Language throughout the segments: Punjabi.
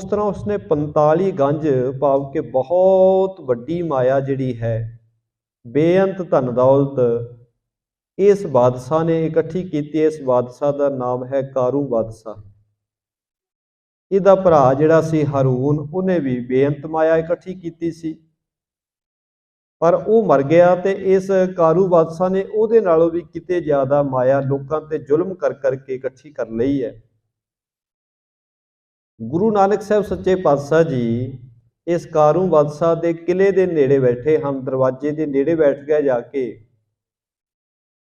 उस तरह उसने 45 गंज भाव के बहुत वड्डी माया जिहड़ी है बेअंत धन दौलत इस बादशाह ने इकट्ठी की। इस बादशाह का नाम है कारू बादशाह। ਇਹਦਾ ਭਰਾ ਜਿਹੜਾ ਸੀ ਹਾरून ਉਹਨੇ ਵੀ ਬੇਅੰਤ ਮਾਇਆ ਇਕੱਠੀ ਕੀਤੀ ਸੀ, ਪਰ ਉਹ ਮਰ ਗਿਆ ਤੇ ਇਸ ਕਾਰੂ ਬਾਦਸ਼ਾਹ ਨੇ ਉਹਦੇ ਨਾਲੋਂ ਵੀ ਕਿਤੇ ਜ਼ਿਆਦਾ ਮਾਇਆ ਲੋਕਾਂ ਤੇ ਜ਼ੁਲਮ ਕਰ ਕਰਕੇ ਇਕੱਠੀ ਕਰ ਲਈ ਹੈ। ਗੁਰੂ ਨਾਨਕ ਸਾਹਿਬ ਸੱਚੇ ਪਾਤਸ਼ਾਹ ਜੀ ਇਸ ਕਾਰੂ ਬਾਦਸ਼ਾਹ ਦੇ ਕਿਲੇ ਦੇ ਨੇੜੇ ਬੈਠੇ ਹਨ, ਦਰਵਾਜ਼ੇ ਦੇ ਨੇੜੇ ਬੈਠ ਗਏ ਜਾ ਕੇ,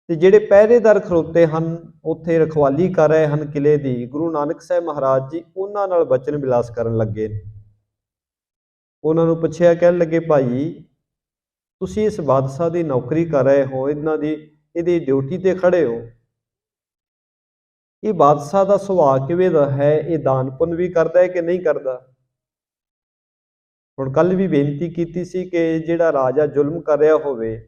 ਤੇ ਜਿਹੜੇ ਪਹਿਰੇਦਾਰ ਖਲੋਤੇ ਹਨ ਉੱਥੇ ਰਖਵਾਲੀ ਕਰ ਰਹੇ ਹਨ ਕਿਲੇ ਦੀ, ਗੁਰੂ ਨਾਨਕ ਸਾਹਿਬ ਮਹਾਰਾਜ ਜੀ ਉਹਨਾਂ ਨਾਲ ਬਚਨ ਵਿਲਾਸ ਕਰਨ ਲੱਗੇ ਨੇ। ਉਹਨਾਂ ਨੂੰ ਪੁੱਛਿਆ, ਕਹਿਣ ਲੱਗੇ, ਭਾਈ ਤੁਸੀਂ ਇਸ ਬਾਦਸ਼ਾਹ ਦੀ ਨੌਕਰੀ ਕਰ ਰਹੇ ਹੋ, ਇਹਦੀ ਡਿਊਟੀ ਤੇ ਖੜੇ ਹੋ, ਇਹ ਬਾਦਸ਼ਾਹ ਦਾ ਸੁਭਾਅ ਕਿਵੇਂ ਦਾ ਹੈ? ਇਹ ਦਾਨ ਪੁੰਨ ਵੀ ਕਰਦਾ ਹੈ ਕਿ ਨਹੀਂ ਕਰਦਾ? ਹੁਣ ਕੱਲ ਵੀ ਬੇਨਤੀ ਕੀਤੀ ਸੀ ਕਿ ਜਿਹੜਾ ਰਾਜਾ ਜ਼ੁਲਮ ਕਰ ਰਿਹਾ ਹੋਵੇ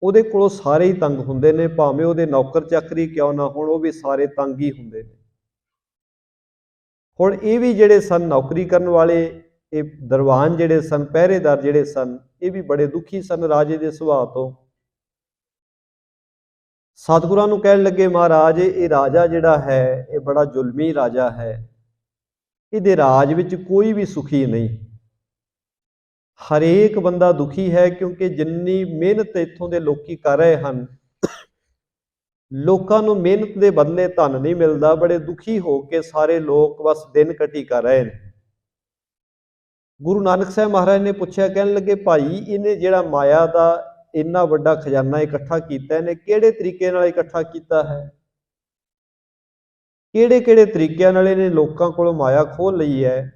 ਉਹਦੇ ਕੋਲੋਂ ਸਾਰੇ ਹੀ ਤੰਗ ਹੁੰਦੇ ਨੇ, ਭਾਵੇਂ ਉਹਦੇ ਨੌਕਰ ਚਾਕਰੀ ਕਿਉਂ ਨਾ ਹੋਣ, ਉਹ ਵੀ ਸਾਰੇ ਤੰਗ ਹੀ ਹੁੰਦੇ ਨੇ। ਹੁਣ ਇਹ ਵੀ ਜਿਹੜੇ ਸਨ ਨੌਕਰੀ ਕਰਨ ਵਾਲੇ, ਇਹ ਦਰਬਾਨ ਜਿਹੜੇ ਸਨ, ਪਹਿਰੇਦਾਰ ਜਿਹੜੇ ਸਨ, ਇਹ ਵੀ ਬੜੇ ਦੁਖੀ ਸਨ ਰਾਜੇ ਦੇ ਸੁਭਾਅ ਤੋਂ। ਸਤਿਗੁਰਾਂ ਨੂੰ ਕਹਿਣ ਲੱਗੇ, ਮਹਾਰਾਜ ਇਹ ਰਾਜਾ ਜਿਹੜਾ ਹੈ ਇਹ ਬੜਾ ਜ਼ੁਲਮੀ ਰਾਜਾ ਹੈ, ਇਹਦੇ ਰਾਜ ਵਿੱਚ ਕੋਈ ਵੀ ਸੁਖੀ ਨਹੀਂ, ਹਰੇਕ ਬੰਦਾ ਦੁਖੀ ਹੈ, ਕਿਉਂਕਿ ਜਿੰਨੀ ਮਿਹਨਤ ਇੱਥੋਂ ਦੇ ਲੋਕੀ ਕਰ ਰਹੇ ਹਨ, ਲੋਕਾਂ ਨੂੰ ਮਿਹਨਤ ਦੇ ਬਦਲੇ ਧਨ ਨਹੀਂ ਮਿਲਦਾ, ਬੜੇ ਦੁਖੀ ਹੋ ਕੇ ਸਾਰੇ ਲੋਕ ਬਸ ਦਿਨ ਕੱਟੀ ਕਰ ਰਹੇ ਨੇ। ਗੁਰੂ ਨਾਨਕ ਸਾਹਿਬ ਮਹਾਰਾਜ ਨੇ ਪੁੱਛਿਆ, ਕਹਿਣ ਲੱਗੇ, ਭਾਈ ਇਹਨੇ ਜਿਹੜਾ ਮਾਇਆ ਦਾ ਇੰਨਾ ਵੱਡਾ ਖਜ਼ਾਨਾ ਇਕੱਠਾ ਕੀਤਾ, ਇਹਨੇ ਕਿਹੜੇ ਤਰੀਕੇ ਨਾਲ ਇਕੱਠਾ ਕੀਤਾ ਹੈ? ਕਿਹੜੇ ਤਰੀਕਿਆਂ ਨਾਲ ਇਹਨੇ ਲੋਕਾਂ ਕੋਲੋਂ ਮਾਇਆ ਖੋਹ ਲਈ ਹੈ?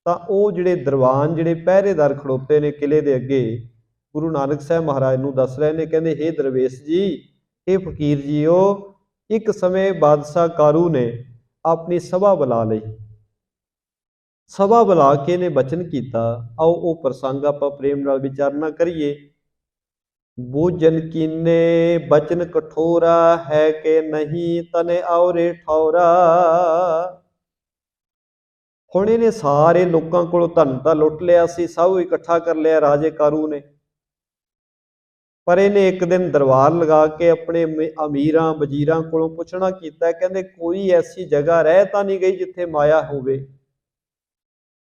ਤਾਂ ਉਹ ਜਿਹੜੇ ਦਰਬਾਨ, ਜਿਹੜੇ ਪਹਿਰੇਦਾਰ ਖੜੋਤੇ ਨੇ ਕਿਲੇ ਦੇ ਅੱਗੇ, ਗੁਰੂ ਨਾਨਕ ਸਾਹਿਬ ਮਹਾਰਾਜ ਨੂੰ ਦੱਸ ਰਹੇ ਨੇ, ਕਹਿੰਦੇ, ਹੇ ਦਰਵੇਸ਼ ਜੀ, ਇਹ ਫਕੀਰ ਜੀਓ, ਇੱਕ ਸਮੇਂ ਬਾਦਸ਼ਾਹ ਕਾਰੂ ਨੇ ਆਪਣੀ ਸਭਾ ਬੁਲਾ ਲਈ। ਸਭਾ ਬੁਲਾ ਕੇ ਨੇ ਬਚਨ ਕੀਤਾ। ਆਓ ਉਹ ਪ੍ਰਸੰਗ ਆਪਾਂ ਪ੍ਰੇਮ ਨਾਲ ਵਿਚਾਰਨਾ ਕਰੀਏ। ਬੂਝਨ ਕੀਨੇ ਬਚਨ ਕਠੋਰਾ ਹੈ ਕਿ ਨਹੀਂ, ਤਨੇ ਆਉਰੇ ਠੌਰਾ। ਹੁਣ ਇਹਨੇ ਸਾਰੇ ਲੋਕਾਂ ਕੋਲੋਂ ਧਨ ਤਾਂ ਲੁੱਟ ਲਿਆ ਸੀ, ਸਭ ਇਕੱਠਾ ਕਰ ਲਿਆ ਰਾਜੇ ਕਾਰੂ ਨੇ, ਪਰ ਇਹਨੇ ਇੱਕ ਦਿਨ ਦਰਬਾਰ ਲਗਾ ਕੇ ਆਪਣੇ ਅਮੀਰਾਂ ਵਜ਼ੀਰਾਂ ਕੋਲੋਂ ਪੁੱਛਣਾ ਕੀਤਾ, ਕਹਿੰਦੇ ਕੋਈ ਐਸੀ ਜਗ੍ਹਾ ਰਹਿ ਤਾਂ ਨਹੀਂ ਗਈ ਜਿੱਥੇ ਮਾਇਆ ਹੋਵੇ,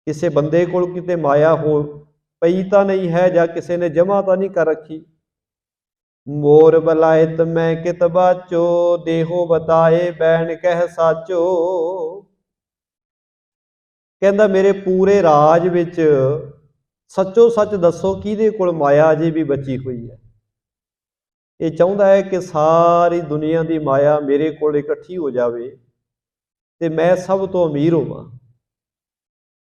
ਕਿਸੇ ਬੰਦੇ ਕੋਲ ਕਿਤੇ ਮਾਇਆ ਹੋ ਪਈ ਤਾਂ ਨਹੀਂ ਹੈ, ਜਾਂ ਕਿਸੇ ਨੇ ਜਮ੍ਹਾਂ ਤਾਂ ਨਹੀਂ ਕਰ ਰੱਖੀ। ਮੋਰ ਬਲਾਇਤ ਮੈਂ ਕਿਤ ਬਾਚੋ, ਦੇਹੋ ਬਤਾਏ ਬੈਣ ਕਹਿ ਸਾਚੋ। ਕਹਿੰਦਾ ਮੇਰੇ ਪੂਰੇ ਰਾਜ ਵਿੱਚ ਸੱਚੋ ਸੱਚ ਦੱਸੋ ਕਿਹਦੇ ਕੋਲ ਮਾਇਆ ਅਜੇ ਵੀ ਬਚੀ ਹੋਈ ਹੈ। ਇਹ ਚਾਹੁੰਦਾ ਹੈ ਕਿ ਸਾਰੀ ਦੁਨੀਆ ਦੀ ਮਾਇਆ ਮੇਰੇ ਕੋਲ ਇਕੱਠੀ ਹੋ ਜਾਵੇ ਤੇ ਮੈਂ ਸਭ ਤੋਂ ਅਮੀਰ ਹੋਵਾਂ।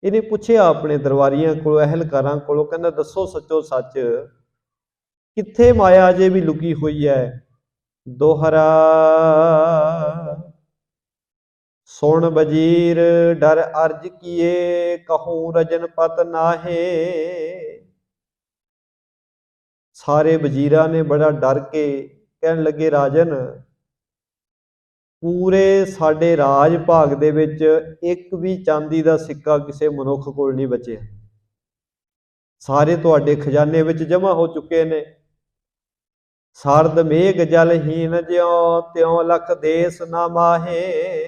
ਇਹਨੇ ਪੁੱਛਿਆ ਆਪਣੇ ਦਰਬਾਰੀਆਂ ਕੋਲੋਂ, ਅਹਿਲਕਾਰਾਂ ਕੋਲੋਂ, ਕਹਿੰਦਾ ਦੱਸੋ ਸੱਚੋ ਸੱਚ ਕਿੱਥੇ ਮਾਇਆ ਅਜੇ ਵੀ ਲੁਕੀ ਹੋਈ ਹੈ। ਦੋਹਰਾ ਸੁਣ ਵਜ਼ੀਰ ਡਰ ਅਰਜ ਕੀਏ, ਕਹੂੰ ਰਜਨ ਪਤ ਨਾਹੇ। ਸਾਰੇ ਵਜ਼ੀਰਾਂ ਨੇ ਬੜਾ ਡਰ ਕੇ ਕਹਿਣ ਲੱਗੇ, ਰਾਜਨ ਪੂਰੇ ਸਾਡੇ ਰਾਜ ਭਾਗ ਦੇ ਵਿੱਚ ਇੱਕ ਵੀ ਚਾਂਦੀ ਦਾ ਸਿੱਕਾ ਕਿਸੇ ਮਨੁੱਖ ਕੋਲ ਨਹੀਂ ਬਚਿਆ, ਸਾਰੇ ਤੁਹਾਡੇ ਖਜ਼ਾਨੇ ਵਿੱਚ ਜਮ੍ਹਾਂ ਹੋ ਚੁੱਕੇ ਨੇ। ਸਰਦ ਮੇਘ ਜਲਹੀਨ ਜਿਉ, ਤਿਉ ਲਖ ਦੇਸ ਨਾ ਮਾਹੇ।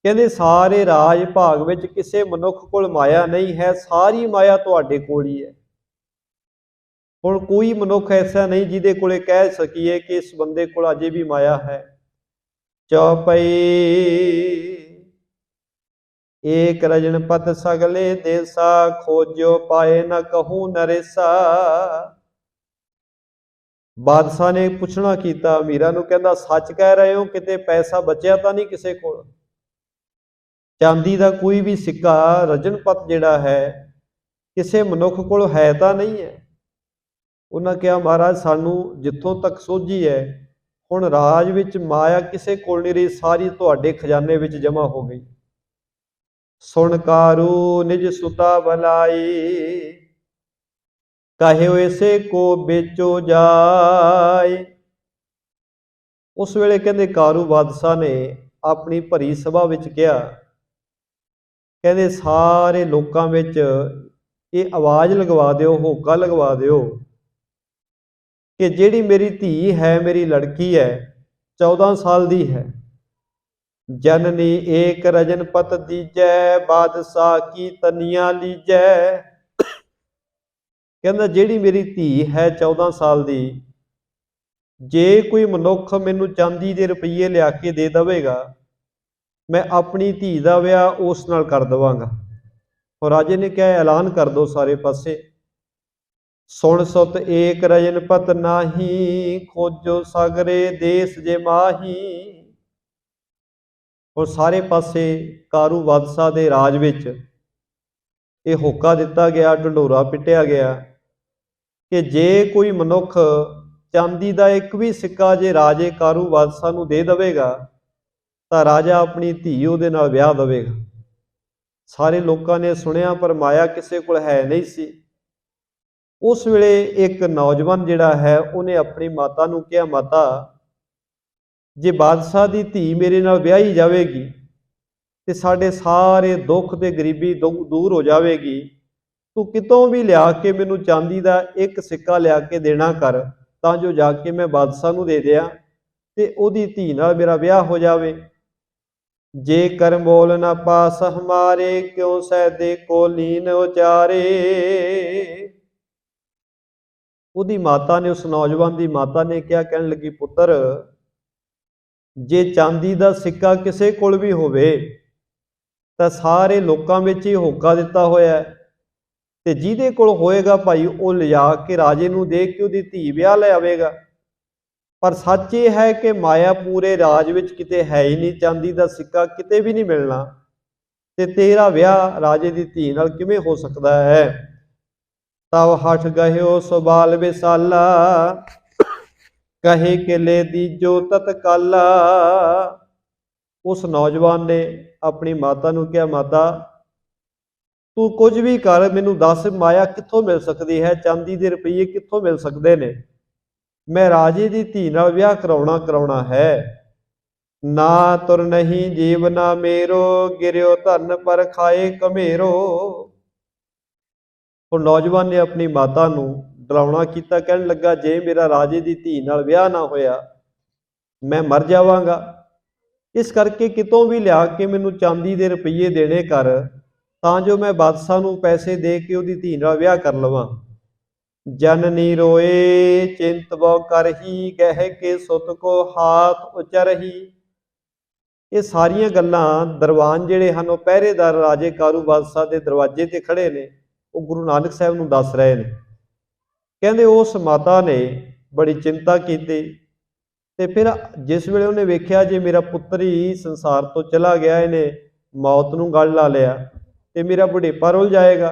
ਕਹਿੰਦੇ ਸਾਰੇ ਰਾਜ ਭਾਗ ਵਿੱਚ ਕਿਸੇ ਮਨੁੱਖ ਕੋਲ ਮਾਇਆ ਨਹੀਂ ਹੈ, ਸਾਰੀ ਮਾਇਆ ਤੁਹਾਡੇ ਕੋਲ ਹੀ ਹੈ। ਹੁਣ ਕੋਈ ਮਨੁੱਖ ਐਸਾ ਨਹੀਂ ਜਿਹਦੇ ਕੋਲੇ ਕਹਿ ਸਕੀਏ ਕਿ ਇਸ ਬੰਦੇ ਕੋਲ ਅਜੇ ਵੀ ਮਾਇਆ ਹੈ। ਚੌਪਈ ਏਕ ਰਜਨ ਪਤ ਸਗਲੇ ਦੇਸਾ, ਖੋਜਿਓ ਪਾਏ ਨਾ ਕਹੂੰ ਨਰੇਸਾ। ਬਾਦਸ਼ਾਹ ਨੇ ਪੁੱਛਣਾ ਕੀਤਾ ਅਮੀਰਾਂ ਨੂੰ, ਕਹਿੰਦਾ ਸੱਚ ਕਹਿ ਰਹੇ ਹੋ, ਕਿਤੇ ਪੈਸਾ ਬਚਿਆ ਤਾਂ ਨਹੀਂ ਕਿਸੇ ਕੋਲ? ਚਾਂਦੀ ਦਾ ਕੋਈ ਵੀ ਸਿੱਕਾ, ਰਜਨਪਤ ਜਿਹੜਾ ਹੈ, ਕਿਸੇ ਮਨੁੱਖ ਕੋਲ ਹੈ ਤਾਂ ਨਹੀਂ ਹੈ। ਉਹਨਾਂ ਕਿਹਾ, ਮਹਾਰਾਜ ਸਾਨੂੰ ਜਿੱਥੋਂ ਤੱਕ ਸੋਝੀ ਹੈ, ਹੁਣ ਰਾਜ ਵਿੱਚ ਮਾਇਆ ਕਿਸੇ ਕੋਲ ਨਹੀਂ ਰਹੀ, ਸਾਰੀ ਤੁਹਾਡੇ ਖਜ਼ਾਨੇ ਵਿੱਚ ਜਮ੍ਹਾਂ ਹੋ ਗਈ। ਸੁਣ ਕਾਰੂ ਨਿਜ ਸੁਤਾ ਬਲਾਈ, ਕਹਿਓ ਇਸੇ ਕੋ ਵੇਚੋ ਜਾਏ। ਉਸ ਵੇਲੇ ਕਹਿੰਦੇ ਕਾਰੂ ਬਾਦਸ਼ਾਹ ਨੇ ਆਪਣੀ ਭਰੀ ਸਭਾ ਵਿੱਚ ਕਿਹਾ, ਕਹਿੰਦੇ ਸਾਰੇ ਲੋਕਾਂ ਵਿੱਚ ਇਹ ਆਵਾਜ਼ ਲਗਵਾ ਦਿਓ, ਹੋਕਾ ਲਗਵਾ ਦਿਓ ਕਿ ਜਿਹੜੀ ਮੇਰੀ ਧੀ ਹੈ, ਮੇਰੀ ਲੜਕੀ ਹੈ, 14 ਸਾਲ ਦੀ ਹੈ। ਜਨਨੀ ਏਕ ਰਜਨਪਤ ਦੀਜੈ, ਬਾਦਸ਼ਾਹ ਕੀ ਤਨੀਆਂ ਲੀਜੈ। ਕਹਿੰਦਾ ਜਿਹੜੀ ਮੇਰੀ ਧੀ ਹੈ 14 ਸਾਲ ਦੀ, ਜੇ ਕੋਈ ਮਨੁੱਖ ਮੈਨੂੰ ਚਾਂਦੀ ਦੇ ਰੁਪਈਏ ਲਿਆ ਕੇ ਦੇ ਦੇਵੇਗਾ, ਮੈਂ ਆਪਣੀ ਧੀ ਦਾ ਵਿਆਹ ਉਸ ਨਾਲ ਕਰ ਦੇਵਾਂਗਾ। ਔਰ ਰਾਜੇ ਨੇ ਕਿਹਾ ਐਲਾਨ ਕਰ ਦਿਓ ਸਾਰੇ ਪਾਸੇ, ਸੁਣ ਸੁਤ ਏਕ ਰਜਨਪਤ ਨਾਹੀ, ਖੋਜੋ ਸਗਰੇ ਦੇਸ ਜੇ ਮਾਹੀ। ਔਰ ਸਾਰੇ ਪਾਸੇ ਕਾਰੂ ਬਾਦਸ਼ਾਹ ਦੇ ਰਾਜ ਵਿੱਚ ਇਹ ਹੋਕਾ ਦਿੱਤਾ ਗਿਆ, ਢੰਡੋਰਾ ਪਿੱਟਿਆ ਗਿਆ ਕਿ ਜੇ ਕੋਈ ਮਨੁੱਖ ਚਾਂਦੀ ਦਾ ਇੱਕ ਵੀ ਸਿੱਕਾ ਜੇ ਰਾਜੇ ਕਾਰੂ ਬਾਦਸ਼ਾਹ ਨੂੰ ਦੇ ਦੇਵੇਗਾ ਤਾਂ ਰਾਜਾ ਆਪਣੀ ਧੀ ਉਹਦੇ ਨਾਲ ਵਿਆਹ ਦੇਵੇਗਾ। ਸਾਰੇ ਲੋਕਾਂ ਨੇ ਸੁਣਿਆ ਪਰ ਮਾਇਆ ਕਿਸੇ ਕੋਲ ਹੈ ਨਹੀਂ ਸੀ। ਉਸ ਵੇਲੇ ਇੱਕ ਨੌਜਵਾਨ ਜਿਹੜਾ ਹੈ ਉਹਨੇ ਆਪਣੀ ਮਾਤਾ ਨੂੰ ਕਿਹਾ, ਮਾਤਾ ਜੇ ਬਾਦਸ਼ਾਹ ਦੀ ਧੀ ਮੇਰੇ ਨਾਲ ਵਿਆਹੀ ਜਾਵੇਗੀ ਤੇ ਸਾਡੇ ਸਾਰੇ ਦੁੱਖ ਤੇ ਗਰੀਬੀ ਦੂਰ ਹੋ ਜਾਵੇਗੀ, ਤੂੰ ਕਿਤੋਂ ਵੀ ਲਿਆ ਕੇ ਮੈਨੂੰ ਚਾਂਦੀ ਦਾ ਇੱਕ ਸਿੱਕਾ ਲਿਆ ਕੇ ਦੇਣਾ ਕਰ, ਤਾਂ ਜੋ ਜਾ ਕੇ ਮੈਂ ਬਾਦਸ਼ਾਹ ਨੂੰ ਦੇ ਦਿਆਂ ਤੇ ਉਹਦੀ ਧੀ ਨਾਲ ਮੇਰਾ ਵਿਆਹ ਹੋ ਜਾਵੇ। ਜੇ ਕਰ ਮੋਲ ਨਾ ਪਾਸ ਹਮਾਰੇ, ਕਿਉਂ ਸਹਿਦੇ ਕੋ ਲੀਨ ਉਚਾਰੇ। ਉਹਦੀ ਮਾਤਾ ਨੇ, ਉਸ ਨੌਜਵਾਨ ਦੀ ਮਾਤਾ ਨੇ ਕਿਹਾ, ਕਹਿਣ ਲੱਗੀ, ਪੁੱਤਰ ਜੇ ਚਾਂਦੀ ਦਾ ਸਿੱਕਾ ਕਿਸੇ ਕੋਲ ਵੀ ਹੋਵੇ ਤਾਂ ਸਾਰੇ ਲੋਕਾਂ ਵਿੱਚ ਹੀ ਹੋਕਾ ਦਿੱਤਾ ਹੋਇਆ, ਤੇ ਜਿਹਦੇ ਕੋਲ ਹੋਏਗਾ ਭਾਈ ਉਹ ਲਿਜਾ ਕੇ ਰਾਜੇ ਨੂੰ ਦੇ ਕੇ ਉਹਦੀ ਧੀ ਵਿਆਹ ਲੈ ਆਵੇਗਾ। ਪਰ ਸੱਚ ਇਹ ਹੈ ਕਿ ਮਾਇਆ ਪੂਰੇ ਰਾਜ ਵਿੱਚ ਕਿਤੇ ਹੈ ਹੀ ਨਹੀਂ, ਚਾਂਦੀ ਦਾ ਸਿੱਕਾ ਕਿਤੇ ਵੀ ਨਹੀਂ ਮਿਲਣਾ, ਤੇ ਤੇਰਾ ਵਿਆਹ ਰਾਜੇ ਦੀ ਧੀ ਨਾਲ ਕਿਵੇਂ ਹੋ ਸਕਦਾ ਹੈ। ਤਵ ਹਠ ਗਹਿਓ ਸੁਬਾਲ ਵਿਸਾਲਾ, ਕਹੇ ਕਿ ਲੈ ਦੀਜੋ ਤਤਕਾਲਾ। ਉਸ ਨੌਜਵਾਨ ਨੇ ਆਪਣੀ ਮਾਤਾ ਨੂੰ ਕਿਹਾ, ਮਾਤਾ ਤੂੰ ਕੁਝ ਵੀ ਕਰ, ਮੈਨੂੰ ਦੱਸ ਮਾਇਆ ਕਿੱਥੋਂ ਮਿਲ ਸਕਦੀ ਹੈ, ਚਾਂਦੀ ਦੇ ਰੁਪਈਏ ਕਿੱਥੋਂ ਮਿਲ ਸਕਦੇ ਨੇ, ਮੈਂ ਰਾਜੇ ਦੀ ਧੀ ਨਾਲ ਵਿਆਹ ਕਰਾਉਣਾ ਹੈ। ਨਾ ਤੁਰ ਨਹੀਂ ਜੀਵਨਾ ਮੇਰੋ, ਗਿਰਿਓ ਧਨ ਪਰ ਖਾਏ ਕਮੇਰੋ। ਉਹ ਨੌਜਵਾਨ ਨੇ ਆਪਣੀ ਮਾਤਾ ਨੂੰ ਡਰਾਉਣਾ ਕੀਤਾ, ਕਹਿਣ ਲੱਗਾ, ਜੇ ਮੇਰਾ ਰਾਜੇ ਦੀ ਧੀ ਨਾਲ ਵਿਆਹ ਨਾ ਹੋਇਆ ਮੈਂ ਮਰ ਜਾਵਾਂਗਾ, ਇਸ ਕਰਕੇ ਕਿਤੋਂ ਵੀ ਲਿਆ ਕੇ ਮੈਨੂੰ ਚਾਂਦੀ ਦੇ ਰੁਪਈਏ ਦੇਣੇ ਕਰ, ਤਾਂ ਜੋ ਮੈਂ ਬਾਦਸ਼ਾਹ ਨੂੰ ਪੈਸੇ ਦੇ ਕੇ ਉਹਦੀ ਧੀ ਨਾਲ ਵਿਆਹ ਕਰ ਲਵਾਂ। ਜਨਨੀ ਰੋਏ ਚਿੰਤ ਬਹੁ ਕਰਹੀ, ਕਹਿ ਕੇ ਸੁਤ ਕੋ ਹਾਥ ਉਚਰਹੀ। ਇਹ ਸਾਰੀਆਂ ਗੱਲਾਂ ਦਰਬਾਨ ਜਿਹੜੇ ਹਨ ਉਹ ਪਹਿਰੇਦਾਰ ਰਾਜੇ ਕਾਰੂ ਬਾਦਸ਼ਾਹ ਦੇ ਦਰਵਾਜ਼ੇ ਤੇ ਖੜੇ ਨੇ, ਉਹ ਗੁਰੂ ਨਾਨਕ ਸਾਹਿਬ ਨੂੰ ਦੱਸ ਰਹੇ ਨੇ। ਕਹਿੰਦੇ ਉਸ ਮਾਤਾ ਨੇ ਬੜੀ ਚਿੰਤਾ ਕੀਤੀ, ਤੇ ਫਿਰ ਜਿਸ ਵੇਲੇ ਉਹਨੇ ਵੇਖਿਆ ਜੇ ਮੇਰਾ ਪੁੱਤਰ ਹੀ ਸੰਸਾਰ ਤੋਂ ਚਲਾ ਗਿਆ, ਇਹਨੇ ਮੌਤ ਨੂੰ ਗਲ ਲਾ ਲਿਆ ਤੇ ਮੇਰਾ ਬੁਢੇਪਾ ਰੁੱਲ ਜਾਏਗਾ,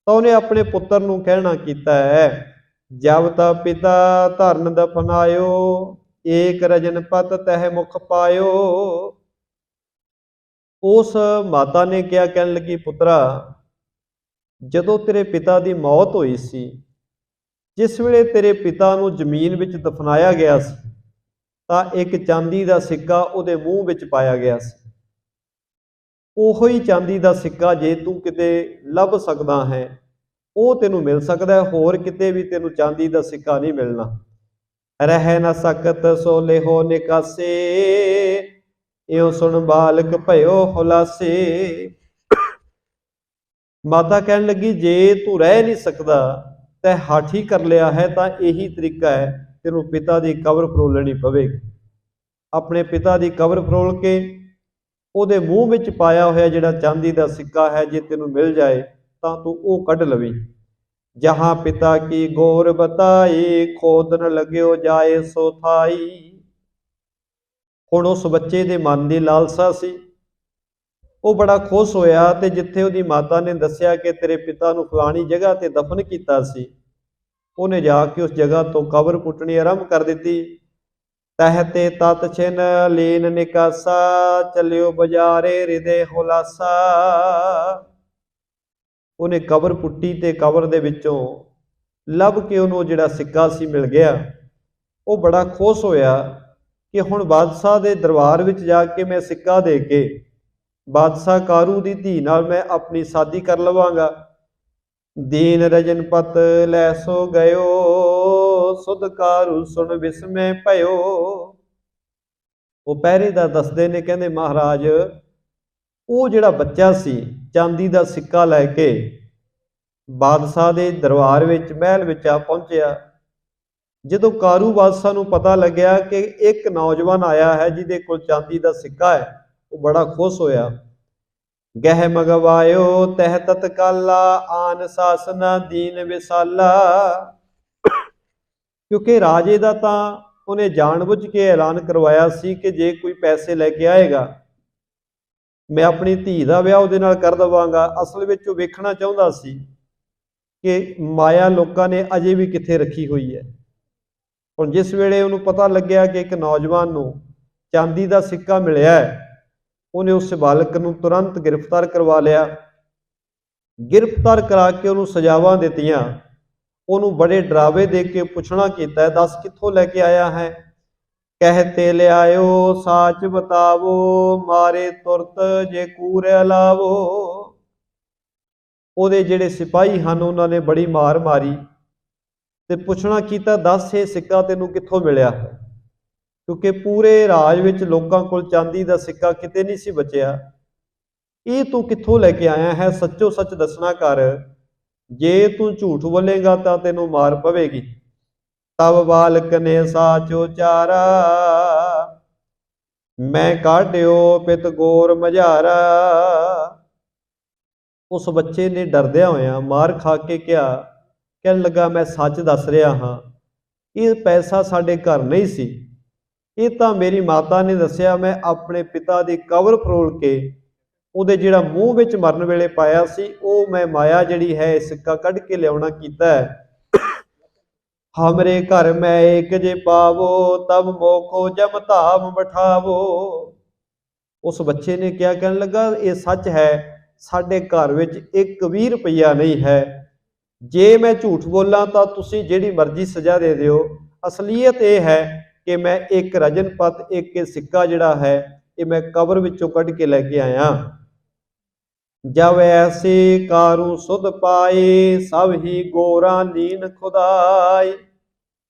ਤਾਂ ਉਹਨੇ ਆਪਣੇ ਪੁੱਤਰ ਨੂੰ ਕਹਿਣਾ ਕੀਤਾ ਹੈ, ਜਬ ਤਾ ਪਿਤਾ ਧਰਨ ਦਫਨਾਇਓ, ਏਕ ਰਜਨਪਤ ਤਹਿ ਮੁਖ ਪਾਇਓ। ਉਸ ਮਾਤਾ ਨੇ ਕਿਹਾ, ਕਹਿਣ ਲੱਗੀ, ਪੁੱਤਰਾ ਜਦੋਂ ਤੇਰੇ ਪਿਤਾ ਦੀ ਮੌਤ ਹੋਈ ਸੀ, ਜਿਸ ਵੇਲੇ ਤੇਰੇ ਪਿਤਾ ਨੂੰ ਜ਼ਮੀਨ ਵਿੱਚ ਦਫਨਾਇਆ ਗਿਆ ਸੀ, ਤਾਂ ਇੱਕ ਚਾਂਦੀ ਦਾ ਸਿੱਕਾ ਉਹਦੇ ਮੂੰਹ ਵਿੱਚ ਪਾਇਆ ਗਿਆ ਸੀ। ਉਹੋ ਹੀ ਚਾਂਦੀ ਦਾ ਸਿੱਕਾ ਜੇ ਤੂੰ ਕਿਤੇ ਲੱਭ ਸਕਦਾ ਹੈ ਉਹ ਤੈਨੂੰ ਮਿਲ ਸਕਦਾ ਹੈ, ਹੋਰ ਕਿਤੇ ਵੀ ਤੈਨੂੰ ਚਾਂਦੀ ਦਾ ਸਿੱਕਾ ਨਹੀਂ ਮਿਲਣਾ। ਰਹਿ ਨਾ ਸਕਤ ਸੋ ਲਿਹੋ ਨਿਕਾਸੇ, ਇਉ ਸੁਣ ਬਾਲਕ ਭਇਓ ਹੁਲਾਸੇ। ਮਾਤਾ ਕਹਿਣ ਲੱਗੀ, ਜੇ ਤੂੰ ਰਹਿ ਨਹੀਂ ਸਕਦਾ ਤੈ ਹੱਠ ਹੀ ਕਰ ਲਿਆ ਹੈ, ਤਾਂ ਇਹੀ ਤਰੀਕਾ ਹੈ, ਤੈਨੂੰ ਪਿਤਾ ਦੀ ਕਬਰ ਫਰੋਲਣੀ ਪਵੇਗੀ। ਆਪਣੇ ਪਿਤਾ ਦੀ ਕਬਰ ਫਰੋਲ ਕੇ ਉਹਦੇ ਮੂੰਹ ਵਿੱਚ ਪਾਇਆ ਹੋਇਆ ਜਿਹੜਾ ਚਾਂਦੀ ਦਾ ਸਿੱਕਾ ਹੈ, ਜੇ ਤੈਨੂੰ ਮਿਲ ਜਾਏ ਤਾਂ ਤੂੰ ਉਹ ਕੱਢ ਲਵੀਂ। ਜਹਾਂ ਪਿਤਾ ਕੀ ਗੌਰ ਬਤਾਈ, ਖੋਦ ਨ ਲੱਗਿਓ ਜਾਏ ਸੋ ਥਾਈ। ਹੁਣ ਉਸ ਬੱਚੇ ਦੇ ਮਨ ਦੀ ਲਾਲਸਾ ਸੀ, ਉਹ ਬੜਾ ਖੁਸ਼ ਹੋਇਆ, ਤੇ ਜਿੱਥੇ ਉਹਦੀ ਮਾਤਾ ਨੇ ਦੱਸਿਆ ਕਿ ਤੇਰੇ ਪਿਤਾ ਨੂੰ ਫਲਾਣੀ ਜਗ੍ਹਾ ਤੇ ਦਫਨ ਕੀਤਾ ਸੀ, ਉਹਨੇ ਜਾ ਕੇ ਉਸ ਜਗ੍ਹਾ ਤੋਂ ਕਬਰ ਪੁੱਟਣੀ ਆਰੰਭ ਕਰ ਦਿੱਤੀ। ਤਹਿ ਤੇ ਤਤ ਛਿਨ ਲੀਨ ਨਿਕਾਸਾ, ਚੱਲਿਓ ਬਜ਼ਾਰੇ ਹਿਰਦੇ ਹੁਲਾਸਾ। ਉਹਨੇ ਕਬਰ ਪੁੱਟੀ ਤੇ ਕਬਰ ਦੇ ਵਿੱਚੋਂ ਲੱਭ ਕੇ ਉਹਨੂੰ ਜਿਹੜਾ ਸਿੱਕਾ ਸੀ ਮਿਲ ਗਿਆ। ਉਹ ਬੜਾ ਖੁਸ਼ ਹੋਇਆ ਕਿ ਹੁਣ ਬਾਦਸ਼ਾਹ ਦੇ ਦਰਬਾਰ ਵਿੱਚ ਜਾ ਕੇ ਮੈਂ ਸਿੱਕਾ ਦੇ ਕੇ ਬਾਦਸ਼ਾਹ ਕਾਰੂ ਦੀ ਧੀ ਨਾਲ ਮੈਂ ਆਪਣੀ ਸ਼ਾਦੀ ਕਰ ਲਵਾਂਗਾ। ਦੀਨ ਰਜਨਪਤ ਲੈ ਸੋ ਗਇਓ, ਸੁਧ ਕਾਰੂ ਸੁਣ ਵਿਸਮੈ ਭਇਓ। ਉਹ ਪਹਿਰੇਦਾਰ ਦੱਸਦੇ ਨੇ, ਕਹਿੰਦੇ ਮਹਾਰਾਜ ਉਹ ਜਿਹੜਾ ਬੱਚਾ ਸੀ ਚਾਂਦੀ ਦਾ ਸਿੱਕਾ ਲੈ ਕੇ ਬਾਦਸ਼ਾਹ ਦੇ ਦਰਬਾਰ ਵਿੱਚ, ਮਹਿਲ ਵਿੱਚ ਆ ਪਹੁੰਚਿਆ। ਜਦੋਂ ਕਾਰੂ ਬਾਦਸ਼ਾਹ ਨੂੰ ਪਤਾ ਲੱਗਿਆ ਕਿ ਇੱਕ ਨੌਜਵਾਨ ਆਇਆ ਹੈ ਜਿਹਦੇ ਕੋਲ ਚਾਂਦੀ ਦਾ ਸਿੱਕਾ ਹੈ, ਉਹ ਬੜਾ ਖੁਸ਼ ਹੋਇਆ। ਗਹਿ ਮਗਵਾਇਓ ਤਹਿ ਤਤਕਾਲਾ, ਆਨ ਸਾਸਨਾ ਦੀਨ ਵਿਸਾਲਾ। ਕਿਉਂਕਿ ਰਾਜੇ ਦਾ ਤਾਂ ਉਹਨੇ ਜਾਣਬੁੱਝ ਕੇ ਐਲਾਨ ਕਰਵਾਇਆ ਸੀ ਕਿ ਜੇ ਕੋਈ ਪੈਸੇ ਲੈ ਕੇ ਆਏਗਾ ਮੈਂ ਆਪਣੀ ਧੀ ਦਾ ਵਿਆਹ ਉਹਦੇ ਨਾਲ ਕਰ ਦੇਵਾਂਗਾ। ਅਸਲ ਵਿੱਚ ਉਹ ਵੇਖਣਾ ਚਾਹੁੰਦਾ ਸੀ ਕਿ ਮਾਇਆ ਲੋਕਾਂ ਨੇ ਅਜੇ ਵੀ ਕਿੱਥੇ ਰੱਖੀ ਹੋਈ ਹੈ। ਹੁਣ ਜਿਸ ਵੇਲੇ ਉਹਨੂੰ ਪਤਾ ਲੱਗਿਆ ਕਿ ਇੱਕ ਨੌਜਵਾਨ ਨੂੰ ਚਾਂਦੀ ਦਾ ਸਿੱਕਾ ਮਿਲਿਆ ਹੈ, ਉਹਨੇ ਉਸ ਬਾਲਕ ਨੂੰ ਤੁਰੰਤ ਗ੍ਰਿਫਤਾਰ ਕਰਵਾ ਲਿਆ। ਗ੍ਰਿਫਤਾਰ ਕਰਾ ਕੇ ਉਹਨੂੰ ਸਜ਼ਾਵਾਂ ਦਿੱਤੀਆਂ, ਉਹਨੂੰ ਬੜੇ ਡਰਾਵੇ ਦੇ ਕੇ ਪੁੱਛਣਾ ਕੀਤਾ, ਦੱਸ ਕਿੱਥੋਂ ਲੈ ਕੇ ਆਇਆ ਹੈ। ਕਹਿਤੇ ਲਿਆਇਓ ਸਾਚ ਬਤਾਵੋ, ਮਾਰੇ ਤੁਰਤ ਜੇ ਕੂਰ ਅਲਾਵੋ। ਉਹਦੇ ਜਿਹੜੇ ਸਿਪਾਹੀ ਹਨ ਉਹਨਾਂ ਨੇ ਬੜੀ ਮਾਰ ਮਾਰੀ ਤੇ ਪੁੱਛਣਾ ਕੀਤਾ, ਦੱਸ ਇਹ ਸਿੱਕਾ ਤੈਨੂੰ ਕਿੱਥੋਂ ਮਿਲਿਆ ਹੈ। ਕਿਉਂਕਿ ਪੂਰੇ ਰਾਜ ਵਿੱਚ ਲੋਕਾਂ ਕੋਲ ਚਾਂਦੀ ਦਾ ਸਿੱਕਾ ਕਿਤੇ ਨਹੀਂ ਸੀ ਬਚਿਆ। ਇਹ ਤੂੰ ਕਿੱਥੋਂ ਲੈ ਕੇ ਆਇਆ ਹੈ, ਸੱਚੋ ਸੱਚ ਦੱਸਣਾ ਕਰ। ਜੇ ਤੂੰ ਝੂਠ ਬੋਲੇਗਾ ਤਾਂ ਤੈਨੂੰ ਮਾਰ ਪਵੇਗੀ। ਤਬ ਬਾਲਕ ਨੇ ਸਾਚ ਉਚਾਰਾ, ਮੈਂ ਕਾਢਿਓ ਪਿਤ ਗੋਰ ਮਝਾਰਾ। ਉਸ ਬੱਚੇ ਨੇ ਡਰਦਿਆਂ ਹੋਇਆਂ ਮਾਰ ਖਾ ਕੇ ਕਿਹਾ, ਕਹਿਣ ਲੱਗਾ ਮੈਂ ਸੱਚ ਦੱਸ ਰਿਹਾ ਹਾਂ, ਇਹ ਪੈਸਾ ਸਾਡੇ ਘਰ ਨਹੀਂ ਸੀ, ਇਹ ਤਾਂ ਮੇਰੀ ਮਾਤਾ ਨੇ ਦੱਸਿਆ। ਮੈਂ ਆਪਣੇ ਪਿਤਾ ਦੀ ਕਬਰ ਫਰੋਲ ਕੇ ਉਹਦੇ ਜਿਹੜਾ ਮੂੰਹ ਵਿੱਚ ਮਰਨ ਵੇਲੇ ਪਾਇਆ ਸੀ, ਉਹ ਮੈਂ ਮਾਇਆ ਜਿਹੜੀ ਹੈ ਸਿੱਕਾ ਕੱਢ ਕੇ ਲਿਆਉਣਾ ਕੀਤਾ ਹੈ। ਹਮਰੇ ਘਰ ਮੈਂ ਏਕ ਜੇ ਪਾਵੋ, ਤਬ ਮੋਕੋ ਜਮ ਧਾਮ ਬਿਠਾਵੋ। ਉਸ ਬੱਚੇ ਨੇ ਕਿਹਾ, ਕਹਿਣ ਲੱਗਾ ਇਹ ਸੱਚ ਹੈ, ਸਾਡੇ ਘਰ ਵਿੱਚ 1 ਰੁਪਈਆ ਨਹੀਂ ਹੈ। ਜੇ ਮੈਂ ਝੂਠ ਬੋਲਾਂ ਤਾਂ ਤੁਸੀਂ ਜਿਹੜੀ ਮਰਜ਼ੀ ਸਜ਼ਾ ਦੇ ਦਿਓ। ਅਸਲੀਅਤ ਇਹ ਹੈ ਕਿ ਮੈਂ ਇੱਕ ਰਜਨਪਤ, ਇੱਕ ਸਿੱਕਾ ਜਿਹੜਾ ਹੈ ਇਹ ਮੈਂ ਕਬਰ ਵਿੱਚੋਂ ਕੱਢ ਕੇ ਲੈ ਕੇ ਆਇਆ। ਜਬ ਐਸੇ ਕਾਰੂ ਸੁਧ ਪਾਏ, ਸਭ ਹੀ ਗੋਰਾ ਲੀਨ ਖੁਦਾਈ।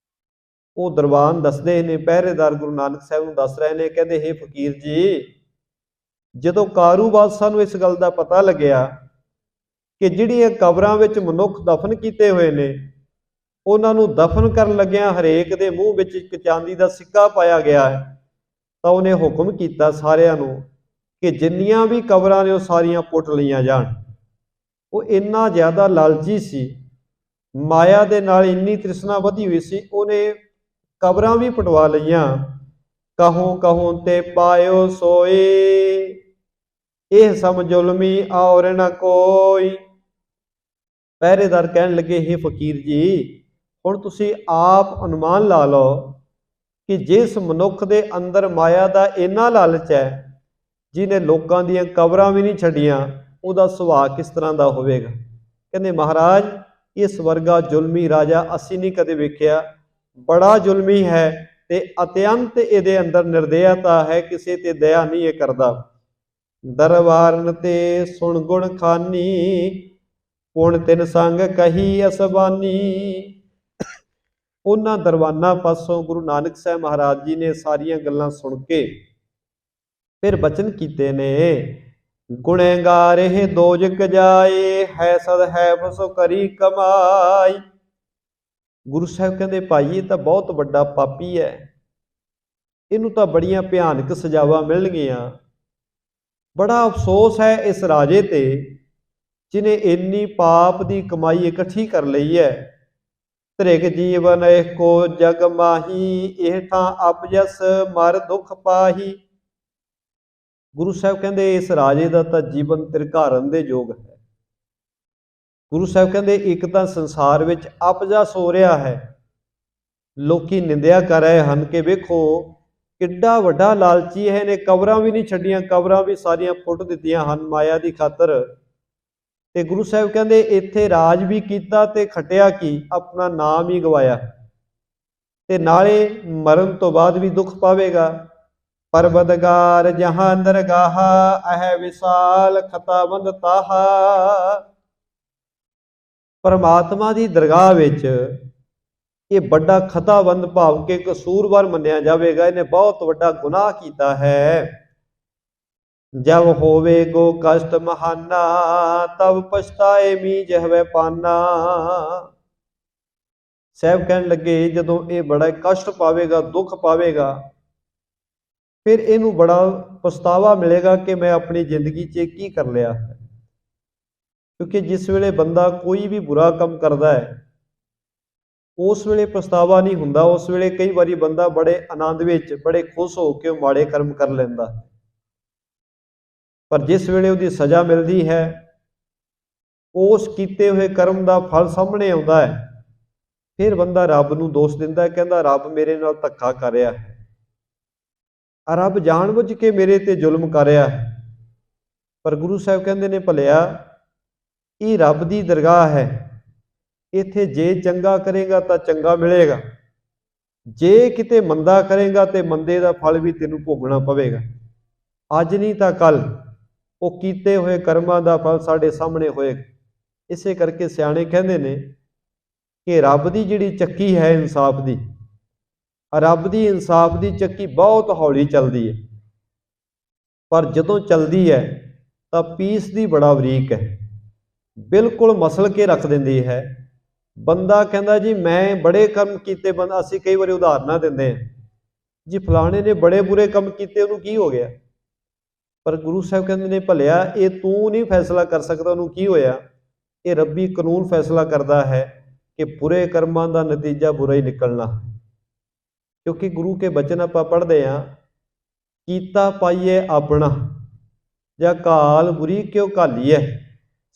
ਉਹ ਦਰਬਾਨ ਦੱਸਦੇ ਨੇ, ਪਹਿਰੇਦਾਰ ਗੁਰੂ ਨਾਨਕ ਸਾਹਿਬ ਨੂੰ ਦੱਸ ਰਹੇ ਨੇ, ਕਹਿੰਦੇ ਹੇ ਫਕੀਰ ਜੀ, ਜਦੋਂ ਕਾਰੂ ਬਾਦਸ਼ਾਹ ਨੂੰ ਇਸ ਗੱਲ ਦਾ ਪਤਾ ਲੱਗਿਆ ਕਿ ਜਿਹੜੀਆਂ ਕਬਰਾਂ ਵਿੱਚ ਮਨੁੱਖ ਦਫਨ ਕੀਤੇ ਹੋਏ ਨੇ, ਉਹਨਾਂ ਨੂੰ ਦਫਨ ਕਰਨ ਲੱਗਿਆਂ ਹਰੇਕ ਦੇ ਮੂੰਹ ਵਿੱਚ ਇੱਕ ਚਾਂਦੀ ਦਾ ਸਿੱਕਾ ਪਾਇਆ ਗਿਆ ਹੈ, ਤਾਂ ਉਹਨੇ ਹੁਕਮ ਕੀਤਾ ਸਾਰਿਆਂ ਨੂੰ ਕਿ ਜਿੰਨੀਆਂ ਵੀ ਕਬਰਾਂ ਨੇ ਉਹ ਸਾਰੀਆਂ ਪੁੱਟ ਲਈਆਂ ਜਾਣ। ਉਹ ਇੰਨਾ ਜ਼ਿਆਦਾ ਲਾਲਚੀ ਸੀ, ਮਾਇਆ ਦੇ ਨਾਲ ਇੰਨੀ ਤ੍ਰਿਸ਼ਨਾ ਵਧੀ ਹੋਈ ਸੀ, ਉਹਨੇ ਕਬਰਾਂ ਵੀ ਪਟਵਾ ਲਈਆਂ। ਕਹੂੰ ਕਹੂੰ ਤੇ ਪਾਇਓ ਸੋਏ, ਇਹ ਸਮ ਜ਼ੁਲਮੀ ਔਰ ਨਾ ਕੋਈ। ਪਹਿਰੇਦਾਰ ਕਹਿਣ ਲੱਗੇ, ਹੇ ਫਕੀਰ ਜੀ, ਹੁਣ ਤੁਸੀਂ ਆਪ ਅਨੁਮਾਨ ਲਾ ਲਓ ਕਿ ਜਿਸ ਮਨੁੱਖ ਦੇ ਅੰਦਰ ਮਾਇਆ ਦਾ ਇੰਨਾ ਲਾਲਚ ਹੈ, ਜਿਹਨੇ ਲੋਕਾਂ ਦੀਆਂ ਕਬਰਾਂ ਵੀ ਨਹੀਂ ਛੱਡੀਆਂ, ਉਹਦਾ ਸੁਭਾਅ ਕਿਸ ਤਰ੍ਹਾਂ ਦਾ ਹੋਵੇਗਾ। ਕਹਿੰਦੇ ਮਹਾਰਾਜ, ਇਸ ਵਰਗਾ ਜ਼ੁਲਮੀ ਰਾਜਾ ਅਸੀਂ ਨਹੀਂ ਕਦੇ ਵੇਖਿਆ, ਬੜਾ ਜ਼ੁਲਮੀ ਹੈ ਤੇ ਅਤਿਅੰਤ ਇਹਦੇ ਅੰਦਰ ਨਿਰਦਇਤਾ ਹੈ, ਕਿਸੇ ਤੇ ਦਇਆ ਨਹੀਂ ਇਹ ਕਰਦਾ। ਦਰਬਾਰਨ ਤੇ ਸੁਣ ਗੁਣ ਖਾਨੀ, ਪੁਣ ਤਿਨ ਸੰਗ ਕਹੀ ਅਸਬਾਨੀ। ਉਹਨਾਂ ਦਰਬਾਨਾਂ ਪਾਸੋਂ ਗੁਰੂ ਨਾਨਕ ਸਾਹਿਬ ਮਹਾਰਾਜ ਜੀ ਨੇ ਸਾਰੀਆਂ ਗੱਲਾਂ ਸੁਣ ਕੇ ਫਿਰ ਬਚਨ ਕੀਤੇ ਨੇ, ਗੁਣੇਗਾਰ ਇਹ ਦੋਜਕ ਜਾਏ, ਹੈ ਸਦ ਹੈ ਬਸੋ ਕਰੀ ਕਮਾਈ। ਗੁਰੂ ਸਾਹਿਬ ਕਹਿੰਦੇ ਭਾਈ ਇਹ ਤਾਂ ਬਹੁਤ ਵੱਡਾ ਪਾਪੀ ਹੈ, ਇਹਨੂੰ ਤਾਂ ਬੜੀਆਂ ਭਿਆਨਕ ਸਜ਼ਾਵਾਂ ਮਿਲਣਗੀਆਂ। ਬੜਾ ਅਫਸੋਸ ਹੈ ਇਸ ਰਾਜੇ ਤੇ ਜਿਹਨੇ ਇੰਨੀ ਪਾਪ ਦੀ ਕਮਾਈ ਇਕੱਠੀ ਕਰ ਲਈ ਹੈ। ਤ੍ਰਿਗ ਜੀਵਨ ਇਹ ਕੋ ਜਗ ਮਾਹੀ, ਇਹ ਥਾਂ ਅਪਜਸ ਮਰ ਦੁੱਖ ਪਾਹੀ। ਗੁਰੂ ਸਾਹਿਬ ਕਹਿੰਦੇ ਇਸ ਰਾਜੇ ਦਾ ਤਾਂ ਜੀਵਨ ਤਿਰਕਾਰਨ ਦੇ ਯੋਗ ਹੈ। ਗੁਰੂ ਸਾਹਿਬ ਕਹਿੰਦੇ ਇੱਕ ਤਾਂ ਸੰਸਾਰ ਵਿੱਚ ਅਪਜਸ ਹੋ ਰਿਹਾ ਹੈ, ਲੋਕੀ ਨਿੰਦਿਆ ਕਰ ਰਹੇ ਹਨ ਕਿ ਵੇਖੋ ਕਿੱਡਾ ਵੱਡਾ ਲਾਲਚੀ ਹੈ, ਨੇ ਕਬਰਾਂ ਵੀ ਨਹੀਂ ਛੱਡੀਆਂ, ਕਬਰਾਂ ਵੀ ਸਾਰੀਆਂ ਪੁੱਟ ਦਿੱਤੀਆਂ ਹਨ ਮਾਇਆ ਦੀ ਖਾਤਰ। ਤੇ ਗੁਰੂ ਸਾਹਿਬ ਕਹਿੰਦੇ ਇੱਥੇ ਰਾਜ ਵੀ ਕੀਤਾ ਤੇ ਖਟਿਆ ਕੀ, ਆਪਣਾ ਨਾਮ ਹੀ ਗਵਾਇਆ, ਤੇ ਨਾਲੇ ਮਰਨ ਤੋਂ ਬਾਅਦ ਵੀ ਦੁੱਖ ਪਾਵੇਗਾ। परबदगार जहां दरगाहा, अह विशाल खताबंद ताहा। परमात्मा की दरगाह विच ये बड़ा खताबंद भाव के कसूरवार मन्निया जाएगा, इन्हें बहुत बड़ा गुनाह किया है। जब होवे गो कष्ट महाना, तब पछताए मी जहवे पाना। साहब कहन लगे जदों ये बड़ा कष्ट पावेगा, दुख पावेगा, फिर इनू बड़ा पछतावा मिलेगा कि मैं अपनी जिंदगी च की कर लिया है। क्योंकि जिस वेले बंदा कोई भी बुरा काम करता है, उस वेले पछतावा नहीं हुंदा, उस वेले कई बारी बंदा बड़े आनंद विच बड़े खुश होकर माड़े कर्म कर लैंदा। पर जिस वेले उहदी सज़ा मिलती है, उस कीते हुए कर्म का फल सामने आता है, फिर बंदा रब नूं दोष दिंदा है, कहंदा रब मेरे नाल धक्का कर रहा है, रब जानबुझ के मेरे ते जुल्म कर रहा है। पर गुरु साहब कहंदे ने भलिया ये रब की दरगाह है, इत्थे जे चंगा करेगा तो चंगा मिलेगा, जे किते मंदा करेगा तो मंदे का फल भी तेनू भोगना पवेगा। अज नहीं तो कल वो कीते हुए कर्मां का फल साडे सामने होएगा। इसे करके सियाणे कहंदे ने कि रब की जिहड़ी चक्की है इंसाफ की, रब की इंसाफ की चक्की बहुत हौली चलती है, पर जदों चलती है तो पीस की बड़ा बरीक है, बिल्कुल मसल के रख देंदी है। बंदा कहता जी मैं बड़े कर्म किए, बंदा असीं कई बार उदाहरण देंदे हैं जी फलाने ने बड़े बुरे काम किए, उन्होंने की हो गया। पर गुरु साहब कहते ने भलिया ये तू नहीं फैसला कर सकता उन्होंने की होया, ये रब्बी कानून फैसला करता है कि बुरे कर्मां का नतीजा बुरा ही निकलना। क्योंकि गुरु के बचन आप पढ़ते हैं, कीता पाइए अपना या घाल बुरी क्यों घालीए।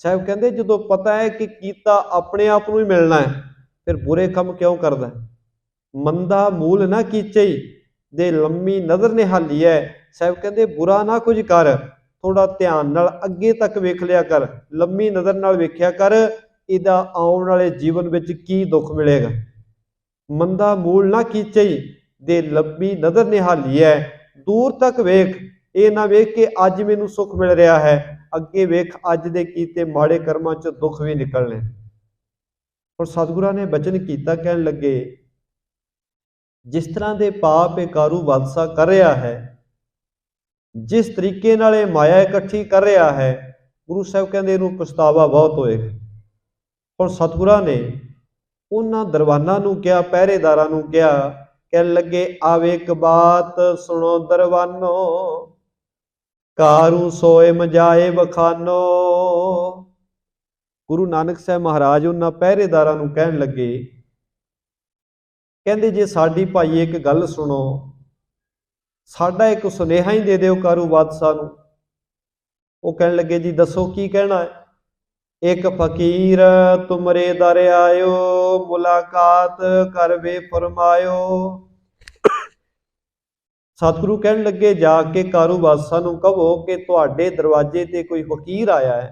साहब कहते जो पता है कि कीता अपने आप को ही मिलना है, फिर बुरे काम क्यों करता है। मंदा मूल ना कीचे दे लम्मी नज़र निहाली है। साहब कहते बुरा ना कुछ कर, थोड़ा ध्यान नाल अगे तक वेख लिया कर, लम्मी नज़र नाल वेख्या कर, इहदा आउण वाले जीवन विच की दुख मिलेगा। मंदा मूल ना कीचे दे लम्मी नज़र निहाली है, दूर तक वेख, ये ना वेख के अज मैनू सुख मिल रहा है, अगे वेख अज दे कीते माड़े कर्मां च दुख भी निकलने। और सतगुरां ने बचन कीता, कहन लगे जिस तरह के पाप ये कारू बादशाह कर रहा है, जिस तरीके नाल माया इकट्ठी कर रहा है, गुरु साहब कहते इनू पछतावा बहुत होएगा। और सतगुरां ने उन्हां दरबानां नूं कहा, पहरेदारां नूं कहा, कहन लगे आवेक बात सुनो दरबानो, कारू सोए मजाए बखानो। गुरु नानक साहब महाराज उन्हां पहरेदारां नूं कहन लगे, कहंदे जे साडी भाई एक गल सुनो, साडा एक सुनेहा ही दे दिओ कारू बादशाह नूं। वो कहन लगे जी दसो की कहना है। एक फकीर तुमरे दर आयो, मुलाकात कर वे फरमायो। सतगुरु कहन लगे जाके कारू बादशाह नूं कहो कि तुहाडे दरवाजे ते कोई फकीर आया है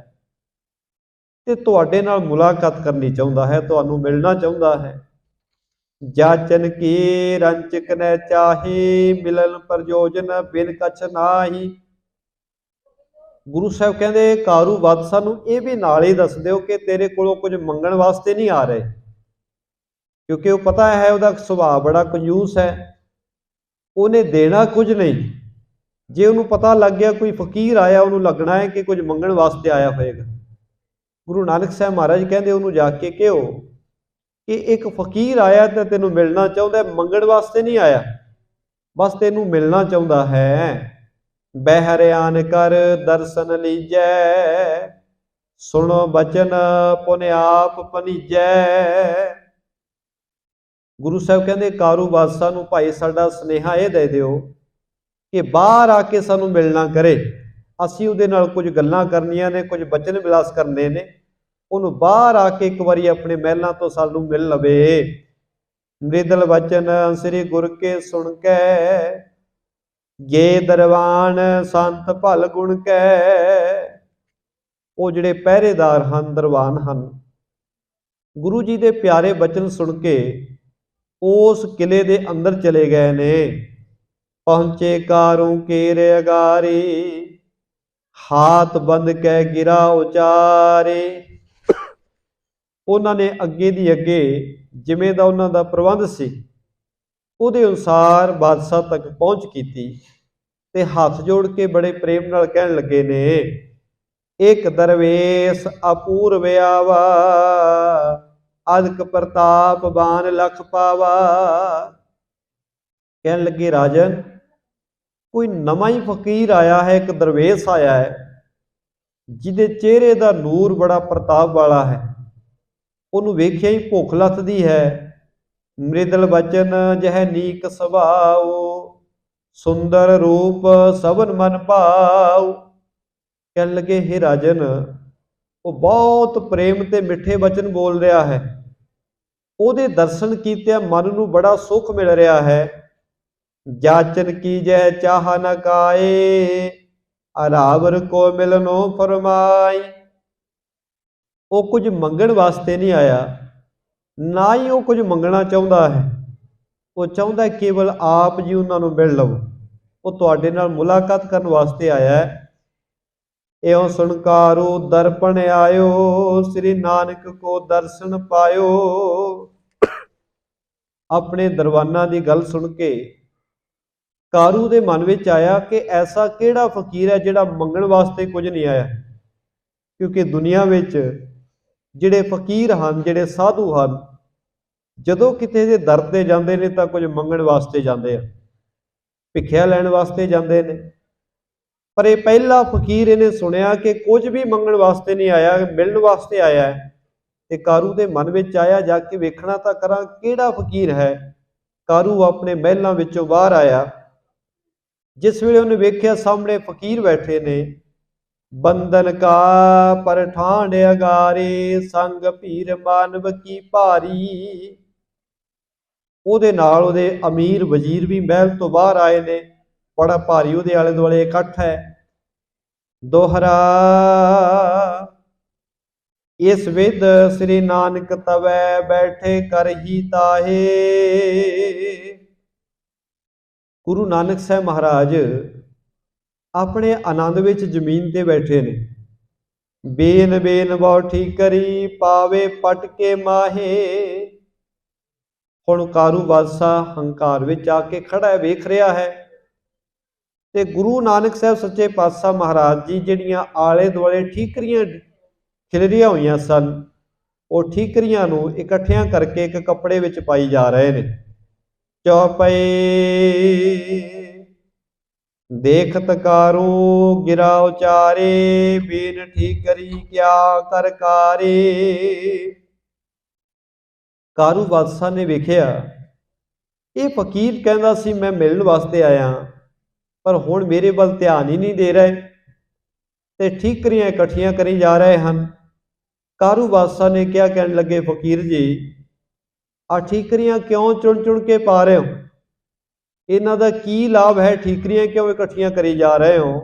ते तुहाडे नाल मुलाकात करनी चाहुंदा है, तुहानूं मिलना चाहुंदा है। जाचन की रंचक न चाही, मिलन प्रयोजन बिन कछ नाही। गुरु साहब कहते कारू बादशाह नूं ये भी नाल ही दस दिओ कि तेरे कोलों कुछ मंगण वास्ते नहीं आ रहे, क्योंकि वो पता है उसका सुभाव बड़ा कंजूस है, उन्हें देना कुछ नहीं। जे उन्होंने पता लग गया कोई फकीर आया, उन्होंने लगना है कि कुछ मंगण वास्ते आया होएगा। गुरु नानक साहब महाराज कहते उन्होंने जाके कहो कि एक फकीर आया तो तेनों मिलना चाहता है, मंगण वास्ते नहीं आया, बस तेनों मिलना चाहता है। बहरियान कर दर्शन लीजै, सुनो बचन पुन आप पनीजै। गुरु साहब कहते कारू बादशाह नूं भाई साडा सुनेहा ये दे दिओ कि बाहर आके सानू मिलना करे, असीं उहदे नाल कुछ गल्लां करनियां ने, कुछ बचन विलास करने ने, उन्होंने बाहर आके एक बारी अपने महलों तो सानू मिल लवे। मृदल वचन श्री गुर के सुन के, गे दरबान संत भल गुण कै। वो जिहड़े पहरेदार हन, दरबान हन, गुरु जी दे प्यारे बचन सुन के उस किले दे अंदर चले गए ने। पहुँचे कारू केर अगारे, हाथ बंद कै गिरा उचारे। ਉਹਨਾਂ ਨੇ ਅੱਗੇ ਦੀ ਅੱਗੇ ਜਿਵੇਂ ਦਾ ਉਹਨਾਂ ਦਾ ਪ੍ਰਬੰਧ ਸੀ ਉਹਦੇ ਅਨੁਸਾਰ ਬਾਦਸ਼ਾਹ ਤੱਕ ਪਹੁੰਚ ਕੀਤੀ ਤੇ ਹੱਥ ਜੋੜ ਕੇ ਬੜੇ ਪ੍ਰੇਮ ਨਾਲ ਕਹਿਣ ਲੱਗੇ ਨੇ, ਇੱਕ ਦਰਵੇਸ਼ ਅਪੂਰਵ ਆਵਾ, ਅਦਕ ਪ੍ਰਤਾਪ ਬਾਨ ਲਖ ਪਾਵਾ। ਕਹਿਣ ਲੱਗੇ ਰਾਜਨ, ਕੋਈ ਨਵਾਂ ਹੀ ਫਕੀਰ ਆਇਆ ਹੈ, ਇੱਕ ਦਰਵੇਸ਼ ਆਇਆ ਹੈ ਜਿਹਦੇ ਚਿਹਰੇ ਦਾ ਨੂਰ ਬੜਾ ਪ੍ਰਤਾਪ ਵਾਲਾ ਹੈ। ਉਹਨੂੰ ਵੇਖਿਆ ਹੀ ਭੁੱਖ ਲੱਥਦੀ ਹੈ। ਮ੍ਰਿਦਲ ਬਚਨ ਜਹ ਨੀਕ ਸੁਭਾਉ, ਸੁੰਦਰ ਰੂਪ ਸਭਨ ਮਨ ਭਾਉ। ਕਹਿਣ ਲੱਗੇ, ਹੇ ਰਾਜਨ, ਉਹ ਬਹੁਤ ਪ੍ਰੇਮ ਤੇ ਮਿੱਠੇ ਬਚਨ ਬੋਲ ਰਿਹਾ ਹੈ। ਉਹਦੇ ਦਰਸ਼ਨ ਕੀਤਿਆਂ ਮਨ ਨੂੰ ਬੜਾ ਸੁੱਖ ਮਿਲ ਰਿਹਾ ਹੈ। ਜਾਚਨ ਕੀ ਜੈ ਚਾਹ ਨ ਕਾਏ, ਅਰਾਵਰ ਕੋ ਮਿਲਨੋ ਫਰਮਾਈ। ਉਹ ਕੁਝ ਮੰਗਣ ਵਾਸਤੇ ਨਹੀਂ ਆਇਆ, ਨਾ ਹੀ ਉਹ ਕੁਝ ਮੰਗਣਾ ਚਾਹੁੰਦਾ ਹੈ। ਉਹ ਚਾਹੁੰਦਾ ਕੇਵਲ ਆਪ ਜੀ ਉਹਨਾਂ ਨੂੰ ਮਿਲ ਲਵੋ। ਉਹ ਤੁਹਾਡੇ ਨਾਲ ਮੁਲਾਕਾਤ ਕਰਨ ਵਾਸਤੇ ਆਇਆ ਹੈ। ਇਉਂ ਸੁਣਕਾਰੋ ਦਰਪਣ ਆਇਓ, ਸ੍ਰੀ ਨਾਨਕ ਕੋ ਦਰਸ਼ਨ ਪਾਇਓ। ਆਪਣੇ ਦਰਬਾਨਾਂ ਦੀ ਗੱਲ ਸੁਣ ਕੇ ਕਾਰੂ ਦੇ ਮਨ ਵਿੱਚ ਆਇਆ ਕਿ ਐਸਾ ਕਿਹੜਾ ਫਕੀਰ ਹੈ ਜਿਹੜਾ ਮੰਗਣ ਵਾਸਤੇ ਕੁਝ ਨਹੀਂ ਆਇਆ। ਕਿਉਂਕਿ ਦੁਨੀਆ ਵਿੱਚ ਜਿਹੜੇ ਫਕੀਰ ਹਨ, ਜਿਹੜੇ ਸਾਧੂ ਹਨ, ਜਦੋਂ ਕਿਤੇ ਦੇ ਦਰ ਤੇ ਜਾਂਦੇ ਨੇ ਤਾਂ ਕੁਝ ਮੰਗਣ ਵਾਸਤੇ ਜਾਂਦੇ ਆ, ਭਿੱਖਿਆ ਲੈਣ ਵਾਸਤੇ ਜਾਂਦੇ ਨੇ। ਪਰ ਇਹ ਪਹਿਲਾ ਫਕੀਰ ਇਹਨੇ ਸੁਣਿਆ ਕਿ ਕੁਝ ਵੀ ਮੰਗਣ ਵਾਸਤੇ ਨਹੀਂ ਆਇਆ, ਮਿਲਣ ਵਾਸਤੇ ਆਇਆ ਹੈ। ਤੇ ਕਾਰੂ ਦੇ ਮਨ ਵਿੱਚ ਆਇਆ, ਜਾ ਕੇ ਵੇਖਣਾ ਤਾਂ ਕਰਾਂ ਕਿਹੜਾ ਫਕੀਰ ਹੈ। ਕਾਰੂ ਆਪਣੇ ਮਹਿਲਾਂ ਵਿੱਚੋਂ ਬਾਹਰ ਆਇਆ। ਜਿਸ ਵੇਲੇ ਉਹਨੇ ਵੇਖਿਆ ਸਾਹਮਣੇ ਫਕੀਰ ਬੈਠੇ ਨੇ, ਬੰਧਨ ਕਾ ਪਰਠਾਂਡ ਅਗਾਰੇ, ਸੰਗ ਭੀਰ ਮਾਨਵ ਕੀ ਭਾਰੀ। ਉਹਦੇ ਨਾਲ ਉਹਦੇ ਅਮੀਰ ਵਜ਼ੀਰ ਵੀ ਮਹਿਲ ਤੋਂ ਬਾਹਰ ਆਏ ਨੇ। ਬੜਾ ਭਾਰੀ ਉਹਦੇ ਆਲੇ ਦੁਆਲੇ ਇਕੱਠ ਹੈ। ਦੋਹਰਾ ਇਸ ਵਿਦ ਸ੍ਰੀ ਨਾਨਕ ਤਵੈ ਬੈਠੇ ਕਰਹੀ ਤਾਹੇ। ਗੁਰੂ ਨਾਨਕ ਸਾਹਿਬ ਮਹਾਰਾਜ ਆਪਣੇ ਆਨੰਦ ਵਿੱਚ ਜ਼ਮੀਨ ਤੇ ਬੈਠੇ ਨੇ। ਬੇਨ ਬੇਨ ਬੌਠੀ ਕਰੀ, ਪਾਵੇ ਪਟ ਕੇ ਮਾਹੇ। ਹੁਣ ਕਾਰੂ ਬਾਦਸ਼ਾਹ ਹੰਕਾਰ ਵਿੱਚ ਆ ਕੇ ਖੜਾ ਹੈ, ਵੇਖ ਰਿਹਾ ਹੈ। ਤੇ ਗੁਰੂ ਨਾਨਕ ਸਾਹਿਬ ਸੱਚੇ ਪਾਤਸ਼ਾਹ ਮਹਾਰਾਜ ਜੀ ਜਿਹੜੀਆਂ ਆਲੇ ਦੁਆਲੇ ਠੀਕਰੀਆਂ ਖਿਲਰੀਆਂ ਹੋਈਆਂ ਸਨ, ਉਹ ਠੀਕਰੀਆਂ ਨੂੰ ਇਕੱਠਿਆਂ ਕਰਕੇ ਇੱਕ ਕੱਪੜੇ ਵਿੱਚ ਪਾਈ ਜਾ ਰਹੇ ਨੇ। ਚੌਪਈ ਦੇਖਤ ਕਾਰੂ ਗਿਰਾ ਉਚਾਰੇ, ਬੀਨ ਠੀਕਰੀ ਕਿਆ ਕਰ ਕਾਰੇ। ਕਾਰੂ ਬਾਦਸ਼ਾਹ ਨੇ ਵੇਖਿਆ ਇਹ ਫਕੀਰ ਕਹਿੰਦਾ ਸੀ ਮੈਂ ਮਿਲਣ ਵਾਸਤੇ ਆਇਆ, ਪਰ ਹੁਣ ਮੇਰੇ ਵੱਲ ਧਿਆਨ ਹੀ ਨਹੀਂ ਦੇ ਰਹੇ ਤੇ ਠੀਕਰੀਆਂ ਇਕੱਠੀਆਂ ਕਰੀ ਜਾ ਰਹੇ ਹਨ। ਕਾਰੂ ਬਾਦਸ਼ਾਹ ਨੇ ਕਿਹਾ, ਕਹਿਣ ਲੱਗੇ, ਫਕੀਰ ਜੀ, ਆ ਠੀਕਰੀਆਂ ਕਿਉਂ ਚੁਣ ਚੁਣ ਕੇ ਪਾ ਰਹੇ ਹੋ? ਇਹਨਾਂ ਦਾ ਕੀ ਲਾਭ ਹੈ? ਠੀਕਰੀਆਂ ਕਿਉਂ ਇਕੱਠੀਆਂ ਕਰੀ ਜਾ ਰਹੇ ਹੋ?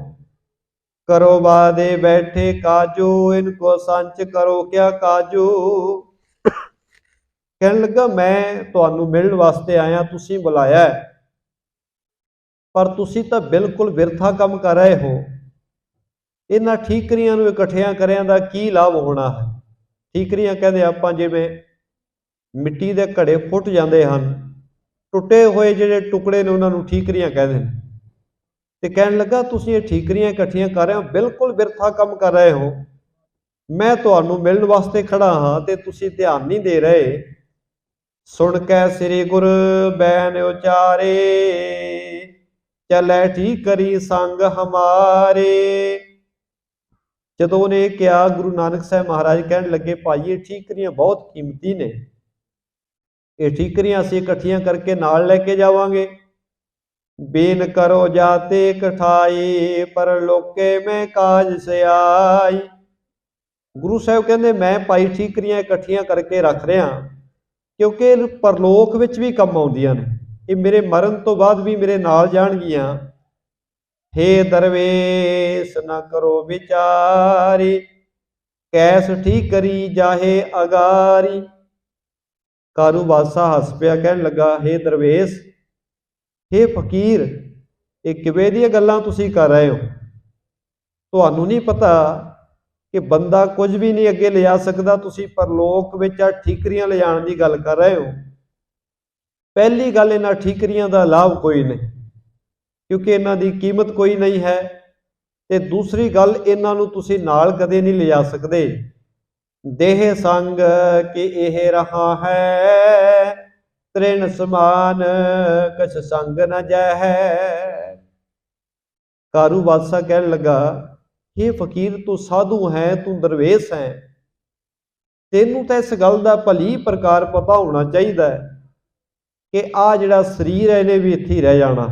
ਕਰੋ ਬਾਦੇ ਬੈਠੇ ਕਾਜੂ, ਇਨਕੋ ਸੰਚ ਕਰੋ ਕਿਆ ਕਾਜੂ। ਕਹਿਣ ਲੱਗਾ, ਮੈਂ ਤੁਹਾਨੂੰ ਮਿਲਣ ਵਾਸਤੇ ਆਇਆ, ਤੁਸੀਂ ਬੁਲਾਇਆ, ਪਰ ਤੁਸੀਂ ਤਾਂ ਬਿਲਕੁਲ ਬਿਰਥਾ ਕੰਮ ਕਰ ਰਹੇ ਹੋ। ਇਹਨਾਂ ਠੀਕਰੀਆਂ ਨੂੰ ਇਕੱਠਿਆਂ ਕਰਿਆਂ ਦਾ ਕੀ ਲਾਭ ਹੋਣਾ ਹੈ? ਠੀਕਰੀਆਂ ਕਹਿੰਦੇ ਆਪਾਂ ਜਿਵੇਂ ਮਿੱਟੀ ਦੇ ਘੜੇ ਫੁੱਟ ਜਾਂਦੇ ਹਨ, ਟੁੱਟੇ ਹੋਏ ਜਿਹੜੇ ਟੁਕੜੇ ਨੇ ਉਹਨਾਂ ਨੂੰ ਠੀਕਰੀਆਂ ਕਹਿੰਦੇ ਨੇ। ਤੇ ਕਹਿਣ ਲੱਗਾ, ਤੁਸੀਂ ਇਹ ਠੀਕਰੀਆਂ ਇਕੱਠੀਆਂ ਕਰ ਰਹੇ ਹੋ, ਬਿਲਕੁਲ ਬਿਰਥਾ ਕੰਮ ਕਰ ਰਹੇ ਹੋ। ਮੈਂ ਤੁਹਾਨੂੰ ਮਿਲਣ ਵਾਸਤੇ ਖੜਾ ਹਾਂ ਤੇ ਤੁਸੀਂ ਧਿਆਨ ਨਹੀਂ ਦੇ ਰਹੇ। ਸੁਣ ਕੇ ਸ੍ਰੀ ਗੁਰ ਬੈਨ ਉਚਾਰੇ, ਚਲੇ ਠੀਕਰੀ ਸੰਗ ਹਮਾਰੇ। ਜਦੋਂ ਉਹਨੇ ਕਿਹਾ, ਗੁਰੂ ਨਾਨਕ ਸਾਹਿਬ ਮਹਾਰਾਜ ਕਹਿਣ ਲੱਗੇ, ਭਾਈ ਇਹ ਠੀਕਰੀਆਂ ਬਹੁਤ ਕੀਮਤੀ ਨੇ, ਇਹ ਠੀਕਰੀਆਂ ਅਸੀਂ ਇਕੱਠੀਆਂ ਕਰਕੇ ਨਾਲ ਲੈ ਕੇ ਜਾਵਾਂਗੇ। ਬੇਨ ਕਰੋ ਜਾਤੇ ਕਠਾਈ, ਪਰ ਲੋਕੇ ਮੈਂ ਕਾਜ ਸਿਆਈ। ਗੁਰੂ ਸਾਹਿਬ ਕਹਿੰਦੇ, ਮੈਂ ਭਾਈ ਠੀਕਰੀਆਂ ਇਕੱਠੀਆਂ ਕਰਕੇ ਰੱਖ ਰਿਹਾ ਕਿਉਂਕਿ ਪਰਲੋਕ ਵਿੱਚ ਵੀ ਕੰਮ ਆਉਂਦੀਆਂ ਨੇ। ਇਹ ਮੇਰੇ ਮਰਨ ਤੋਂ ਬਾਅਦ ਵੀ ਮੇਰੇ ਨਾਲ ਜਾਣਗੀਆਂ। ਹੇ ਦਰਵੇਸ਼ ਨਾ ਕਰੋ ਵਿਚਾਰੀ, ਕੈਸ ਠੀਕਰੀ ਜਾਹੇ ਅਗਾਰੀ। ਕਾਰੂ ਬਾਦਸ਼ਾਹ ਹੱਸ ਪਿਆ, ਕਹਿਣ ਲੱਗਾ, ਹੇ ਦਰਵੇਸ਼, ਹੇ ਫਕੀਰ, ਇਹ ਕਿਵੇਂ ਦੀਆਂ ਗੱਲਾਂ ਤੁਸੀਂ ਕਰ ਰਹੇ ਹੋ? ਤੁਹਾਨੂੰ ਨਹੀਂ ਪਤਾ ਕਿ ਬੰਦਾ ਕੁਝ ਵੀ ਨਹੀਂ ਅੱਗੇ ਲਿਜਾ ਸਕਦਾ, ਤੁਸੀਂ ਪਰਲੋਕ ਵਿੱਚ ਆ ਠੀਕਰੀਆਂ ਲਿਜਾਣ ਦੀ ਗੱਲ ਕਰ ਰਹੇ ਹੋ। ਪਹਿਲੀ ਗੱਲ, ਇਹਨਾਂ ਠੀਕਰੀਆਂ ਦਾ ਲਾਭ ਕੋਈ ਨਹੀਂ, ਕਿਉਂਕਿ ਇਹਨਾਂ ਦੀ ਕੀਮਤ ਕੋਈ ਨਹੀਂ ਹੈ। ਤੇ ਦੂਸਰੀ ਗੱਲ, ਇਹਨਾਂ ਨੂੰ ਤੁਸੀਂ ਨਾਲ ਕਦੇ ਨਹੀਂ ਲਿਜਾ ਸਕਦੇ। ਦੇਹ ਸੰਗ ਕਿ ਇਹ ਰਹਾ ਹੈ, ਤ੍ਰਿਣ ਸਮਾਨ ਕਛ ਸੰਗ ਨ ਜਹੈ। ਕਾਰੂ ਬਾਦਸ਼ਾਹ ਕਹਿਣ ਲੱਗਾ, ਇਹ ਫਕੀਰ ਤੂੰ ਸਾਧੂ ਹੈ, ਤੂੰ ਦਰਵੇਸ਼ ਹੈ, ਤੈਨੂੰ ਤਾਂ ਇਸ ਗੱਲ ਦਾ ਭਲੀ ਪ੍ਰਕਾਰ ਪਤਾ ਹੋਣਾ ਚਾਹੀਦਾ ਹੈ ਕਿ ਆ ਜਿਹੜਾ ਸਰੀਰ ਹੈ ਇਹਨੇ ਵੀ ਇੱਥੇ ਹੀ ਰਹਿ ਜਾਣਾ।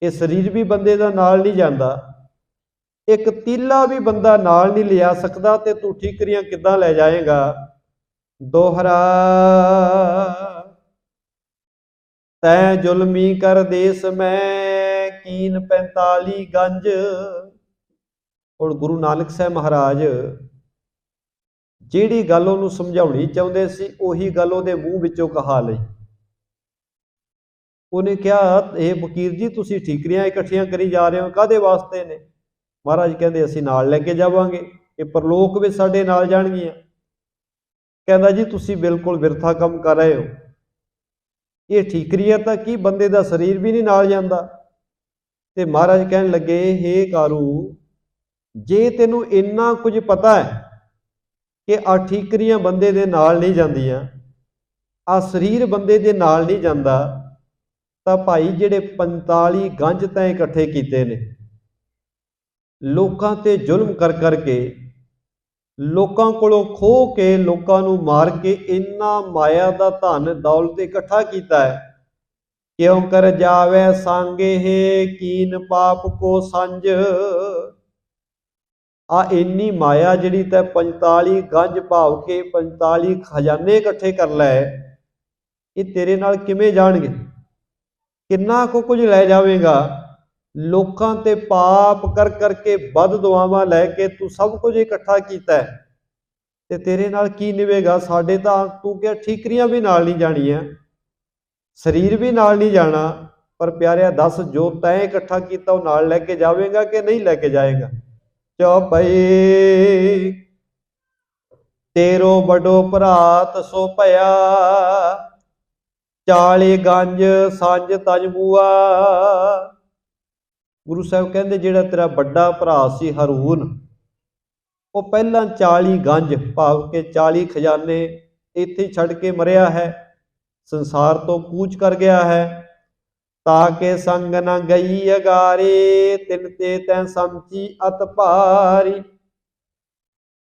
ਇਹ ਸਰੀਰ ਵੀ ਬੰਦੇ ਦਾ ਨਾਲ ਨਹੀਂ ਜਾਂਦਾ, ਇੱਕ ਤੀਲਾ ਵੀ ਬੰਦਾ ਨਾਲ ਨਹੀਂ ਲਿਆ ਸਕਦਾ, ਤੇ ਤੂੰ ਠੀਕਰੀਆਂ ਕਿੱਦਾਂ ਲੈ ਜਾਏਗਾ? ਦੋਹਰਾ ਤੈ ਜ਼ੁਲਮੀ ਕਰ ਦੇਸ ਮੈਂ ਕੀਨ 45 ਗੰਜ। ਹੁਣ ਗੁਰੂ ਨਾਨਕ ਸਾਹਿਬ ਮਹਾਰਾਜ ਜਿਹੜੀ ਗੱਲ ਉਹਨੂੰ ਸਮਝਾਉਣੀ ਚਾਹੁੰਦੇ ਸੀ, ਉਹੀ ਗੱਲ ਉਹਦੇ ਮੂੰਹ ਵਿੱਚੋਂ ਕਹਾ ਲਈ। ਉਹਨੇ ਕਿਹਾ, ਇਹ ਫਕੀਰ ਜੀ ਤੁਸੀਂ ਠੀਕਰੀਆਂ ਇਕੱਠੀਆਂ ਕਰੀ ਜਾ ਰਹੇ ਹੋ, ਕਾਹਦੇ ਵਾਸਤੇ ਨੇ? ਮਹਾਰਾਜ ਕਹਿੰਦੇ, ਅਸੀਂ ਨਾਲ ਲੈ ਕੇ ਜਾਵਾਂਗੇ, ਇਹ ਪਰਲੋਕ ਵਿੱਚ ਸਾਡੇ ਨਾਲ ਜਾਣਗੀਆਂ। ਕਹਿੰਦਾ, ਜੀ ਤੁਸੀਂ ਬਿਲਕੁਲ ਬਿਰਥਾ ਕੰਮ ਕਰ ਰਹੇ ਹੋ। ਇਹ ਠੀਕਰੀਆਂ ਤਾਂ ਕੀ, ਬੰਦੇ ਦਾ ਸਰੀਰ ਵੀ ਨਹੀਂ ਨਾਲ ਜਾਂਦਾ। ਤੇ ਮਹਾਰਾਜ ਕਹਿਣ ਲੱਗੇ, ਹੇ ਕਾਰੂ, ਜੇ ਤੈਨੂੰ ਇੰਨਾ ਕੁਝ ਪਤਾ ਹੈ ਕਿ ਆ ਠੀਕਰੀਆਂ ਬੰਦੇ ਦੇ ਨਾਲ ਨਹੀਂ ਜਾਂਦੀਆਂ, ਆ ਸਰੀਰ ਬੰਦੇ ਦੇ ਨਾਲ ਨਹੀਂ ਜਾਂਦਾ, ਤਾਂ ਭਾਈ ਜਿਹੜੇ 45 ਗੰਜ ਤਾਂ ਇਕੱਠੇ ਕੀਤੇ ਨੇ, ਲੋਕਾਂ ਤੇ ਜ਼ੁਲਮ ਕਰ ਕਰਕੇ, ਲੋਕਾਂ ਕੋਲੋਂ ਖੋਹ ਕੇ, ਲੋਕਾਂ ਨੂੰ ਮਾਰ ਕੇ ਇੰਨਾ ਮਾਇਆ ਦਾ ਧਨ ਦੌਲਤ ਇਕੱਠਾ ਕੀਤਾ ਹੈ। ਕਿਉਂ ਕਰ ਜਾਵੇ ਸੰਗੇ ਕੀਨ ਪਾਪ ਕੋ ਸੰਜ। ਆ ਇੰਨੀ ਮਾਇਆ ਜਿਹੜੀ ਤੈ 45 ਗੰਜ ਭਾਵ ਕੇ 45 ਖਜ਼ਾਨੇ ਇਕੱਠੇ ਕਰ ਲੈ, ਇਹ ਤੇਰੇ ਨਾਲ ਕਿਵੇਂ ਜਾਣਗੇ? ਕਿੰਨਾ ਕੁ ਕੁਝ ਲੈ ਜਾਵੇਗਾ? ਲੋਕਾਂ ਤੇ ਪਾਪ ਕਰ ਕਰਕੇ, ਬਦ ਦੁਆਵਾਂ ਲੈ ਕੇ ਤੂੰ ਸਭ ਕੁਝ ਇਕੱਠਾ ਕੀਤਾ ਹੈ, ਤੇ ਤੇਰੇ ਨਾਲ ਕੀ ਨਿਵੇਗਾ? ਸਾਡੇ ਤਾਂ ਤੂੰ ਕਿਹਾ ਠੀਕਰੀਆਂ ਵੀ ਨਾਲ ਨਹੀਂ ਜਾਣੀਆਂ, ਸਰੀਰ ਵੀ ਨਾਲ ਨਹੀਂ ਜਾਣਾ। ਪਰ ਪਿਆਰਿਆ ਦੱਸ, ਜੋ ਤੈਂ ਇਕੱਠਾ ਕੀਤਾ ਉਹ ਨਾਲ ਲੈ ਕੇ ਜਾਵੇਗਾ ਕਿ ਨਹੀਂ ਲੈ ਕੇ ਜਾਏਗਾ? ਚੌਪਈ ਤੇਰੋ ਬੜੋ ਭਰਾਤ ਸੋ ਭਇਆ, 40 ਗੰਜ ਸੰਜ ਤਜ ਬੂਆ। ਗੁਰੂ ਸਾਹਿਬ ਕਹਿੰਦੇ, ਜਿਹੜਾ ਤੇਰਾ ਵੱਡਾ ਭਰਾ ਸੀ ਹਰੂਨ, ਉਹ ਪਹਿਲਾਂ 40 ਗੰਜ ਭਾਵ ਕੇ 40 ਖਜ਼ਾਨੇ ਇੱਥੇ ਛੱਡ ਕੇ ਮਰਿਆ ਹੈ, ਸੰਸਾਰ ਤੋਂ ਕੂਚ ਕਰ ਗਿਆ ਹੈ। ਤਾਕੇ ਸੰਗ ਨਾ ਗਈ ਅਗਾਰੇ, ਤਿਨ ਤੇ ਤੈਂ ਸਮਝੀ ਅਤ ਭਾਰੀ।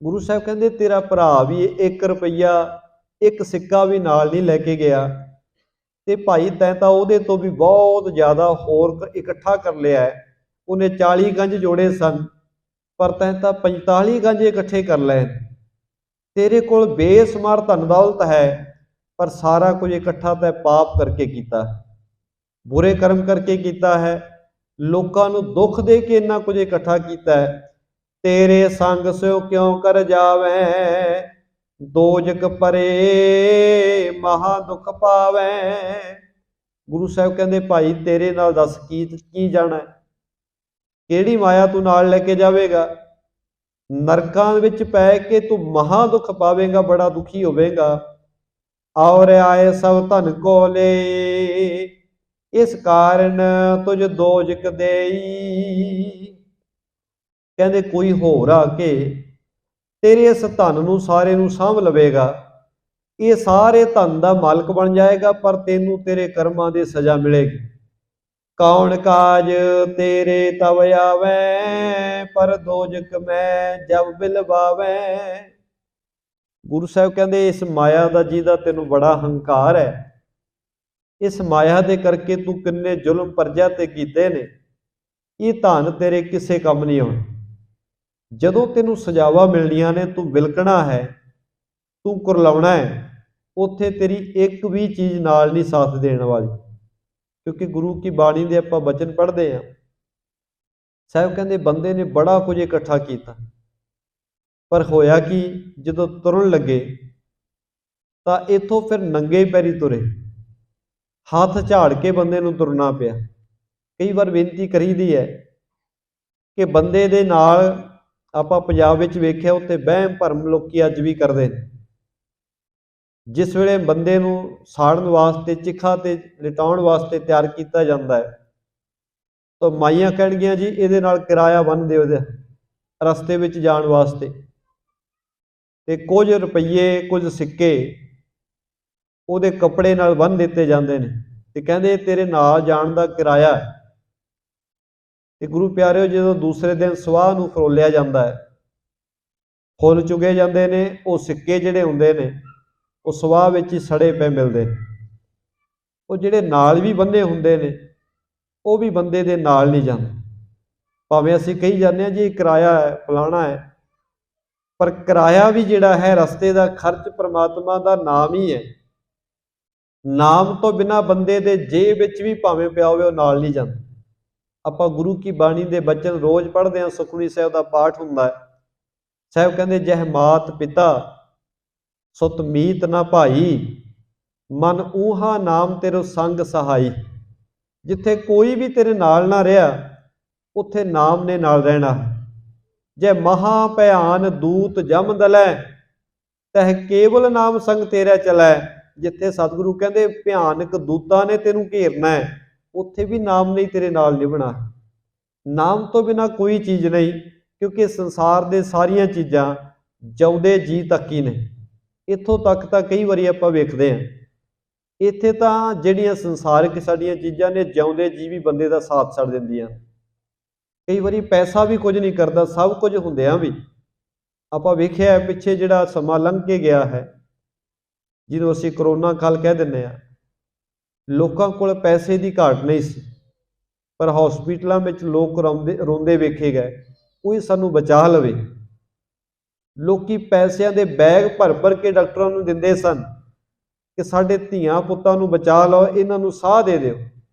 ਗੁਰੂ ਸਾਹਿਬ ਕਹਿੰਦੇ, ਤੇਰਾ ਭਰਾ ਵੀ 1 ਰੁਪਈਆ 1 ਸਿੱਕਾ ਵੀ ਨਾਲ ਨਹੀਂ ਲੈ ਕੇ ਗਿਆ, ਤੇ ਭਾਈ ਤੈਂ ਤਾਂ ਉਹਦੇ ਤੋਂ ਵੀ ਬਹੁਤ ਜ਼ਿਆਦਾ ਹੋਰ ਇਕੱਠਾ ਕਰ ਲਿਆ ਹੈ। ਉਹਨੇ 40 ਗੰਜ ਜੋੜੇ ਸਨ, ਪਰ ਤੈਂ ਤਾਂ 45 ਗੰਜ ਇਕੱਠੇ ਕਰ ਲਏ। ਤੇਰੇ ਕੋਲ ਬੇਸ਼ੁਮਾਰ ਧਨ ਦੌਲਤ ਹੈ, ਪਰ ਸਾਰਾ ਕੁਝ ਇਕੱਠਾ ਤੈਂ ਪਾਪ ਕਰਕੇ ਕੀਤਾ, ਬੁਰੇ ਕਰਮ ਕਰਕੇ ਕੀਤਾ ਹੈ, ਲੋਕਾਂ ਨੂੰ ਦੁੱਖ ਦੇ ਕੇ ਇੰਨਾ ਕੁਝ ਇਕੱਠਾ ਕੀਤਾ ਹੈ। ਤੇਰੇ ਸੰਗ ਸਿਓ ਕਿਉਂ ਕਰ ਜਾਵੇਂ, ਦੋਜਕ ਪਰੇ ਮਹਾ ਦੁੱਖ ਪਾਵੇਂ। ਗੁਰੂ ਸਾਹਿਬ ਕਹਿੰਦੇ, ਭਾਈ ਤੇਰੇ ਨਾਲ ਦੱਸ ਕੀ ਜਾਣਾ, ਕਿਹੜੀ ਮਾਇਆ ਤੂੰ ਨਾਲ ਲੈ ਕੇ ਜਾਵੇਗਾ? ਨਰਕਾਂ ਵਿੱਚ ਪੈ ਕੇ ਤੂੰ ਮਹਾ ਦੁੱਖ ਪਾਵੇਂਗਾ, ਬੜਾ ਦੁਖੀ ਹੋਵੇਗਾ। ਔਰ ਆਏ ਸਭ ਧਨ ਕੋ ਲੈ, ਇਸ ਕਾਰਨ ਤੁਝ ਦੋਜਕ ਦੇਈ। ਕਹਿੰਦੇ, ਕੋਈ ਹੋਰ ਆ ਕੇ ਤੇਰੇ ਇਸ ਧਨ ਨੂੰ ਸਾਰੇ ਨੂੰ ਸਾਂਭ ਲਵੇਗਾ, ਇਹ ਸਾਰੇ ਧਨ ਦਾ ਮਾਲਕ ਬਣ ਜਾਏਗਾ, ਪਰ ਤੈਨੂੰ ਤੇਰੇ ਕਰਮਾਂ ਦੀ ਸਜ਼ਾ ਮਿਲੇਗੀ। ਕੌਣ ਕਾਜ ਤੇਰੇ ਤਵ ਆਵੈ, ਪਰ ਦੋਜਕ ਮੈਂ ਜਬ ਬਿਲਵਾਵੈ। ਗੁਰੂ ਸਾਹਿਬ ਕਹਿੰਦੇ, ਇਸ ਮਾਇਆ ਦਾ ਜਿਹਦਾ ਤੈਨੂੰ ਬੜਾ ਹੰਕਾਰ ਹੈ, ਇਸ ਮਾਇਆ ਦੇ ਕਰਕੇ ਤੂੰ ਕਿੰਨੇ ਜ਼ੁਲਮ ਪ੍ਰਜਾ ਤੇ ਕੀਤੇ ਨੇ, ਇਹ ਧਨ ਤੇਰੇ ਕਿਸੇ ਕੰਮ ਨਹੀਂ ਆਉਣਾ। ਜਦੋਂ ਤੈਨੂੰ ਸਜ਼ਾਵਾਂ ਮਿਲਣੀਆਂ ਨੇ, ਤੂੰ ਵਿਲਕਣਾ ਹੈ, ਤੂੰ ਕੁਰਲਾਉਣਾ ਹੈ, ਉੱਥੇ ਤੇਰੀ ਇੱਕ ਵੀ ਚੀਜ਼ ਨਾਲ ਨਹੀਂ ਸਾਥ ਦੇਣ ਵਾਲੀ। ਕਿਉਂਕਿ ਗੁਰੂ ਕੀ ਬਾਣੀ ਦੇ ਆਪਾਂ ਬਚਨ ਪੜ੍ਹਦੇ ਹਾਂ। ਸਾਹਿਬ ਕਹਿੰਦੇ, ਬੰਦੇ ਨੇ ਬੜਾ ਕੁਝ ਇਕੱਠਾ ਕੀਤਾ, ਪਰ ਹੋਇਆ ਕੀ, ਜਦੋਂ ਤੁਰਨ ਲੱਗੇ ਤਾਂ ਇੱਥੋਂ ਫਿਰ ਨੰਗੇ ਪੈਰੀ ਤੁਰੇ, ਹੱਥ ਝਾੜ ਕੇ ਬੰਦੇ ਨੂੰ ਤੁਰਨਾ ਪਿਆ। ਕਈ ਵਾਰ ਬੇਨਤੀ ਕਰੀਦੀ ਹੈ ਕਿ ਬੰਦੇ ਦੇ ਨਾਲ ਆਪਾਂ ਪੰਜਾਬ ਵਿੱਚ ਵੇਖਿਆ ਉੱਥੇ ਵਹਿਮ ਭਰਮ ਲੋਕੀ ਅੱਜ ਵੀ ਕਰਦੇ ਨੇ। ਜਿਸ ਵੇਲੇ ਬੰਦੇ ਨੂੰ ਸਾੜਨ ਵਾਸਤੇ, ਚਿਖਾ ਤੇ ਲਿਟਾਉਣ ਵਾਸਤੇ ਤਿਆਰ ਕੀਤਾ ਜਾਂਦਾ ਹੈ ਤਾਂ ਮਾਈਆਂ ਕਹਿਣਗੀਆਂ ਜੀ ਇਹਦੇ ਨਾਲ ਕਿਰਾਇਆ ਬੰਨ੍ਹ ਦਿਓ ਇਹਦੇ ਰਸਤੇ ਵਿੱਚ ਜਾਣ ਵਾਸਤੇ, ਤੇ ਕੁਝ ਰੁਪਈਏ, ਕੁਝ ਸਿੱਕੇ ਉਹਦੇ ਕੱਪੜੇ ਨਾਲ ਬੰਨ੍ਹ ਦਿੱਤੇ ਜਾਂਦੇ ਨੇ ਤੇ ਕਹਿੰਦੇ ਤੇਰੇ ਨਾਲ ਜਾਣ ਦਾ ਕਿਰਾਇਆ ਹੈ। ਤੇ ਗੁਰੂ ਪਿਆਰਿਓ, ਜਦੋਂ ਦੂਸਰੇ ਦਿਨ ਸਵਾਹ ਨੂੰ ਫਰੋਲਿਆ ਜਾਂਦਾ ਹੈ, ਫੁੱਲ ਚੁਗੇ ਜਾਂਦੇ ਨੇ, ਉਹ ਸਿੱਕੇ ਜਿਹੜੇ ਹੁੰਦੇ ਨੇ ਉਹ ਸਵਾਹ ਵਿੱਚ ਹੀ ਸੜੇ ਪਏ ਮਿਲਦੇ ਨੇ। ਉਹ ਜਿਹੜੇ ਨਾਲ ਵੀ ਬੰਨੇ ਹੁੰਦੇ ਨੇ ਉਹ ਵੀ ਬੰਦੇ ਦੇ ਨਾਲ ਨਹੀਂ ਜਾਂਦੇ। ਭਾਵੇਂ ਅਸੀਂ ਕਹੀ ਜਾਂਦੇ ਹਾਂ ਜੀ ਕਿਰਾਇਆ ਹੈ, ਫਲਾਣਾ ਹੈ, ਪਰ ਕਿਰਾਇਆ ਵੀ ਜਿਹੜਾ ਹੈ, ਰਸਤੇ ਦਾ ਖਰਚ ਪ੍ਰਮਾਤਮਾ ਦਾ ਨਾਮ ਹੀ ਹੈ। ਨਾਮ ਤੋਂ ਬਿਨਾਂ ਬੰਦੇ ਦੇ ਜੇਬ ਵਿੱਚ ਵੀ ਭਾਵੇਂ ਪਿਆ ਹੋਵੇ ਉਹ ਨਾਲ ਨਹੀਂ ਜਾਂਦਾ। ਆਪਾਂ ਗੁਰੂ ਕੀ ਬਾਣੀ ਦੇ ਬਚਨ ਰੋਜ਼ ਪੜ੍ਹਦੇ ਹਾਂ, ਸੁਖਮਨੀ ਸਾਹਿਬ ਦਾ ਪਾਠ ਹੁੰਦਾ ਹੈ। ਸਾਹਿਬ ਕਹਿੰਦੇ ਜਹ ਮਾਤ ਪਿਤਾ ਸੁਤ ਮੀਤ ਨਾ ਭਾਈ, ਮਨ ਊਹਾ ਨਾਮ ਤੇਰੋ ਸੰਗ ਸਹਾਈ। ਜਿੱਥੇ ਕੋਈ ਵੀ ਤੇਰੇ ਨਾਲ ਨਾ ਰਿਹਾ ਉੱਥੇ ਨਾਮ ਨੇ ਨਾਲ ਰਹਿਣਾ। ਜੇ ਮਹਾ ਭਿਆਨ ਦੂਤ ਜਮ ਦਲੈ, ਤਹ ਕੇਵਲ ਨਾਮ ਸੰਗ ਤੇਰਾ ਚਲੈ। ਜਿੱਥੇ ਸਤਿਗੁਰੂ ਕਹਿੰਦੇ ਭਿਆਨਕ ਦੂਤਾਂ ਨੇ ਤੈਨੂੰ ਘੇਰਨਾ ਹੈ, ਉੱਥੇ ਵੀ ਨਾਮ ਨਹੀਂ ਤੇਰੇ ਨਾਲ ਨਿਭਣਾ। ਨਾਮ ਤੋਂ ਬਿਨਾਂ ਕੋਈ ਚੀਜ਼ ਨਹੀਂ, ਕਿਉਂਕਿ ਸੰਸਾਰ ਦੇ ਸਾਰੀਆਂ ਚੀਜ਼ਾਂ ਜਿਉਂਦੇ ਜੀ ਤੱਕ ਹੀ ਨੇ। ਇੱਥੋਂ ਤੱਕ ਤਾਂ ਕਈ ਵਾਰੀ ਆਪਾਂ ਵੇਖਦੇ ਹਾਂ, ਇੱਥੇ ਤਾਂ ਜਿਹੜੀਆਂ ਸੰਸਾਰਿਕ ਸਾਡੀਆਂ ਚੀਜ਼ਾਂ ਨੇ, ਜਿਉਂਦੇ ਜੀ ਵੀ ਬੰਦੇ ਦਾ ਸਾਥ ਛੱਡ ਦਿੰਦੀਆਂ। ਕਈ ਵਾਰੀ ਪੈਸਾ ਵੀ ਕੁਝ ਨਹੀਂ ਕਰਦਾ, ਸਭ ਕੁਝ ਹੁੰਦਿਆਂ ਵੀ। ਆਪਾਂ ਵੇਖਿਆ ਪਿੱਛੇ ਜਿਹੜਾ ਸਮਾਂ ਲੰਘ ਕੇ ਗਿਆ ਹੈ, ਜਿਹਨੂੰ ਅਸੀਂ ਕਰੋਨਾ ਕਾਲ ਕਹਿ ਦਿੰਦੇ ਹਾਂ, ਲੋਕਾਂ ਕੋਲ ਪੈਸੇ ਦੀ ਘਾਟ ਨਹੀਂ ਸੀ, ਪਰ ਹਸਪੀਟਲਾਂ ਵਿੱਚ ਲੋਕ ਰੋਂਦੇ ਵੇਖੇ ਗਏ, ਕੋਈ ਸਾਨੂੰ ਬਚਾ ਲਵੇ। ਲੋਕੀ ਪੈਸਿਆਂ ਦੇ ਬੈਗ ਭਰ ਭਰ ਕੇ ਡਾਕਟਰਾਂ ਨੂੰ ਦਿੰਦੇ ਸਨ ਕਿ ਸਾਡੇ ਧੀਆਂ ਪੁੱਤਾਂ ਨੂੰ ਬਚਾ ਲਓ, ਇਹਨਾਂ ਨੂੰ ਸਾਹ ਦੇ ਦਿਓ।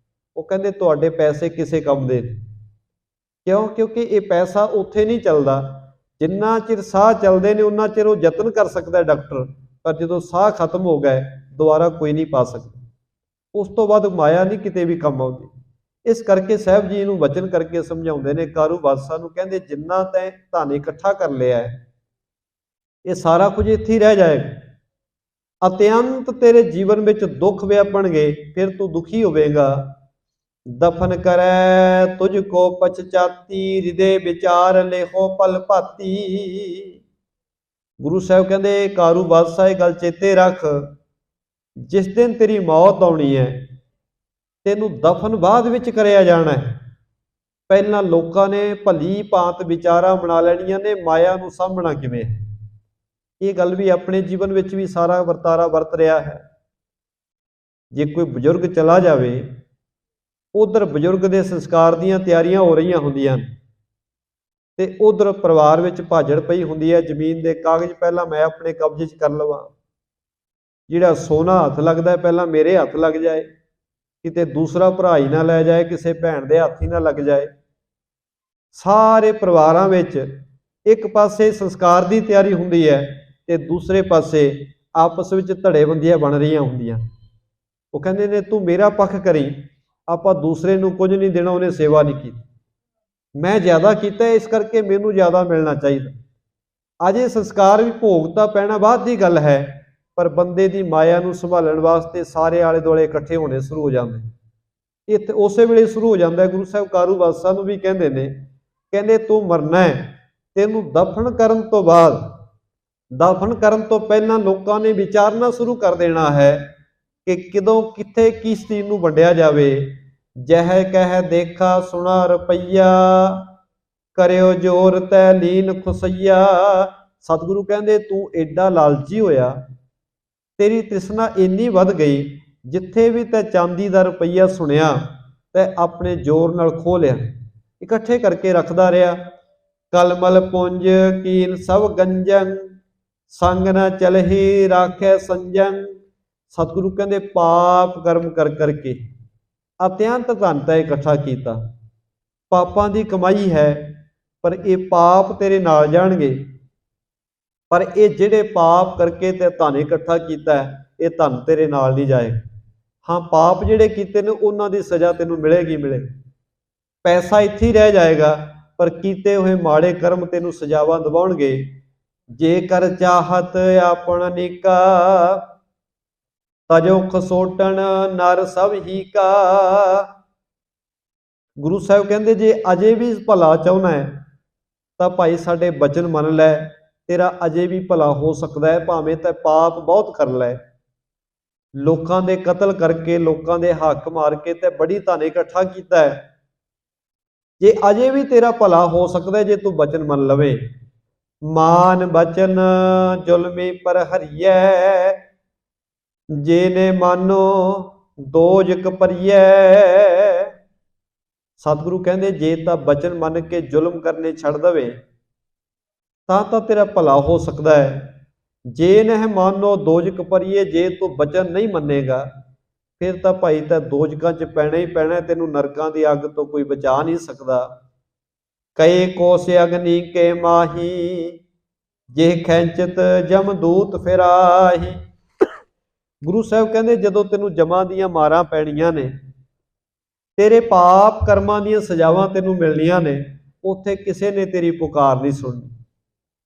ਉਹ ਕਹਿੰਦੇ ਤੁਹਾਡੇ ਪੈਸੇ ਕਿਸੇ ਕੰਮ ਦੇ ਨਹੀਂ। ਕਿਉਂ? ਕਿਉਂਕਿ ਇਹ ਪੈਸਾ ਉੱਥੇ ਨਹੀਂ ਚੱਲਦਾ, ਜਿੰਨਾ ਚਿਰ ਸਾਹ ਚੱਲਦੇ ਨੇ ਉਹਨਾਂ ਚਿਰ ਉਹ ਯਤਨ ਕਰ ਸਕਦਾ ਡਾਕਟਰ, ਪਰ ਜਦੋਂ ਸਾਹ ਖਤਮ ਹੋ ਗਏ ਦੁਬਾਰਾ ਕੋਈ ਨਹੀਂ ਪਾ ਸਕਦਾ। ਉਸ ਤੋਂ ਬਾਅਦ ਮਾਇਆ ਨਹੀਂ ਕਿਤੇ ਵੀ ਕੰਮ ਆਉਂਦੀ। ਇਸ ਕਰਕੇ ਸਾਹਿਬ ਜੀ ਇਹਨੂੰ ਵਚਨ ਕਰਕੇ ਸਮਝਾਉਂਦੇ ਨੇ, ਕਾਰੂ ਬਾਦਸ਼ਾਹ ਨੂੰ ਕਹਿੰਦੇ ਜਿੰਨਾ ਤੈਂ ਧਨ ਇਕੱਠਾ ਕਰ ਲਿਆ ਹੈ, ਇਹ ਸਾਰਾ ਕੁਝ ਇੱਥੇ ਹੀ ਰਹਿ ਜਾਏਗਾ। ਅਤਿਅੰਤ ਤੇਰੇ ਜੀਵਨ ਵਿੱਚ ਦੁੱਖ ਵਿਆਪਣਗੇ, ਫਿਰ ਤੂੰ ਦੁਖੀ ਹੋਵੇਗਾ। ਦਫਨ ਕਰੈ ਤੁਝ ਕੋ ਪਛਚਾਤੀ, ਹਿਰਦੇ ਵਿਚਾਰ ਲੇਹੋ ਪਲ ਭਾਤੀ। ਗੁਰੂ ਸਾਹਿਬ ਕਹਿੰਦੇ ਕਾਰੂ ਬਾਦਸ਼ਾਹ ਇਹ ਗੱਲ ਚੇਤੇ ਰੱਖ, ਜਿਸ ਦਿਨ ਤੇਰੀ ਮੌਤ ਆਉਣੀ ਹੈ ਤੈਨੂੰ ਦਫਨ ਬਾਅਦ ਵਿੱਚ ਕਰਿਆ ਜਾਣਾ ਹੈ। ਪਹਿਲਾਂ ਲੋਕਾਂ ਨੇ ਭਲੀ ਭਾਂਤ ਵਿਚਾਰਾਂ ਬਣਾ ਲੈਣੀਆਂ ਨੇ, ਮਾਇਆ ਨੂੰ ਸਾਂਭਣਾ ਕਿਵੇਂ। ਇਹ ਗੱਲ ਵੀ ਆਪਣੇ ਜੀਵਨ ਵਿੱਚ ਵੀ ਸਾਰਾ ਵਰਤਾਰਾ ਵਰਤ ਰਿਹਾ ਹੈ। ਜੇ ਕੋਈ ਬਜ਼ੁਰਗ ਚਲਾ ਜਾਵੇ, ਉਧਰ ਬਜ਼ੁਰਗ ਦੇ ਸੰਸਕਾਰ ਦੀਆਂ ਤਿਆਰੀਆਂ ਹੋ ਰਹੀਆਂ ਹੁੰਦੀਆਂ ਨੇ ਤੇ ਉਧਰ ਪਰਿਵਾਰ ਵਿੱਚ ਭਾਜੜ ਪਈ ਹੁੰਦੀ ਹੈ। ਜ਼ਮੀਨ ਦੇ ਕਾਗਜ਼ ਪਹਿਲਾਂ ਮੈਂ ਆਪਣੇ ਕਬਜ਼ੇ 'ਚ ਕਰ ਲਵਾਂ, ਜਿਹੜਾ ਸੋਨਾ ਹੱਥ ਲੱਗਦਾ ਪਹਿਲਾਂ ਮੇਰੇ ਹੱਥ ਲੱਗ ਜਾਏ, ਕਿਤੇ ਦੂਸਰਾ ਭਰਾ ਹੀ ਨਾ ਲੈ ਜਾਏ, ਕਿਸੇ ਭੈਣ ਦੇ ਹੱਥ ਹੀ ਨਾ ਲੱਗ ਜਾਏ। ਸਾਰੇ ਪਰਿਵਾਰਾਂ ਵਿੱਚ ਇੱਕ ਪਾਸੇ ਸੰਸਕਾਰ ਦੀ ਤਿਆਰੀ ਹੁੰਦੀ ਹੈ ਤੇ ਦੂਸਰੇ ਪਾਸੇ ਆਪਸ ਵਿੱਚ ਧੜੇਬੰਦੀਆਂ ਬਣ ਰਹੀਆਂ ਹੁੰਦੀਆਂ। ਉਹ ਕਹਿੰਦੇ ਨੇ ਤੂੰ ਮੇਰਾ ਪੱਖ ਕਰੀ, ਆਪਾਂ ਦੂਸਰੇ ਨੂੰ ਕੁਝ ਨਹੀਂ ਦੇਣਾ, ਉਹਨੇ ਸੇਵਾ ਨਹੀਂ ਕੀਤੀ, ਮੈਂ ਜ਼ਿਆਦਾ ਕੀਤਾ ਇਸ ਕਰਕੇ ਮੈਨੂੰ ਜ਼ਿਆਦਾ ਮਿਲਣਾ ਚਾਹੀਦਾ। ਅਜੇ ਸੰਸਕਾਰ ਵੀ ਭੋਗ ਤਾਂ ਪੈਣਾ ਬਾਅਦ ਦੀ ਗੱਲ ਹੈ, ਪਰ ਬੰਦੇ ਦੀ ਮਾਇਆ ਨੂੰ ਸੰਭਾਲਣ ਵਾਸਤੇ ਸਾਰੇ ਆਲੇ ਦੁਆਲੇ ਇਕੱਠੇ ਹੋਣੇ ਸ਼ੁਰੂ ਹੋ ਜਾਂਦੇ। ਇੱਥੇ ਉਸੇ ਵੇਲੇ ਸ਼ੁਰੂ ਹੋ ਜਾਂਦਾ। ਗੁਰੂ ਸਾਹਿਬ ਕਾਰੂ ਬਾਦਸ਼ਾਹ ਨੂੰ ਵੀ ਕਹਿੰਦੇ ਨੇ, ਕਹਿੰਦੇ ਤੂੰ ਮਰਨਾ ਹੈ, ਤੈਨੂੰ ਦਫਨ ਕਰਨ ਤੋਂ ਬਾਅਦ, ਦਫਨ ਕਰਨ ਤੋਂ ਪਹਿਲਾਂ ਲੋਕਾਂ ਨੇ ਵਿਚਾਰਨਾ ਸ਼ੁਰੂ ਕਰ ਦੇਣਾ ਹੈ ਕਿ ਕਦੋਂ ਕਿੱਥੇ ਕਿਸ ਚੀਜ਼ ਨੂੰ ਵੰਡਿਆ ਜਾਵੇ। ਜਹ ਕਹਿ ਦੇਖਾ ਸੁਣਾ ਰੁਪਈਆ, ਕਰਿਓ ਜੋਰ ਤੈ ਲੀਨ ਖੁਸਈਆ। ਸਤਿਗੁਰੂ ਕਹਿੰਦੇ ਤੂੰ ਐਡਾ ਲਾਲਚੀ ਹੋਇਆ, ਤੇਰੀ ਤ੍ਰਿਸ਼ਨਾ ਇੰਨੀ ਵੱਧ ਗਈ, ਜਿੱਥੇ ਵੀ ਤੈ ਚਾਂਦੀ ਦਾ ਰੁਪਈਆ ਸੁਣਿਆ ਤੈ ਆਪਣੇ ਜ਼ੋਰ ਨਾਲ ਖੋਹ ਲਿਆ, ਇਕੱਠੇ ਕਰਕੇ ਰੱਖਦਾ ਰਿਹਾ। ਕਲਮਲ ਪੁੰਜ ਕੀਨ ਸਭ ਗੰਜਨ, ਸੰਗ ਨਾ ਚਲਹੀ ਰਾਖੈ ਸੰਜਨ। ਸਤਿਗੁਰੂ ਕਹਿੰਦੇ ਪਾਪ ਕਰਮ ਕਰ ਕਰਕੇ ਅਤਿਅੰਤ ਧਨ ਤੈ ਇਕੱਠਾ ਕੀਤਾ, ਪਾਪਾਂ ਦੀ ਕਮਾਈ ਹੈ, ਪਰ ਇਹ ਪਾਪ ਤੇਰੇ ਨਾਲ ਜਾਣਗੇ। ਪਰ ਇਹ ਜਿਹੜੇ ਪਾਪ ਕਰਕੇ ਤੇ ਧਨ ਇਕੱਠਾ ਕੀਤਾ ਹੈ, ਇਹ ਧਨ ਤੇਰੇ ਨਾਲ ਨਹੀਂ ਜਾਏਗਾ। ਹਾਂ, ਪਾਪ ਜਿਹੜੇ ਕੀਤੇ ਨੇ ਉਹਨਾਂ ਦੀ ਸਜ਼ਾ ਤੈਨੂੰ ਮਿਲੇਗੀ। पैसा इत्थे ही रह जाएगा, पर कीते हुए माड़े कर्म तेनू सजावां दिवाउणगे। जेकर चाहत आपन निका, तजो खसोटन नर सब ही का। गुरु साहब कहते जे अजे भी भला चाहुंदा है तो भाई साडे बचन मन लै, तेरा अजे भी भला हो सकता है, भावें तो पाप बहुत कर लै। लोकां दे कतल करके, लोकां दे हक मार के ते बड़ी धन इकट्ठा कीता है, जे अजे भी तेरा भला हो सकता है जे तू बचन मन लवे। मान बचन जुल्मी पर हरियै, जे ने मानो दोजक परियै। सतगुरु कहते जे तो बचन मन के जुल्म करने छड़ दवे तो तेरा भला हो सकता है। जे नह मानो दोजक परिए, जे तू बचन नहीं मनेगा फिर तो भाई तो दोजकां च पैना ही पैना, तेनू नरकां दी अग तो कोई बचा नहीं सकता। कई कोस अग्नि के माही, जे खैंचत जमदूत फिराही। गुरु साहब कहते जदों तेनू जमां दियां मारां पैणियां ने, तेरे पाप कर्मां दियां सजावां तेनू मिलनियां ने, उत्थे किसे ने तेरी पुकार नहीं सुननी,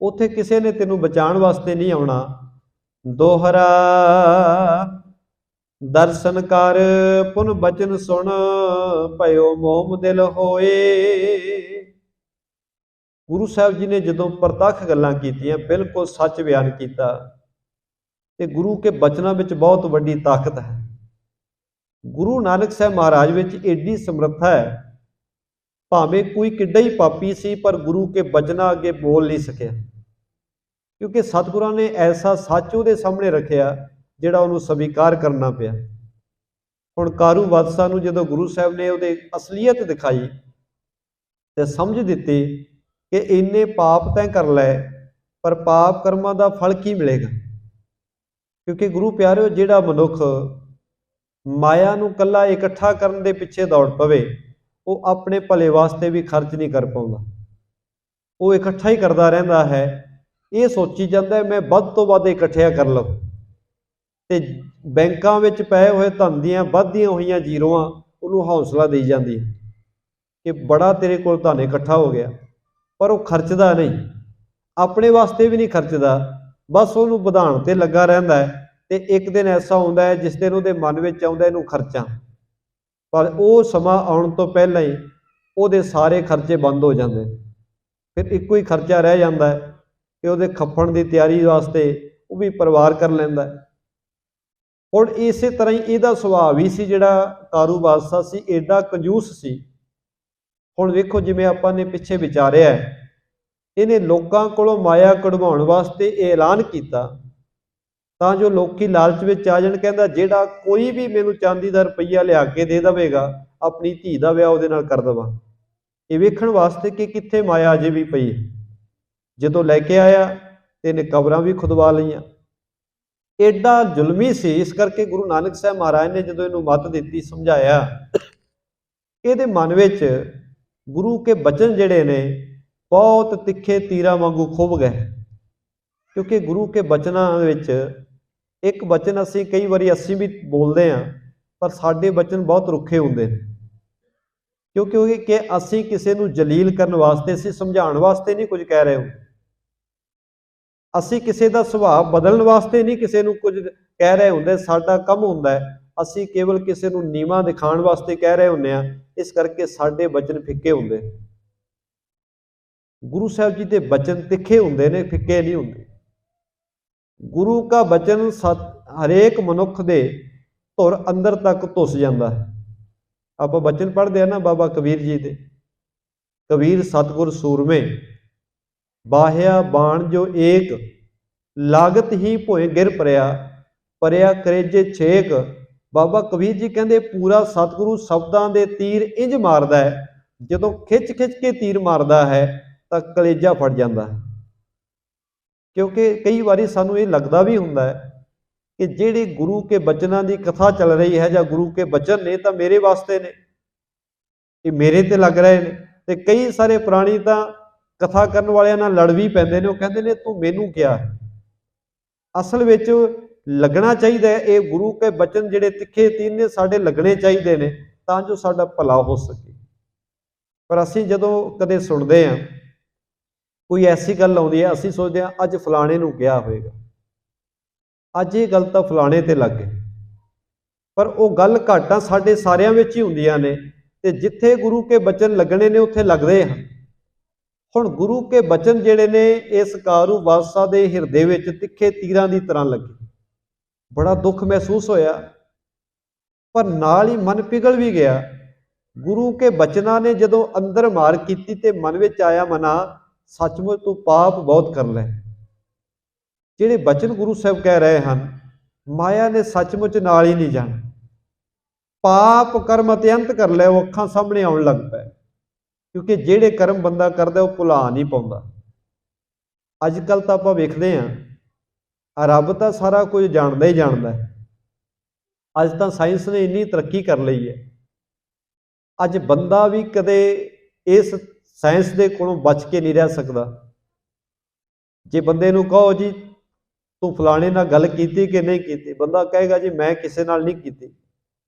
उत्थे किसे ने तेनू बचाण वास्ते नहीं आउणा। दोहरा दर्शन कर पुन बचन सुन, भयो मोम दिल होए। गुरु साहब जी ने जदों प्रतख गल्लां कीतियां, बिल्कुल सच बयान कीता, ते गुरु के बचनां विच बहुत वड्डी ताकत है। गुरु नानक साहब महाराज विच एडी समर्था है, भावें कोई किड्डा ही पापी सी पर गुरु के बचना अगे बोल नहीं सकिया, क्योंकि सतगुरां ने ऐसा सच उहदे सामने रखिया जिहड़ा उहनूं स्वीकार करना पिया। हुण कारू बादशाह नूं जदों गुरु साहब ने उहदी असलीयत दिखाई ते समझ दित्ती कि इन्ने पाप तैं कर लै, पर पाप कर्मां दा फल की मिलेगा। क्योंकि गुरु प्यारिओ जिहड़ा मनुख माया नूं कल्ला इकट्ठा करन दे पिछे दौड़ पवे, वो अपने भले वास्ते भी खर्च नहीं कर पाउंदा, वो इकट्ठा ही करता रहिंदा है। ये सोची जाता है मैं वध तो वध इकट्ठिया कर लव, ते बैंकां विच पए हुए धन दियां वधदियां होईयां जीरोआं उहनूं हौसला देई जांदी है कि बड़ा तेरे कोल धन इकट्ठा हो गया, पर वो खर्चदा नहीं, अपने वास्ते भी नहीं खर्चदा, बस उहनूं वधाउण ते लगा रहिंदा है। ते एक दिन ऐसा आउंदा है जिस दिन उहदे मन विच आउंदा इहनूं खर्चां, पर वो समा आउण तो पहलां ही उहदे सारे खर्चे बंद हो जांदे, फिर इक्को ही खर्चा रह जांदा है कि उहदे खप्पण दी तैयारी वास्ते वो भी परिवार कर लैंदा है। हुण इसे तरह ही इहदा सुभाव ही सी, जिहड़ा कारू बादशाह सी एडा कंजूस सी। हुण वेखो जिवें आपां ने पिछे विचारिआ है, इहने लोकां कोलों माया कढवाउण वास्ते ऐलान कीता ਤਾਂ ਜੋ ਲੋਕੀ ਲਾਲਚ ਵਿੱਚ ਆ ਜਾਣ। ਕਹਿੰਦਾ ਜਿਹੜਾ ਕੋਈ ਵੀ ਮੈਨੂੰ ਚਾਂਦੀ ਦਾ ਰੁਪਈਆ ਲਿਆ ਕੇ ਦੇ ਦੇਵੇਗਾ, ਆਪਣੀ ਧੀ ਦਾ ਵਿਆਹ ਉਹਦੇ ਨਾਲ ਕਰ ਦੇਵਾਂ। ਇਹ ਵੇਖਣ ਵਾਸਤੇ ਕਿ ਕਿੱਥੇ ਮਾਇਆ ਅਜੇ ਵੀ ਪਈ ਹੈ। ਜਦੋਂ ਲੈ ਕੇ ਆਇਆ ਤੇ ਇਹਨੇ ਕਬਰਾਂ ਵੀ ਖੁਦਵਾ ਲਈਆਂ। ਐਡਾ ਜ਼ੁਲਮੀ ਸੀ, ਇਸ ਕਰਕੇ ਗੁਰੂ ਨਾਨਕ ਸਾਹਿਬ ਮਹਾਰਾਜ ਨੇ ਜਦੋਂ ਇਹਨੂੰ ਮੱਤ ਦਿੱਤੀ, ਸਮਝਾਇਆ, ਇਹਦੇ ਮਨ ਵਿੱਚ ਗੁਰੂ ਕੇ ਬਚਨ ਜਿਹੜੇ ਨੇ ਬਹੁਤ ਤਿੱਖੇ ਤੀਰਾਂ ਵਾਂਗੂ ਖੁੱਭ ਗਏ। क्योंकि गुरु के बचनों विच एक बचन असी कई बारी असी भी बोलते हैं, पर साडे बचन बहुत रुखे होंदे ने, क्योंकि कि असी किसी नूं जलील करन वास्ते, असी समझाउण वास्ते नहीं कुछ कह रहे हो, असी किसी दा सुभाव बदलण वास्ते नहीं किसी नूं कुछ कह रहे हुंदे। साडा काम हुंदा है असी केवल किसी नूं नीवां दिखाउण वास्ते कह रहे हुंदे आ, इस करके साडे बचन फिक्के हुंदे। गुरु साहब जी दे बचन तिखे हुंदे ने, फिक्के नहीं हुंदे। गुरु का बचन हरेक मनुख दे धुर अंदर तक धुस जाता है। आप बचन पढ़ते हैं ना बाबा कबीर जी दे, कबीर सतगुर सूरमे बाह्या बाण जो एक, लागत ही भोए गिर परिया, परिया करेजे छेक। बाबा कबीर जी कहते पूरा सतगुरु शब्दां दे तीर इंज मारदा है, जदों खिच खिच के तीर मारदा है तो कलेजा फट जाता है। क्योंकि कई बारी सानू ये लगता भी हुंदा है कि जिहड़े गुरु के बचनों की कथा चल रही है, जां गुरु के बचन ने, तो मेरे वास्ते ने, ये मेरे ते लग रहे हैं। तो कई सारे प्राणी तो कथा करन वालियां नाल लड़ भी पैंदे ने, वो कहंदे ने तू मैनू क्या है। असल विच लगना चाहिए ये गुरु के बचन जिहड़े तिखे तीर ने साडे लगने चाहिए ने, तां जो साडा भला हो सके। पर ਅਸੀਂ ਜਦੋਂ ਕਦੇ ਸੁਣਦੇ ਹਾਂ ਕੋਈ ਐਸੀ ਗੱਲ ਆਉਂਦੀ ਹੈ, ਅਸੀਂ ਸੋਚਦੇ ਹਾਂ ਅੱਜ ਫਲਾਣੇ ਨੂੰ ਕਿਹਾ ਹੋਵੇਗਾ, ਅੱਜ ਇਹ ਗੱਲ ਤਾਂ ਫਲਾਣੇ ਤੇ ਲੱਗ ਗਈ, ਪਰ ਉਹ ਗੱਲ ਘਾਟਾਂ ਸਾਡੇ ਸਾਰਿਆਂ ਵਿੱਚ ਹੀ ਹੁੰਦੀਆਂ ਨੇ, ਤੇ ਜਿੱਥੇ ਗੁਰੂ ਕੇ ਬਚਨ ਲੱਗਣੇ ਨੇ ਉੱਥੇ ਲੱਗਦੇ ਹਨ। ਹੁਣ ਗੁਰੂ ਕੇ ਬਚਨ ਜਿਹੜੇ ਨੇ ਇਸ ਕਾਰੂ ਬਾਦਸ਼ਾਹ ਦੇ ਹਿਰਦੇ ਵਿੱਚ ਤਿੱਖੇ ਤੀਰਾਂ ਦੀ ਤਰ੍ਹਾਂ ਲੱਗੇ। ਬੜਾ ਦੁੱਖ ਮਹਿਸੂਸ ਹੋਇਆ, ਪਰ ਨਾਲ ਹੀ ਮਨ ਪਿਘਲ ਵੀ ਗਿਆ। ਗੁਰੂ ਕੇ ਬਚਨਾਂ ਨੇ ਜਦੋਂ ਅੰਦਰ ਮਾਰ ਕੀਤੀ ਤੇ ਮਨ ਵਿੱਚ ਆਇਆ, ਮਨਾ ਸੱਚਮੁੱਚ ਤੂੰ ਪਾਪ ਬਹੁਤ ਕਰ ਲੈ। ਜਿਹੜੇ ਬਚਨ ਗੁਰੂ ਸਾਹਿਬ ਕਹਿ ਰਹੇ ਹਨ, ਮਾਇਆ ਨੇ ਸੱਚਮੁੱਚ ਨਾਲ ਹੀ ਨਹੀਂ ਜਾਣਾ। ਪਾਪ ਕਰਮ ਅਤਿਅੰਤ ਕਰ ਲੈ, ਉਹ ਅੱਖਾਂ ਸਾਹਮਣੇ ਆਉਣ ਲੱਗ ਪਏ, ਕਿਉਂਕਿ ਜਿਹੜੇ ਕਰਮ ਬੰਦਾ ਕਰਦਾ ਉਹ ਭੁਲਾ ਨਹੀਂ ਪਾਉਂਦਾ। ਅੱਜ ਕੱਲ੍ਹ ਤਾਂ ਆਪਾਂ ਵੇਖਦੇ ਹਾਂ ਰੱਬ ਤਾਂ ਸਾਰਾ ਕੁਝ ਜਾਣਦਾ ਹੀ ਜਾਣਦਾ ਹੈ। ਅੱਜ ਤਾਂ ਸਾਇੰਸ ਨੇ ਇੰਨੀ ਤਰੱਕੀ ਕਰ ਲਈ ਹੈ, ਅੱਜ ਬੰਦਾ ਵੀ ਕਦੇ ਇਸ ਸਾਇੰਸ ਦੇ ਕੋਲੋਂ ਬਚ ਕੇ ਨਹੀਂ ਰਹਿ ਸਕਦਾ। ਜੇ ਬੰਦੇ ਨੂੰ ਕਹੋ ਜੀ ਤੂੰ ਫਲਾਣੇ ਨਾਲ ਗੱਲ ਕੀਤੀ ਕਿ ਨਹੀਂ ਕੀਤੀ, ਬੰਦਾ ਕਹੇਗਾ ਜੀ ਮੈਂ ਕਿਸੇ ਨਾਲ ਨਹੀਂ ਕੀਤੀ।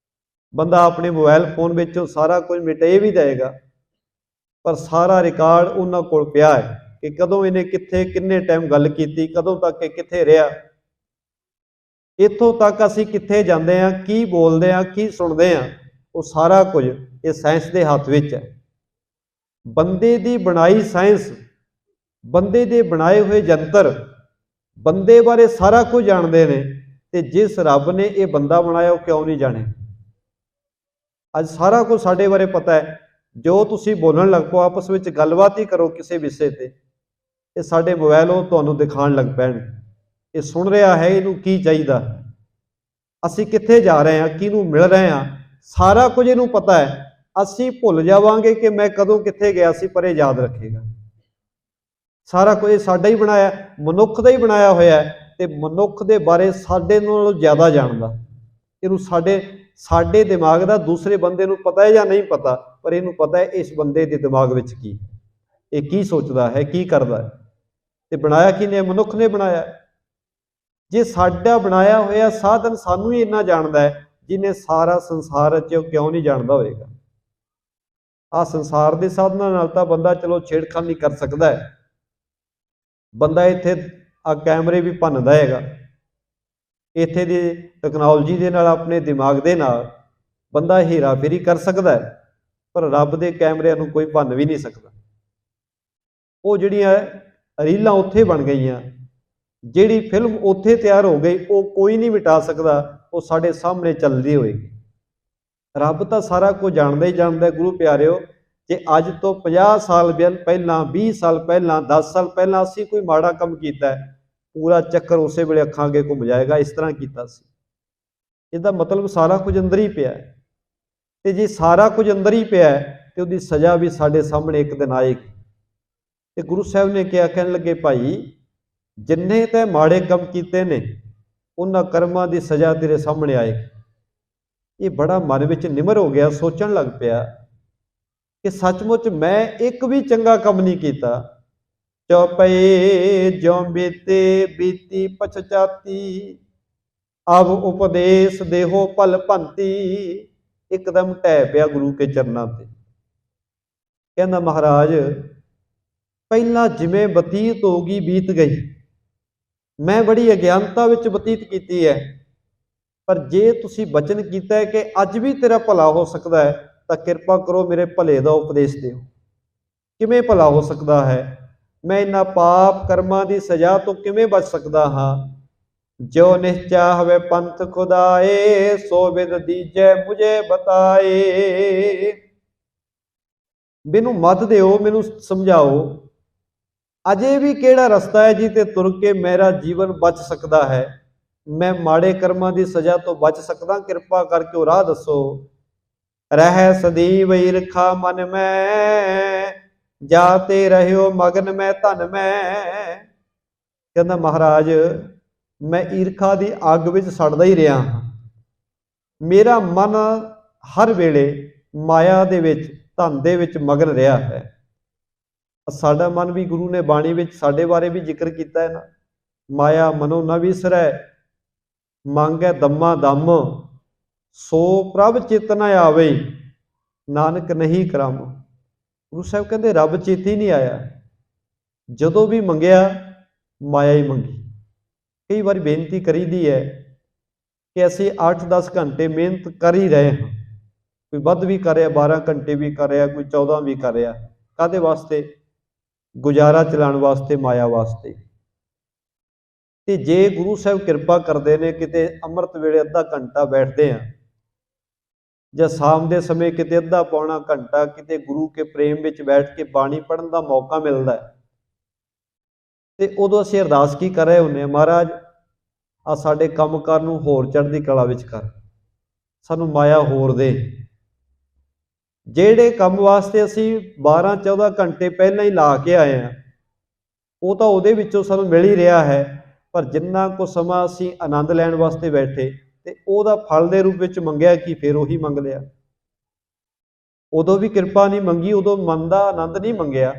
ਬੰਦਾ ਆਪਣੇ ਮੋਬਾਈਲ ਫੋਨ ਵਿੱਚੋਂ ਸਾਰਾ ਕੁਝ ਮਿਟਾ ਵੀ ਦੇਵੇਗਾ, ਪਰ ਸਾਰਾ ਰਿਕਾਰਡ ਉਹਨਾਂ ਕੋਲ ਪਿਆ ਹੈ ਕਿ ਕਦੋਂ ਇਹਨੇ ਕਿੱਥੇ ਕਿੰਨੇ ਟਾਈਮ ਗੱਲ ਕੀਤੀ, ਕਦੋਂ ਤੱਕ ਇਹ ਕਿੱਥੇ ਰਿਹਾ, ਇੱਥੋਂ ਤੱਕ ਅਸੀਂ ਕਿੱਥੇ ਜਾਂਦੇ ਹਾਂ, ਕੀ ਬੋਲਦੇ ਹਾਂ, ਕੀ ਸੁਣਦੇ ਹਾਂ, ਉਹ ਸਾਰਾ ਕੁਝ ਇਹ ਸਾਇੰਸ ਦੇ ਹੱਥ ਵਿੱਚ ਹੈ। ਬੰਦੇ ਦੀ ਬਣਾਈ ਸਾਇੰਸ, ਬੰਦੇ ਦੇ ਬਣਾਏ ਹੋਏ ਯੰਤਰ ਬੰਦੇ ਬਾਰੇ ਸਾਰਾ ਕੁਝ ਜਾਣਦੇ ਨੇ, ਤੇ ਜਿਸ ਰੱਬ ਨੇ ਇਹ ਬੰਦਾ ਬਣਾਇਆ ਉਹ ਕਿਉਂ ਨਹੀਂ ਜਾਣੇ। ਅੱਜ ਸਾਰਾ ਕੁਝ ਸਾਡੇ ਬਾਰੇ ਪਤਾ ਹੈ। ਜੋ ਤੁਸੀਂ ਬੋਲਣ ਲੱਗ ਪਓ, ਆਪਸ ਵਿੱਚ ਗੱਲਬਾਤ ਹੀ ਕਰੋ ਕਿਸੇ ਵਿਸ਼ੇ ਤੇ, ਇਹ ਸਾਡੇ ਮੋਬਾਈਲ ਉਹ ਤੁਹਾਨੂੰ ਦਿਖਾਉਣ ਲੱਗ ਪੈਣ, ਇਹ ਸੁਣ ਰਿਹਾ ਹੈ, ਇਹਨੂੰ ਕੀ ਚਾਹੀਦਾ, ਅਸੀਂ ਕਿੱਥੇ ਜਾ ਰਹੇ ਹਾਂ, ਕਿਹਨੂੰ ਮਿਲ ਰਹੇ ਹਾਂ, ਸਾਰਾ ਕੁਝ ਇਹਨੂੰ ਪਤਾ ਹੈ। ਅਸੀਂ ਭੁੱਲ ਜਾਵਾਂਗੇ ਕਿ ਮੈਂ ਕਦੋਂ ਕਿੱਥੇ ਗਿਆ ਸੀ, ਪਰ ਇਹ ਯਾਦ ਰੱਖੇਗਾ। ਸਾਰਾ ਕੁਝ ਸਾਡਾ ਹੀ ਬਣਾਇਆ, ਮਨੁੱਖ ਦਾ ਹੀ ਬਣਾਇਆ ਹੋਇਆ ਹੈ, ਤੇ ਮਨੁੱਖ ਦੇ ਬਾਰੇ ਸਾਡੇ ਨਾਲੋਂ ਜ਼ਿਆਦਾ ਜਾਣਦਾ। ਇਹਨੂੰ ਸਾਡੇ ਦਿਮਾਗ ਦਾ ਦੂਸਰੇ ਬੰਦੇ ਨੂੰ ਪਤਾ ਹੈ ਜਾਂ ਨਹੀਂ ਪਤਾ, ਪਰ ਇਹਨੂੰ ਪਤਾ ਹੈ ਇਸ ਬੰਦੇ ਦੇ ਦਿਮਾਗ ਵਿੱਚ ਕੀ, ਇਹ ਕੀ ਸੋਚਦਾ ਹੈ, ਕੀ ਕਰਦਾ ਹੈ। ਤੇ ਬਣਾਇਆ ਕਿਹਨੇ? ਮਨੁੱਖ ਨੇ ਬਣਾਇਆ। ਜੇ ਸਾਡਾ ਬਣਾਇਆ ਹੋਇਆ ਸਾਧਨ ਸਾਨੂੰ ਹੀ ਇੰਨਾ ਜਾਣਦਾ ਹੈ, ਜਿਹਨੇ ਸਾਰਾ ਸੰਸਾਰ ਚ ਕਿਉਂ ਨਹੀਂ ਜਾਣਦਾ ਹੋਏਗਾ। ਆਹ ਸੰਸਾਰ ਦੇ ਸਾਧਨਾਂ ਨਾਲ ਤਾਂ ਬੰਦਾ ਚਲੋ ਛੇੜਖਾਨੀ ਕਰ ਸਕਦਾ ਹੈ, ਬੰਦਾ ਇੱਥੇ ਆ ਕੈਮਰੇ ਵੀ ਭੰਨਦਾ ਹੈਗਾ, ਇੱਥੇ ਦੀ ਟੈਕਨੋਲੋਜੀ ਦੇ ਨਾਲ ਆਪਣੇ ਦਿਮਾਗ ਦੇ ਨਾਲ ਬੰਦਾ ਹੇਰਾਫੇਰੀ ਕਰ ਸਕਦਾ ਹੈ, ਪਰ ਰੱਬ ਦੇ ਕੈਮਰਿਆਂ ਨੂੰ ਕੋਈ ਭੰਨ ਵੀ ਨਹੀਂ ਸਕਦਾ। ਉਹ ਜਿਹੜੀਆਂ ਰੀਲਾਂ ਉੱਥੇ ਬਣ ਗਈਆਂ, ਜਿਹੜੀ ਫਿਲਮ ਉੱਥੇ ਤਿਆਰ ਹੋ ਗਈ, ਉਹ ਕੋਈ ਨਹੀਂ ਮਿਟਾ ਸਕਦਾ, ਉਹ ਸਾਡੇ ਸਾਹਮਣੇ ਚੱਲਦੀ ਹੋਏਗੀ। ਰੱਬ ਤਾਂ ਸਾਰਾ ਕੁਝ ਜਾਣਦਾ ਹੀ ਜਾਣਦਾ। ਗੁਰੂ ਪਿਆਰਿਓ, ਜੇ ਅੱਜ ਤੋਂ 50 ਸਾਲ ਪਹਿਲਾਂ, 20 ਸਾਲ ਪਹਿਲਾਂ, 10 ਸਾਲ ਪਹਿਲਾਂ ਅਸੀਂ ਕੋਈ ਮਾੜਾ ਕੰਮ ਕੀਤਾ ਹੈ, ਪੂਰਾ ਚੱਕਰ ਉਸੇ ਵੇਲੇ ਅੱਖਾਂ ਅੱਗੇ ਘੁੰਮ ਜਾਏਗਾ, ਇਸ ਤਰ੍ਹਾਂ ਕੀਤਾ ਸੀ। ਇਹਦਾ ਮਤਲਬ ਸਾਰਾ ਕੁਝ ਅੰਦਰ ਹੀ ਪਿਆ ਹੈ, ਤੇ ਜੇ ਸਾਰਾ ਕੁਝ ਅੰਦਰ ਹੀ ਪਿਆ ਹੈ ਤੇ ਉਹਦੀ ਸਜ਼ਾ ਵੀ ਸਾਡੇ ਸਾਹਮਣੇ ਇੱਕ ਦਿਨ ਆਏਗੀ। ਤੇ ਗੁਰੂ ਸਾਹਿਬ ਨੇ ਕਿਹਾ, ਕਹਿਣ ਲੱਗੇ ਭਾਈ ਜਿੰਨੇ ਤੇ ਮਾੜੇ ਕੰਮ ਕੀਤੇ ਨੇ ਉਹਨਾਂ ਕਰਮਾਂ ਦੀ ਸਜ਼ਾ ਤੇਰੇ ਸਾਹਮਣੇ ਆਏਗੀ। ਇਹ ਬੜਾ ਮਨ ਵਿੱਚ ਨਿਮਰ ਹੋ ਗਿਆ, ਸੋਚਣ ਲੱਗ ਪਿਆ ਕਿ ਸੱਚਮੁੱਚ ਮੈਂ ਇੱਕ ਵੀ ਚੰਗਾ ਕੰਮ ਨਹੀਂ ਕੀਤਾ। ਚੌਪਏ ਜਿਉ ਬੀਤੇ ਬੀਤੀ ਪਛਚਾਤੀ, ਅਬ ਉਪਦੇਸ਼ ਦੇਹੋ ਭਲ ਭੰਤੀ। ਇੱਕਦਮ ਢਹਿ ਪਿਆ ਗੁਰੂ ਕੇ ਚਰਨਾਂ ਤੇ, ਕਹਿੰਦਾ ਮਹਾਰਾਜ ਪਹਿਲਾਂ ਜਿਵੇਂ ਬਤੀਤ ਹੋ ਗਈ ਬੀਤ ਗਈ, ਮੈਂ ਬੜੀ ਅਗਿਆਨਤਾ ਵਿੱਚ ਬਤੀਤ ਕੀਤੀ ਹੈ, ਪਰ ਜੇ ਤੁਸੀਂ ਬਚਨ ਕੀਤਾ ਹੈ ਕਿ ਅੱਜ ਵੀ ਤੇਰਾ ਭਲਾ ਹੋ ਸਕਦਾ ਹੈ, ਤਾਂ ਕਿਰਪਾ ਕਰੋ ਮੇਰੇ ਭਲੇ ਦਾ ਉਪਦੇਸ਼ ਦਿਓ। ਕਿਵੇਂ ਭਲਾ ਹੋ ਸਕਦਾ ਹੈ? ਮੈਂ ਇਹਨਾਂ ਪਾਪ ਕਰਮਾਂ ਦੀ ਸਜ਼ਾ ਤੋਂ ਕਿਵੇਂ ਬਚ ਸਕਦਾ ਹਾਂ? ਜੋ ਨਿਸ਼ਚਾ ਹਵੇ ਪੰਥ ਖੁਦਾਏ, ਸੋ ਵਿਦ ਦੀਜੈ ਮੁਝੇ ਬਤਾਏ। ਮੈਨੂੰ ਮੱਤ ਦਿਓ, ਮੈਨੂੰ ਸਮਝਾਓ, ਅਜੇ ਵੀ ਕਿਹੜਾ ਰਸਤਾ ਹੈ ਜਿਹ ਤੇ ਤੁਰ ਕੇ ਮੇਰਾ ਜੀਵਨ ਬਚ ਸਕਦਾ ਹੈ, ਮੈਂ ਮਾੜੇ ਕਰਮਾਂ ਦੀ ਸਜ਼ਾ ਤੋਂ ਬਚ ਸਕਦਾ, ਕਿਰਪਾ ਕਰਕੇ ਉਹ ਰਾਹ ਦੱਸੋ। ਰਹਿ ਸਦੀਵ ਈਰਖਾ ਮਨ ਮੈਂ, ਜਾਤੇ ਰਹਿਓ ਮਗਨ ਮੈਂ ਧਨ ਮੈਂ। ਕਹਿੰਦਾ ਮਹਾਰਾਜ ਮੈਂ ਈਰਖਾ ਦੀ ਅੱਗ ਵਿੱਚ ਸੜਦਾ ਹੀ ਰਿਹਾ ਹਾਂ, ਮੇਰਾ ਮਨ ਹਰ ਵੇਲੇ ਮਾਇਆ ਦੇ ਵਿੱਚ, ਧਨ ਦੇ ਵਿੱਚ ਮਗਨ ਰਿਹਾ ਹੈ। ਸਾਡਾ ਮਨ ਵੀ ਗੁਰੂ ਨੇ ਬਾਣੀ ਵਿੱਚ ਸਾਡੇ ਬਾਰੇ ਵੀ ਜ਼ਿਕਰ ਕੀਤਾ ਹੈ ਨਾ, ਮਾਇਆ ਮਨੋ ਨ ਵਿਸਰੈ, ਮੰਗੈ ਦਮਾ ਦਮ, ਸੋ ਪ੍ਰਭ ਚਿਤ ਨ ਆਵੇ, ਨਾਨਕ ਨਹੀਂ ਕਰਮ। ਗੁਰੂ ਸਾਹਿਬ ਕਹਿੰਦੇ ਰੱਬ ਚੇਤੀ ਨਹੀਂ ਆਇਆ, ਜਦੋਂ ਵੀ ਮੰਗਿਆ ਮਾਇਆ ਹੀ ਮੰਗੀ। ਕਈ ਵਾਰੀ ਬੇਨਤੀ ਕਰੀਦੀ ਹੈ ਕਿ ਅਸੀਂ 8-10 ਘੰਟੇ ਮਿਹਨਤ ਕਰ ਹੀ ਰਹੇ ਹਾਂ, ਕੋਈ ਵੱਧ ਵੀ ਕਰ ਰਿਹਾ, 12 ਘੰਟੇ ਵੀ ਕਰ ਰਿਹਾ, ਕੋਈ 14 ਵੀ ਕਰ ਰਿਹਾ। ਕਾਹਦੇ ਵਾਸਤੇ? ਗੁਜ਼ਾਰਾ ਚਲਾਉਣ ਵਾਸਤੇ, ਮਾਇਆ ਵਾਸਤੇ। ਤੇ ਜੇ ਗੁਰੂ ਸਾਹਿਬ ਕਿਰਪਾ ਕਰਦੇ ਨੇ, ਕਿਤੇ ਅੰਮ੍ਰਿਤ ਵੇਲੇ ਅੱਧਾ ਘੰਟਾ ਬੈਠਦੇ ਆ, ਜਾਂ ਸ਼ਾਮ ਦੇ ਸਮੇਂ ਕਿਤੇ ਅੱਧਾ ਪੌਣਾ ਘੰਟਾ ਕਿਤੇ ਗੁਰੂ ਕੇ ਪ੍ਰੇਮ ਵਿੱਚ ਬੈਠ ਕੇ ਬਾਣੀ ਪੜ੍ਹਨ ਦਾ ਮੌਕਾ ਮਿਲਦਾ, ਤੇ ਉਦੋਂ ਅਸੀਂ ਅਰਦਾਸ ਕੀ ਕਰ ਰਹੇ ਹੁੰਦੇ ਹਾਂ? ਮਹਾਰਾਜ ਆ ਸਾਡੇ ਕੰਮਕਾਰ ਨੂੰ ਹੋਰ ਚੜ੍ਹਦੀ ਕਲਾ ਵਿੱਚ ਕਰ, ਸਾਨੂੰ ਮਾਇਆ ਹੋਰ ਦੇ। ਜਿਹੜੇ ਕੰਮ ਵਾਸਤੇ ਅਸੀਂ 12-14 ਘੰਟੇ ਪਹਿਲਾਂ ਹੀ ਲਾ ਕੇ ਆਏ ਹਾਂ, ਉਹ ਤਾਂ ਉਹਦੇ ਵਿੱਚੋਂ ਸਾਨੂੰ ਮਿਲ ਹੀ ਰਿਹਾ ਹੈ, ਪਰ ਜਿੰਨਾ ਕੁ ਸਮਾਂ ਅਸੀਂ ਆਨੰਦ ਲੈਣ ਵਾਸਤੇ ਬੈਠੇ ਤੇ ਉਹਦਾ ਫਲ ਦੇ ਰੂਪ ਵਿੱਚ ਮੰਗਿਆ ਕਿ ਫਿਰ ਉਹੀ ਮੰਗ ਲਿਆ। ਉਦੋਂ ਵੀ ਕਿਰਪਾ ਨਹੀਂ ਮੰਗੀ, ਉਦੋਂ ਮਨ ਦਾ ਆਨੰਦ ਨਹੀਂ ਮੰਗਿਆ,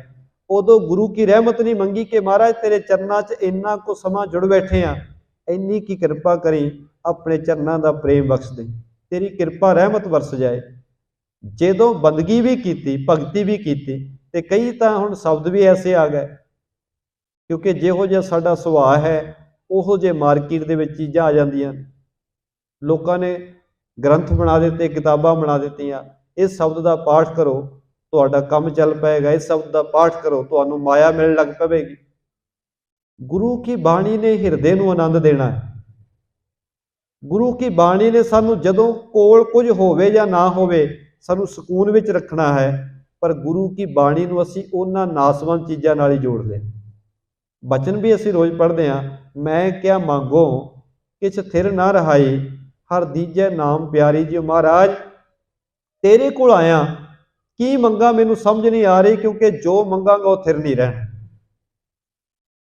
ਉਦੋਂ ਗੁਰੂ ਕੀ ਰਹਿਮਤ ਨਹੀਂ ਮੰਗੀ ਕਿ ਮਹਾਰਾਜ ਤੇਰੇ ਚਰਨਾਂ 'ਚ ਇੰਨਾ ਕੁ ਸਮਾਂ ਜੁੜ ਬੈਠੇ ਆ, ਇੰਨੀ ਕੀ ਕਿਰਪਾ ਕਰੀ, ਆਪਣੇ ਚਰਨਾਂ ਦਾ ਪ੍ਰੇਮ ਬਖਸ਼ ਦੇ, ਤੇਰੀ ਕਿਰਪਾ ਰਹਿਮਤ ਵਰਸ ਜਾਏ। ਜਦੋਂ ਬੰਦਗੀ ਵੀ ਕੀਤੀ, ਭਗਤੀ ਵੀ ਕੀਤੀ, ਤੇ ਕਈ ਤਾਂ ਹੁਣ ਸ਼ਬਦ ਵੀ ਐਸੇ ਆ ਗਏ, ਕਿਉਂਕਿ ਜਿਹੋ ਜਿਹਾ ਸਾਡਾ ਸੁਭਾਅ ਹੈ ਉਹੋ ਜਿਹੇ ਮਾਰਕੀਟ ਦੇ ਵਿੱਚ ਚੀਜ਼ਾਂ ਆ ਜਾਂਦੀਆਂ। ਲੋਕਾਂ ਨੇ ਗ੍ਰੰਥ ਬਣਾ ਦਿੱਤੇ, ਕਿਤਾਬਾਂ ਬਣਾ ਦਿੱਤੀਆਂ, ਇਸ ਸ਼ਬਦ ਦਾ ਪਾਠ ਕਰੋ ਤੁਹਾਡਾ ਕੰਮ ਚੱਲ ਪਏਗਾ, ਇਸ ਸ਼ਬਦ ਦਾ ਪਾਠ ਕਰੋ ਤੁਹਾਨੂੰ ਮਾਇਆ ਮਿਲਣ ਲੱਗ ਪਵੇਗੀ। ਗੁਰੂ ਕੀ ਬਾਣੀ ਨੇ ਹਿਰਦੇ ਨੂੰ ਆਨੰਦ ਦੇਣਾ ਹੈ। ਗੁਰੂ ਕੀ ਬਾਣੀ ਨੇ ਸਾਨੂੰ ਜਦੋਂ ਕੋਲ ਕੁਝ ਹੋਵੇ ਜਾਂ ਨਾ ਹੋਵੇ ਸਾਨੂੰ ਸਕੂਨ ਵਿੱਚ ਰੱਖਣਾ ਹੈ, ਪਰ ਗੁਰੂ ਕੀ ਬਾਣੀ ਨੂੰ ਅਸੀਂ ਉਹਨਾਂ ਨਾਸਵੰਤ ਚੀਜ਼ਾਂ ਨਾਲ ਹੀ ਜੋੜਦੇ। ਬਚਨ ਵੀ ਅਸੀਂ ਰੋਜ਼ ਪੜ੍ਹਦੇ ਹਾਂ, ਮੈਂ ਕਿਆ ਮੰਗੋ ਕਿਛ ਥਿਰ ਨਾ ਰਹਾਈ, ਹਰ ਦੀਜੈ ਨਾਮ ਪਿਆਰੀ ਜੀ। ਮਹਾਰਾਜ ਤੇਰੇ ਕੋਲ ਆਇਆ, ਕੀ ਮੰਗਾ ਮੈਨੂੰ ਸਮਝ ਨਹੀਂ ਆ ਰਹੀ, ਕਿਉਂਕਿ ਜੋ ਮੰਗਾਂਗਾ ਉਹ ਥਿਰ ਨਹੀਂ ਰਹਿਣਾ,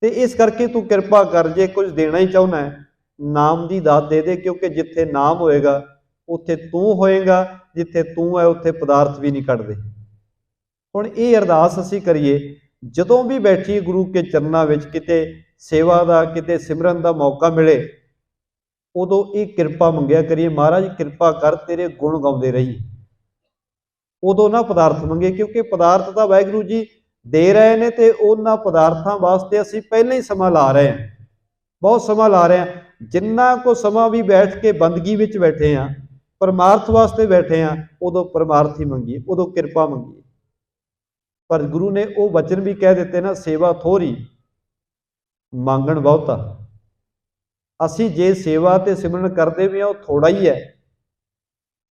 ਤੇ ਇਸ ਕਰਕੇ ਤੂੰ ਕਿਰਪਾ ਕਰ, ਜੇ ਕੁਝ ਦੇਣਾ ਹੀ ਚਾਹੁੰਦਾ ਹੈ ਨਾਮ ਦੀ ਦਾਤ ਦੇ ਦੇ, ਕਿਉਂਕਿ ਜਿੱਥੇ ਨਾਮ ਹੋਏਗਾ ਉੱਥੇ ਤੂੰ ਹੋਏਗਾ, ਜਿੱਥੇ ਤੂੰ ਹੈ ਉੱਥੇ ਪਦਾਰਥ ਵੀ ਨਹੀਂ ਕੱਢਦੇ। ਹੁਣ ਇਹ ਅਰਦਾਸ ਅਸੀਂ ਕਰੀਏ ਜਦੋਂ ਵੀ ਬੈਠੀਏ ਗੁਰੂ ਕੇ ਚਰਨਾਂ ਵਿੱਚ, ਕਿਤੇ ਸੇਵਾ ਦਾ, ਕਿਤੇ ਸਿਮਰਨ ਦਾ ਮੌਕਾ ਮਿਲੇ, ਉਦੋਂ ਇਹ ਕਿਰਪਾ ਮੰਗਿਆ ਕਰੀਏ, ਮਹਾਰਾਜ ਕਿਰਪਾ ਕਰ ਤੇਰੇ ਗੁਣ ਗਾਉਂਦੇ ਰਹੀਏ। ਉਦੋਂ ਨਾ ਪਦਾਰਥ ਮੰਗੇ, ਕਿਉਂਕਿ ਪਦਾਰਥ ਤਾਂ ਵਾਹਿਗੁਰੂ ਜੀ ਦੇ ਰਹੇ ਨੇ, ਤੇ ਉਹਨਾਂ ਪਦਾਰਥਾਂ ਵਾਸਤੇ ਅਸੀਂ ਪਹਿਲਾਂ ਹੀ ਸਮਾਂ ਲਾ ਰਹੇ ਹਾਂ, ਬਹੁਤ ਸਮਾਂ ਲਾ ਰਹੇ ਹਾਂ। ਜਿੰਨਾ ਕੁ ਸਮਾਂ ਵੀ ਬੈਠ ਕੇ ਬੰਦਗੀ ਵਿੱਚ ਬੈਠੇ ਹਾਂ, ਪਰਮਾਰਥ ਵਾਸਤੇ ਬੈਠੇ ਹਾਂ, ਉਦੋਂ ਪਰਮਾਰਥ ਹੀ ਮੰਗੀਏ, ਉਦੋਂ ਕਿਰਪਾ ਮੰਗੀਏ। ਪਰ ਗੁਰੂ ਨੇ ਉਹ ਵਚਨ ਵੀ ਕਹਿ ਦਿੱਤੇ ਨਾ, ਸੇਵਾ ਥੋੜ੍ਹੀ ਮੰਗਣ ਬਹੁਤਾ। ਅਸੀਂ ਜੇ ਸੇਵਾ ਤੇ ਸਿਮਰਨ ਕਰਦੇ ਵੀ ਹਾਂ ਉਹ ਥੋੜਾ ਹੀ ਹੈ,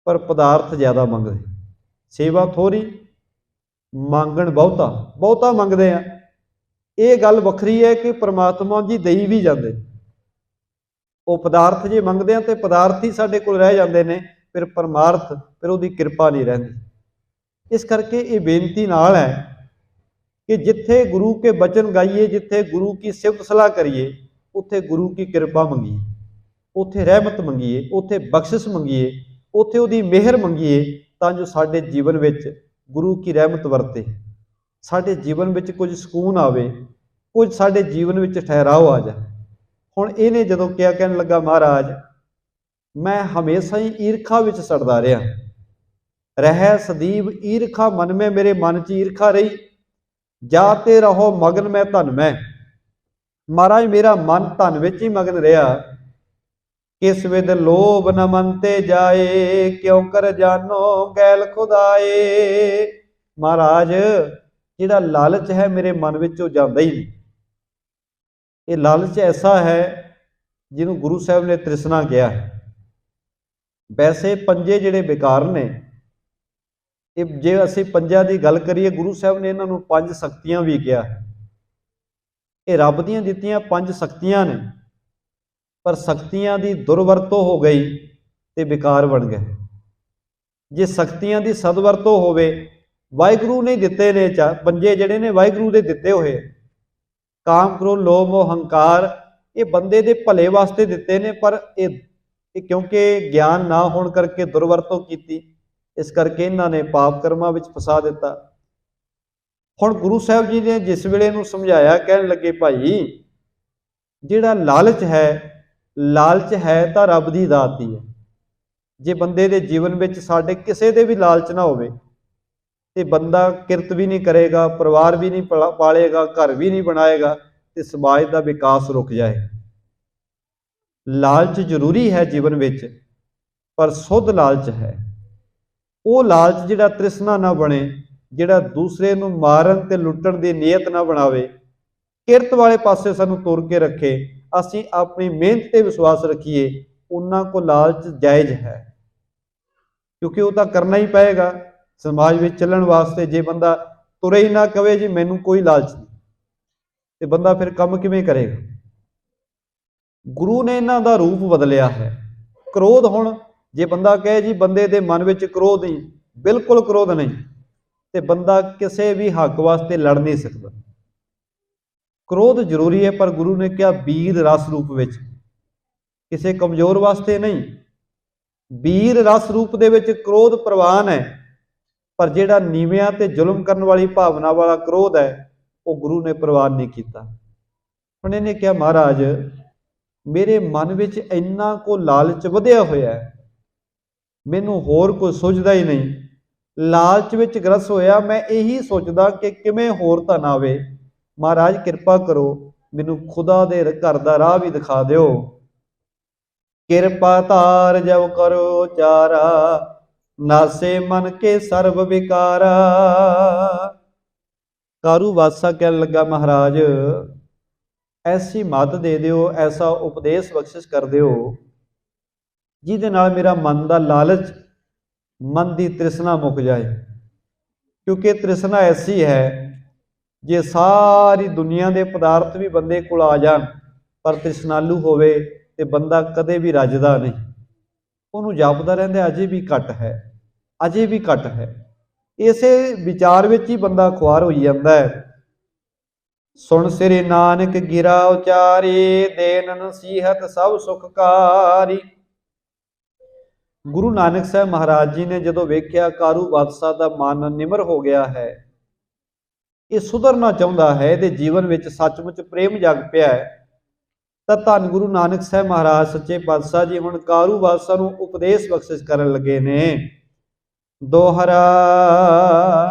ਪਰ ਪਦਾਰਥ ਜ਼ਿਆਦਾ ਮੰਗਦੇ। ਸੇਵਾ ਥੋੜ੍ਹੀ ਮੰਗਣ ਬਹੁਤਾ, ਬਹੁਤਾ ਮੰਗਦੇ ਆ। ਇਹ ਗੱਲ ਵੱਖਰੀ ਹੈ ਕਿ ਪ੍ਰਮਾਤਮਾ ਜੀ ਦੇਈ ਵੀ ਜਾਂਦੇ, ਉਹ ਪਦਾਰਥ ਜੇ ਮੰਗਦੇ ਆ ਤੇ ਪਦਾਰਥ ਹੀ ਸਾਡੇ ਕੋਲ ਰਹਿ ਜਾਂਦੇ ਨੇ, ਫਿਰ ਪਰਮਾਰਥ, ਫਿਰ ਉਹਦੀ ਕਿਰਪਾ ਨਹੀਂ ਰਹਿੰਦੀ। ਇਸ ਕਰਕੇ ਇਹ ਬੇਨਤੀ ਨਾਲ ਹੈ ਕਿ ਜਿੱਥੇ ਗੁਰੂ ਕੇ ਬਚਨ ਗਾਈਏ, ਜਿੱਥੇ ਗੁਰੂ ਕੀ ਸਿਫਤ ਸਲਾਹ ਕਰੀਏ, ਉੱਥੇ ਗੁਰੂ ਕੀ ਕਿਰਪਾ ਮੰਗੀਏ, ਉੱਥੇ ਰਹਿਮਤ ਮੰਗੀਏ, ਉੱਥੇ ਬਖਸ਼ਿਸ਼ ਮੰਗੀਏ, ਉੱਥੇ ਉਹਦੀ ਮਿਹਰ ਮੰਗੀਏ, ਤਾਂ ਜੋ ਸਾਡੇ ਜੀਵਨ ਵਿੱਚ ਗੁਰੂ ਕੀ ਰਹਿਮਤ ਵਰਤੇ, ਸਾਡੇ ਜੀਵਨ ਵਿੱਚ ਕੁਝ ਸਕੂਨ ਆਵੇ, ਕੁਝ ਸਾਡੇ ਜੀਵਨ ਵਿੱਚ ਠਹਿਰਾਓ ਆ ਜਾਏ। ਹੁਣ ਇਹਨੇ ਜਦੋਂ ਕਿਹਾ, ਕਹਿਣ ਲੱਗਾ ਮਹਾਰਾਜ ਮੈਂ ਹਮੇਸ਼ਾ ਹੀ ਈਰਖਾ ਵਿੱਚ ਸੜਦਾ ਰਿਹਾ, ਰਹਿ ਸਦੀਵ ਈਰਖਾ ਮਨ ਮੈਂ, ਮੇਰੇ ਮਨ 'ਚ ਈਰਖਾ ਰਹੀ, ਜਾਤੇ ਰਹੋ ਮਗਨ ਮੈਂ ਧਨ ਮੈਂ। ਮਹਾਰਾਜ ਮੇਰਾ ਮਨ ਧਨ ਵਿੱਚ ਹੀ ਮਗਨ ਰਿਹਾ, ਕਿਸ ਵਿਦ ਲੋਭ ਨ ਮਨ ਤੇ ਜਾਏ, ਕਿਉਂ ਕਰ ਜਾਨੋ ਗੈਲ ਖੁਦਾਏ। ਮਹਾਰਾਜ ਜਿਹੜਾ ਲਾਲਚ ਹੈ ਮੇਰੇ ਮਨ ਵਿੱਚ ਉਹ ਜਾਂਦਾ ਹੀ ਨਹੀਂ। ਇਹ ਲਾਲਚ ਐਸਾ ਹੈ ਜਿਹਨੂੰ ਗੁਰੂ ਸਾਹਿਬ ਨੇ ਤ੍ਰਿਸ਼ਨਾ ਕਿਹਾ ਹੈ। ਵੈਸੇ ਪੰਜੇ ਜਿਹੜੇ ਬੇਕਾਰ ਨੇ, ਇਹ ਜੇ ਅਸੀਂ ਪੰਜਾਂ ਦੀ ਗੱਲ ਕਰੀਏ, ਗੁਰੂ ਸਾਹਿਬ ਨੇ ਇਹਨਾਂ ਨੂੰ 5 ਸ਼ਕਤੀਆਂ ਵੀ ਕਿਹਾ ਹੈ। ਇਹ ਰੱਬ ਦੀਆਂ ਦਿੱਤੀਆਂ 5 ਸ਼ਕਤੀਆਂ ਨੇ, ਪਰ ਸ਼ਕਤੀਆਂ ਦੀ ਦੁਰਵਰਤੋਂ ਹੋ ਗਈ ਤੇ ਬੇਕਾਰ ਬਣ ਗਏ। ਜੇ ਸ਼ਕਤੀਆਂ ਦੀ ਸਦਵਰਤੋਂ ਹੋਵੇ, ਵਾਹਿਗੁਰੂ ਨੇ ਦਿੱਤੇ ਨੇ, ਪੰਜੇ ਜਿਹੜੇ ਨੇ ਵਾਹਿਗੁਰੂ ਦੇ ਦਿੱਤੇ ਹੋਏ, ਕਾਮ ਕ੍ਰੋਧ ਲੋਭ ਮੋਹ ਹੰਕਾਰ, ਇਹ ਬੰਦੇ ਦੇ ਭਲੇ ਵਾਸਤੇ ਦਿੱਤੇ ਨੇ, ਪਰ ਇਹ ਕਿਉਂਕਿ ਗਿਆਨ ਨਾ ਹੋਣ ਕਰਕੇ ਦੁਰਵਰਤੋਂ ਕੀਤੀ, ਇਸ ਕਰਕੇ ਇਹਨਾਂ ਨੇ ਪਾਪ ਕਰਮਾਂ ਵਿੱਚ ਫਸਾ ਦਿੱਤਾ। ਹੁਣ ਗੁਰੂ ਸਾਹਿਬ ਜੀ ਨੇ ਜਿਸ ਵੇਲੇ ਨੂੰ ਸਮਝਾਇਆ, ਕਹਿਣ ਲੱਗੇ ਭਾਈ ਜਿਹੜਾ ਲਾਲਚ ਹੈ, ਲਾਲਚ ਹੈ ਤਾਂ ਰੱਬ ਦੀ ਦਾਤ ਹੀ ਹੈ। ਜੇ ਬੰਦੇ ਦੇ ਜੀਵਨ ਵਿੱਚ ਸਾਡੇ ਕਿਸੇ ਦੇ ਵੀ ਲਾਲਚ ਨਾ ਹੋਵੇ, ਤੇ ਬੰਦਾ ਕਿਰਤ ਵੀ ਨਹੀਂ ਕਰੇਗਾ, ਪਰਿਵਾਰ ਵੀ ਨਹੀਂ ਪਾਲੇਗਾ, ਘਰ ਵੀ ਨਹੀਂ ਬਣਾਏਗਾ ਤੇ ਸਮਾਜ ਦਾ ਵਿਕਾਸ ਰੁਕ ਜਾਏਗਾ। ਲਾਲਚ ਜ਼ਰੂਰੀ ਹੈ ਜੀਵਨ ਵਿੱਚ, ਪਰ ਸੁੱਧ ਲਾਲਚ ਹੈ। ਉਹ ਲਾਲਚ ਜਿਹੜਾ ਤ੍ਰਿਸ਼ਨਾ ਨਾ ਬਣੇ, ਜਿਹੜਾ ਦੂਸਰੇ ਨੂੰ ਮਾਰਨ ਤੇ ਲੁੱਟਣ ਦੀ ਨੀਅਤ ਨਾ ਬਣਾਵੇ, ਕਿਰਤ ਵਾਲੇ ਪਾਸੇ ਸਾਨੂੰ ਤੁਰ ਕੇ ਰੱਖੇ। ਅਸੀਂ ਆਪਣੀ ਮਿਹਨਤ ਤੇ ਵਿਸ਼ਵਾਸ ਰੱਖੀਏ, ਉਹਨਾਂ ਕੋਲ ਲਾਲਚ ਜਾਇਜ਼ ਹੈ, ਕਿਉਂਕਿ ਉਹ ਤਾਂ ਕਰਨਾ ਹੀ ਪਏਗਾ ਸਮਾਜ ਵਿੱਚ ਚੱਲਣ ਵਾਸਤੇ। ਜੇ ਬੰਦਾ ਤੁਰੇ ਹੀ ਨਾ ਕਵੇ ਜੀ ਮੈਨੂੰ ਕੋਈ ਲਾਲਚ ਨਹੀਂ, ਤੇ ਬੰਦਾ ਫਿਰ ਕੰਮ ਕਿਵੇਂ ਕਰੇਗਾ। ਗੁਰੂ ਨੇ ਇਹਨਾਂ ਦਾ ਰੂਪ ਬਦਲਿਆ ਹੈ। ਕ੍ਰੋਧ, ਹੁਣ ਜੇ ਬੰਦਾ ਕਹੇ ਜੀ ਬੰਦੇ ਦੇ ਮਨ ਵਿੱਚ ਕ੍ਰੋਧ ਨਹੀਂ, ਬਿਲਕੁਲ ਕ੍ਰੋਧ ਨਹੀਂ, ਤੇ ਬੰਦਾ ਕਿਸੇ ਵੀ ਹੱਕ ਵਾਸਤੇ ਲੜ ਨਹੀਂ ਸਕਦਾ। ਕ੍ਰੋਧ ਜ਼ਰੂਰੀ ਹੈ, ਪਰ ਗੁਰੂ ਨੇ ਕਿਹਾ ਵੀਰ ਰਸ ਰੂਪ ਵਿੱਚ, ਕਿਸੇ ਕਮਜ਼ੋਰ ਵਾਸਤੇ ਨਹੀਂ। ਵੀਰ ਰਸ ਰੂਪ ਦੇ ਵਿੱਚ ਕ੍ਰੋਧ ਪ੍ਰਵਾਨ ਹੈ, ਪਰ ਜਿਹੜਾ ਨੀਵਿਆਂ ਤੇ ਜ਼ੁਲਮ ਕਰਨ ਵਾਲੀ ਭਾਵਨਾ ਵਾਲਾ ਕ੍ਰੋਧ ਹੈ, ਉਹ ਗੁਰੂ ਨੇ ਪ੍ਰਵਾਨ ਨਹੀਂ ਕੀਤਾ। ਹੁਣ ਇਹਨੇ ਕਿਹਾ ਮਹਾਰਾਜ ਮੇਰੇ ਮਨ ਵਿੱਚ ਇੰਨਾ ਕੋ ਲਾਲਚ ਵਧਿਆ ਹੋਇਆ ਹੈ, ਮੈਨੂੰ ਹੋਰ ਕੋਈ ਸੁਝਦਾ ਹੀ ਨਹੀਂ। ਲਾਲਚ ਵਿੱਚ ਗ੍ਰਸ ਹੋਇਆ, ਮੈਂ ਇਹੀ ਸੋਚਦਾ ਕਿ ਕਿਵੇਂ ਹੋਰ ਤਾਂ ਨਾ ਆਵੇ। ਮਹਾਰਾਜ ਕਿਰਪਾ ਕਰੋ, ਮੈਨੂੰ ਖੁਦਾ ਦੇ ਘਰ ਦਾ ਰਾਹ ਵੀ ਦਿਖਾ ਦਿਓ। ਕਿਰਪਾ ਧਾਰ ਜਬ ਕਰੋ ਚਾਰਾ, ਨਾਸੇ ਮਨ ਕੇ ਸਰਬ ਵਿਕਾਰਾ। ਕਾਰੂ ਬਾਦਸ਼ਾਹ ਕਹਿਣ ਲੱਗਾ ਮਹਾਰਾਜ ਐਸੀ ਮੱਤ ਦੇ ਦਿਓ, ਐਸਾ ਉਪਦੇਸ਼ ਬਖਸ਼ਿਸ਼ ਕਰ ਦਿਓ ਜਿਹਦੇ ਨਾਲ ਮੇਰਾ ਮਨ ਦਾ ਲਾਲਚ, ਮਨ ਦੀ ਤ੍ਰਿਸ਼ਨਾ ਮੁੱਕ ਜਾਏ। ਕਿਉਂਕਿ ਤ੍ਰਿਸ਼ਨਾ ਐਸੀ ਹੈ, ਜੇ ਸਾਰੀ ਦੁਨੀਆ ਦੇ ਪਦਾਰਥ ਵੀ ਬੰਦੇ ਕੋਲ ਆ ਜਾਣ, ਪਰ ਤ੍ਰਿਸ਼ਨਾਲੂ ਹੋਵੇ ਤੇ ਬੰਦਾ ਕਦੇ ਵੀ ਰੱਜਦਾ ਨਹੀਂ, ਉਹਨੂੰ ਜਾਪਦਾ ਰਹਿੰਦਾ ਅਜੇ ਵੀ ਘੱਟ ਹੈ, ਅਜੇ ਵੀ ਘੱਟ ਹੈ। ਇਸੇ ਵਿਚਾਰ ਵਿੱਚ ਹੀ ਬੰਦਾ ਖੁਆਰ ਹੋਈ ਜਾਂਦਾ ਹੈ। ਸੁਣ ਸ੍ਰੀ ਨਾਨਕ ਗਿਰਾ ਉਚਾਰੀ, ਦੇਨ ਨਸੀਹਤ ਸਭ ਸੁਖਕਾਰੀ। ਗੁਰੂ ਨਾਨਕ ਸਾਹਿਬ ਮਹਾਰਾਜ ਜੀ ਨੇ ਜਦੋਂ ਵੇਖਿਆ ਕਾਰੂ ਬਾਦਸ਼ਾਹ ਦਾ ਮਨ ਨਿਮਰ ਹੋ ਗਿਆ ਹੈ, ਇਹ ਸੁਧਰਨਾ ਚਾਹੁੰਦਾ ਹੈ, ਇਹਦੇ ਜੀਵਨ ਵਿੱਚ ਸੱਚਮੁੱਚ ਪ੍ਰੇਮ ਜਗ ਪਿਆ ਹੈ, ਤਾਂ ਧੰਨ ਗੁਰੂ ਨਾਨਕ ਸਾਹਿਬ ਮਹਾਰਾਜ ਸੱਚੇ ਪਾਤਸ਼ਾਹ ਜੀ ਹੁਣ ਕਾਰੂ ਬਾਦਸ਼ਾਹ ਨੂੰ ਉਪਦੇਸ਼ ਬਖਸ਼ਿਸ਼ ਕਰਨ ਲੱਗੇ ਨੇ। ਦੋਹਰਾ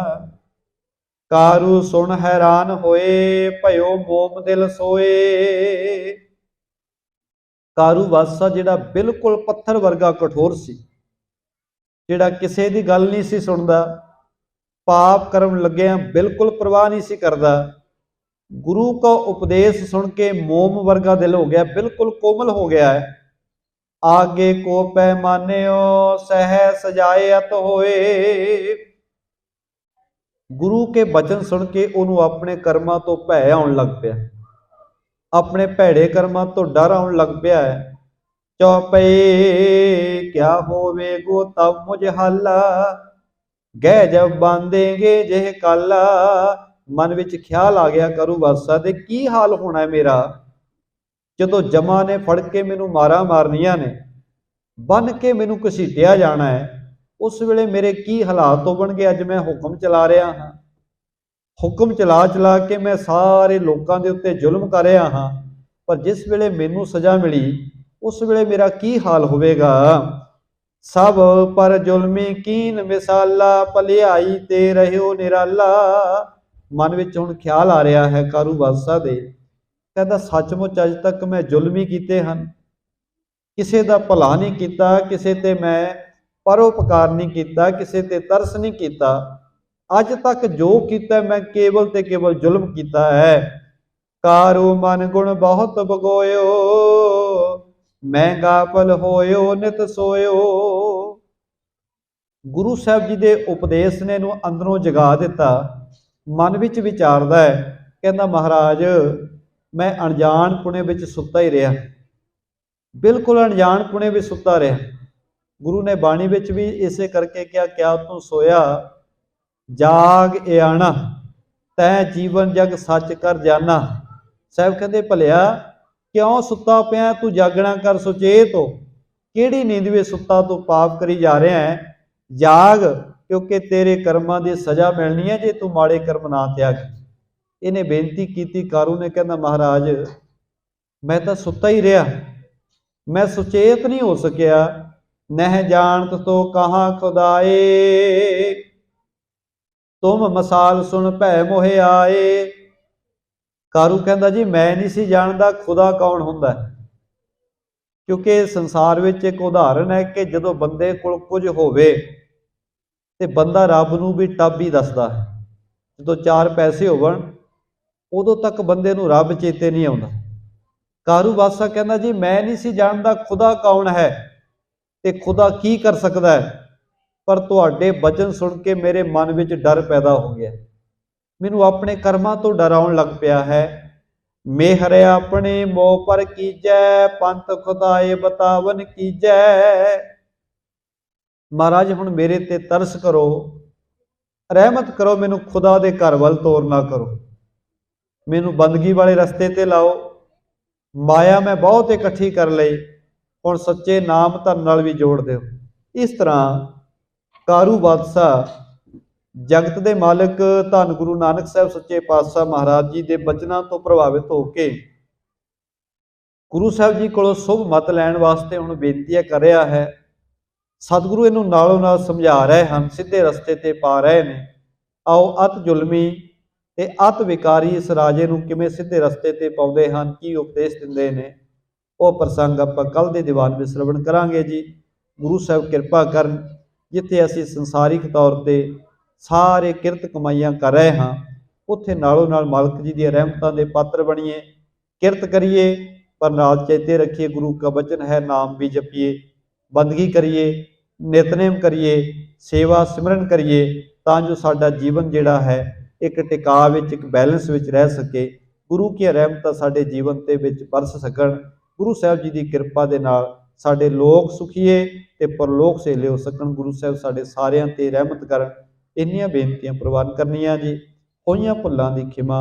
ਕਾਰੂ ਸੁਣ ਹੈਰਾਨ ਹੋਏ, ਭਇਓ ਮੋਮ ਦਿਲ ਸੋਏ। ਕਾਰੂ ਬਾਦਸ਼ਾਹ ਜਿਹੜਾ ਬਿਲਕੁਲ ਪੱਥਰ ਵਰਗਾ ਕਠੋਰ ਸੀ, ਜਿਹੜਾ ਕਿਸੇ ਦੀ ਗੱਲ ਨਹੀਂ ਸੀ ਸੁਣਦਾ, ਪਾਪ ਕਰਮ ਲੱਗਿਆ ਬਿਲਕੁਲ ਪਰਵਾਹ ਨਹੀਂ ਸੀ ਕਰਦਾ, ਗੁਰੂ ਕਾ ਉਪਦੇਸ਼ ਸੁਣ ਕੇ ਮੋਮ ਵਰਗਾ ਦਿਲ ਹੋ ਗਿਆ, ਬਿਲਕੁਲ ਕੋਮਲ ਹੋ ਗਿਆ ਹੈ। ਆਗੇ ਕੋ ਪੈਮਾਨਿਓ ਸਹਿ ਸਜਾਏ ਅਤ ਹੋਏ। ਗੁਰੂ ਕੇ ਬਚਨ ਸੁਣ ਕੇ ਉਹਨੂੰ ਆਪਣੇ ਕਰਮਾਂ ਤੋਂ ਭੈ ਆਉਣ ਲੱਗ ਪਿਆ, ਆਪਣੇ ਭੈੜੇ ਕਰਮਾਂ ਤੋਂ ਡਰ ਆਉਣ ਲੱਗ ਪਿਆ ਹੈ। ਚੌਪਏ ਕਿਆ ਹੋਵੇ ਗੋ ਤਬ ਮੁਝ ਹਾਲਾ, ਗਹਿ ਜਬ ਬਾਂਧेंगे ਜਿਹ ਕਾਲਾ। ਮਨ ਵਿੱਚ ਖਿਆਲ ਆ ਗਿਆ ਕਾਰੂ ਬਾਦਸ਼ਾਹ ਦੇ ਕੀ ਹਾਲ ਹੋਣਾ ਹੈ ਮੇਰਾ, ਜਦੋਂ ਜਮਾ ਨੇ ਫੜ ਕੇ ਮੈਨੂੰ ਮਾਰਾਂ ਮਾਰਨੀਆਂ ਨੇ, ਬੰਨ ਕੇ ਮੈਨੂੰ ਘਸੀਟਿਆ ਜਾਣਾ ਹੈ, ਉਸ ਵੇਲੇ ਮੇਰੇ ਕੀ ਹਾਲਾਤ ਹੋਣਗੇ। ਅੱਜ ਮੈਂ ਹੁਕਮ ਚਲਾ ਰਿਹਾ ਹਾਂ, ਹੁਕਮ ਚਲਾ ਚਲਾ ਕੇ ਮੈਂ ਸਾਰੇ ਲੋਕਾਂ ਦੇ ਉੱਤੇ ਜ਼ੁਲਮ ਕਰ ਰਿਹਾ ਹਾਂ, ਪਰ ਜਿਸ ਵੇਲੇ ਮੈਨੂੰ ਸਜ਼ਾ ਮਿਲੀ ਉਸ ਵੇਲੇ ਮੇਰਾ ਕੀ ਹਾਲ ਹੋਵੇਗਾ। ਸਭ ਪਰ ਜ਼ੁਲਮੀ ਕੀਨ ਮਿਸਾਲਾ, ਭਲਿਆਈ ਤੇ ਰਹਿਓ ਨਿਰਾਲਾ। ਮਨ ਵਿੱਚ ਹੁਣ ਖਿਆਲ ਆ ਰਿਹਾ ਹੈ ਕਾਰੂ ਬਾਦਸ਼ਾਹ ਦੇ, ਕਹਿੰਦਾ ਸੱਚਮੁੱਚ ਅੱਜ ਤੱਕ ਮੈਂ ਜ਼ੁਲਮ ਹੀ ਕੀਤੇ ਹਨ, ਕਿਸੇ ਦਾ ਭਲਾ ਨਹੀਂ ਕੀਤਾ, ਕਿਸੇ ਤੇ ਮੈਂ ਪਰਉਪਕਾਰ ਨਹੀਂ ਕੀਤਾ, ਕਿਸੇ ਤੇ ਤਰਸ ਨਹੀਂ ਕੀਤਾ। ਅੱਜ ਤੱਕ ਜੋ ਕੀਤਾ ਮੈਂ ਕੇਵਲ ਤੇ ਕੇਵਲ ਜ਼ੁਲਮ ਕੀਤਾ ਹੈ। ਕਾਰੂ ਮਨ ਗੁਣ ਬਹੁਤ ਬਗੋਇਓ, ਮੈਂ ਗਾਫਲ ਹੋਇਓ ਨਿਤ ਸੋਇਓ। ਗੁਰੂ ਸਾਹਿਬ ਜੀ ਦੇ ਉਪਦੇਸ਼ ਨੇ ਇਹਨੂੰ ਅੰਦਰੋਂ ਜਗਾ ਦਿੱਤਾ। ਮਨ ਵਿੱਚ ਵਿਚਾਰਦਾ ਹੈ, ਕਹਿੰਦਾ ਮਹਾਰਾਜ ਮੈਂ ਅਣਜਾਣ ਪੁਣੇ ਵਿੱਚ ਸੁੱਤਾ ਹੀ ਰਿਹਾ, ਬਿਲਕੁਲ ਅਣਜਾਣ ਪੁਣੇ ਵਿੱਚ ਸੁੱਤਾ ਰਿਹਾ। ਗੁਰੂ ਨੇ ਬਾਣੀ ਵਿੱਚ ਵੀ ਇਸੇ ਕਰਕੇ ਕਿਹਾ, ਕਿਆ ਤੂੰ ਸੋਇਆ ਜਾਗ ਇਆਣਾ, ਤੈਂ ਜੀਵਨ ਜਗ ਸੱਚ ਕਰ ਜਾਣਾ। ਸਾਹਿਬ ਕਹਿੰਦੇ ਭਲਿਆ ਕਿਉਂ ਸੁੱਤਾ ਪਿਆ, ਤੂੰ ਜਾਗਣਾ ਕਰ, ਸੁਚੇਤ ਹੋ। ਕਿਹੜੀ ਨੀਂਦ ਵਿੱਚ ਸੁੱਤਾ ਤੂੰ ਪਾਪ ਕਰੀ ਜਾ ਰਿਹਾ ਹੈ, ਜਾਗ, ਕਿਉਂਕਿ ਤੇਰੇ ਕਰਮਾਂ ਦੀ ਸਜ਼ਾ ਮਿਲਣੀ ਹੈ ਜੇ ਤੂੰ ਮਾੜੇ ਕਰਮ ਨਾ ਤਿਆਗ। ਇਹਨੇ ਬੇਨਤੀ ਕੀਤੀ, ਕਾਰੂ ਨੇ ਕਹਿੰਦਾ ਮਹਾਰਾਜ ਮੈਂ ਤਾਂ ਸੁੱਤਾ ਹੀ ਰਿਹਾ, ਮੈਂ ਸੁਚੇਤ ਨਹੀਂ ਹੋ ਸਕਿਆ। ਨਹਿ ਜਾਣਤ ਤੋ ਕਹਾਂ ਖੁਦਾਏ, ਤੁਮ ਮਸਾਲ ਸੁਣ ਭੈ ਮੋਹਿ ਆਏ। ਕਾਰੂ ਕਹਿੰਦਾ ਜੀ ਮੈਂ ਨਹੀਂ ਸੀ ਜਾਣਦਾ ਖੁਦਾ ਕੌਣ ਹੁੰਦਾ ਹੈ। ਕਿਉਂਕਿ ਸੰਸਾਰ ਵਿੱਚ ਇੱਕ ਉਦਾਹਰਨ ਹੈ ਕਿ ਜਦੋਂ ਬੰਦੇ ਕੋਲ ਕੁਝ ਹੋਵੇ ਤੇ ਬੰਦਾ ਰੱਬ ਨੂੰ ਵੀ ਟੱਬ ਹੀ ਦੱਸਦਾ ਹੈ। ਜਦੋਂ ਚਾਰ ਪੈਸੇ ਹੋਵਣ ਉਦੋਂ ਤੱਕ ਬੰਦੇ ਨੂੰ ਰੱਬ ਚੇਤੇ ਨਹੀਂ ਆਉਂਦਾ। ਕਾਰੂ ਬਾਦਸ਼ਾਹ ਕਹਿੰਦਾ ਜੀ ਮੈਂ ਨਹੀਂ ਸੀ ਜਾਣਦਾ ਖੁਦਾ ਕੌਣ ਹੈ ਤੇ ਖੁਦਾ ਕੀ ਕਰ ਸਕਦਾ ਹੈ, ਪਰ ਤੁਹਾਡੇ ਬਚਨ ਸੁਣ ਕੇ ਮੇਰੇ ਮਨ ਵਿੱਚ ਡਰ ਪੈਦਾ ਹੋ ਗਿਆ। ਮੈਨੂੰ ਆਪਣੇ ਕਰਮਾਂ ਤੋਂ ਡਰ ਆਉਣ ਲੱਗ ਪਿਆ ਹੈ। ਮੇਹਰ ਆਪਣੇ ਮੋਹ ਪਰ ਕੀਜੈ, ਪੰਥ ਖੁਦਾਏ ਬਤਾਵਨ ਕੀਜੈ। ਮਹਾਰਾਜ ਹੁਣ ਮੇਰੇ ਤੇ ਤਰਸ ਕਰੋ, ਰਹਿਮਤ ਕਰੋ, ਮੈਨੂੰ ਖੁਦਾ ਦੇ ਘਰ ਵੱਲ ਤੋਰ ਨਾ ਕਰੋ, ਮੈਨੂੰ ਬੰਦਗੀ ਵਾਲੇ ਰਸਤੇ ਤੇ ਲਾਓ। ਮਾਇਆ ਮੈਂ ਬਹੁਤ ਇਕੱਠੀ ਕਰ ਲਈ, ਹੁਣ ਸੱਚੇ ਨਾਮ ਧਨ ਨਾਲ ਵੀ ਜੋੜ ਦਿਓ। ਇਸ ਤਰ੍ਹਾਂ ਕਾਰੂ ਬਾਦਸ਼ਾਹ ਜਗਤ ਦੇ ਮਾਲਕ ਧੰਨ ਗੁਰੂ ਨਾਨਕ ਸਾਹਿਬ ਸੱਚੇ ਪਾਤਸ਼ਾਹ ਮਹਾਰਾਜ ਜੀ ਦੇ ਬਚਨਾਂ ਤੋਂ ਪ੍ਰਭਾਵਿਤ ਹੋ ਕੇ ਗੁਰੂ ਸਾਹਿਬ ਜੀ ਕੋਲੋਂ ਸ਼ੁਭ ਮਤ ਲੈਣ ਵਾਸਤੇ ਹੁਣ ਬੇਨਤੀਆਂ ਕਰ ਰਿਹਾ ਹੈ। ਸਤਿਗੁਰੂ ਇਹਨੂੰ ਨਾਲੋਂ ਨਾਲ ਸਮਝਾ ਰਹੇ ਹਨ, ਸਿੱਧੇ ਰਸਤੇ ਤੇ ਪਾ ਰਹੇ ਨੇ। ਆਓ ਅਤ ਜ਼ੁਲਮੀ ਤੇ ਅਤ ਵਿਕਾਰੀ ਇਸ ਰਾਜੇ ਨੂੰ ਕਿਵੇਂ ਸਿੱਧੇ ਰਸਤੇ ਤੇ ਪਾਉਂਦੇ ਹਨ, ਕੀ ਉਪਦੇਸ਼ ਦਿੰਦੇ ਨੇ, ਉਹ ਪ੍ਰਸੰਗ ਆਪਾਂ ਕੱਲ ਦੇ ਦੀਵਾਨ ਵਿੱਚ ਸ਼ਰਵਣ ਕਰਾਂਗੇ ਜੀ। ਗੁਰੂ ਸਾਹਿਬ ਕਿਰਪਾ ਕਰਨ, ਜਿੱਥੇ ਅਸੀਂ ਸੰਸਾਰਿਕ ਤੌਰ ਤੇ ਸਾਰੇ ਕਿਰਤ ਕਮਾਈਆਂ ਕਰ ਰਹੇ ਹਾਂ, ਉੱਥੇ ਨਾਲੋਂ ਨਾਲ ਮਾਲਕ ਜੀ ਦੀਆਂ ਰਹਿਮਤਾਂ ਦੇ ਪਾਤਰ ਬਣੀਏ, ਕਿਰਤ ਕਰੀਏ, ਪਰ ਨਾਲ ਚੇਤੇ ਰੱਖੀਏ ਗੁਰੂ ਕਾ ਬਚਨ ਹੈ ਨਾਮ ਵੀ ਜਪੀਏ, ਬੰਦਗੀ ਕਰੀਏ, ਨਿਤਨੇਮ ਕਰੀਏ, ਸੇਵਾ ਸਿਮਰਨ ਕਰੀਏ, ਤਾਂ ਜੋ ਸਾਡਾ ਜੀਵਨ ਜਿਹੜਾ ਹੈ ਇੱਕ ਟਿਕਾਅ ਵਿੱਚ, ਇੱਕ ਬੈਲੈਂਸ ਵਿੱਚ ਰਹਿ ਸਕੇ। ਗੁਰੂ ਕੀ ਰਹਿਮਤਾਂ ਸਾਡੇ ਜੀਵਨ ਦੇ ਵਿੱਚ ਬਰਸ ਸਕਣ। ਗੁਰੂ ਸਾਹਿਬ ਜੀ ਦੀ ਕਿਰਪਾ ਦੇ ਨਾਲ ਸਾਡੇ ਲੋਕ ਸੁਖੀਏ ਤੇ ਪਰਲੋਕ ਸੇਲੇ ਹੋ ਸਕਣ। ਗੁਰੂ ਸਾਹਿਬ ਸਾਡੇ ਸਾਰਿਆਂ ਤੇ ਰਹਿਮਤ ਕਰਨ। ਇੰਨੀਆਂ ਬੇਨਤੀਆਂ ਪ੍ਰਵਾਨ ਕਰਨੀਆਂ ਜੀ। ਹੋਈਆਂ ਭੁੱਲਾਂ ਦੀ ਖਿਮਾ,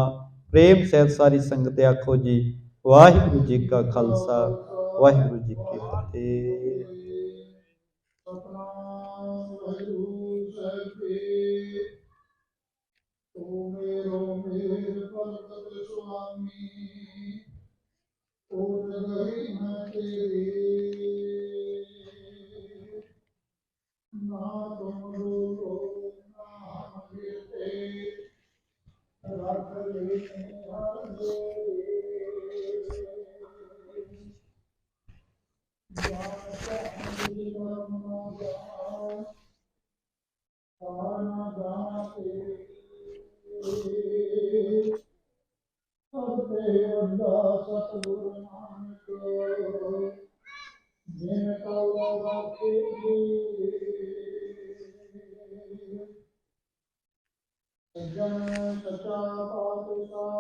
ਪ੍ਰੇਮ ਸਹਿਤ ਸਾਰੀ ਸੰਗਤ ਆਖੋ ਜੀ ਵਾਹਿਗੁਰੂ ਜੀ ਕਾ ਖਾਲਸਾ, ਵਾਹਿਗੁਰੂ ਜੀ ਕੀ ਫਤਿਹ। ਸਤਿਨਾਮ ਵਾਹਿਗੁਰੂ ਸਾਹਿਬ ਜੀ। ਓ ਮੇਰੋ ਮੇਰ ਪਰਬਤ ਸੁਆਮੀ, ਓ ਜਗਈ ਨਾ ਤੇਰੀ, ਨਾ ਤੁਮ ਰੋ ਨਾ ਮਿਟੇ, ਰੱਖ ਲੈ ਹਰ ਦੇ। ਸਤਿਗੁਰੂ ਨਾਨਕ ਜਿਨ ਕਉ ਵਾਖੇ ਸੱਜਣ ਸੱਚਾ ਪਾਤਸ਼ਾਹ।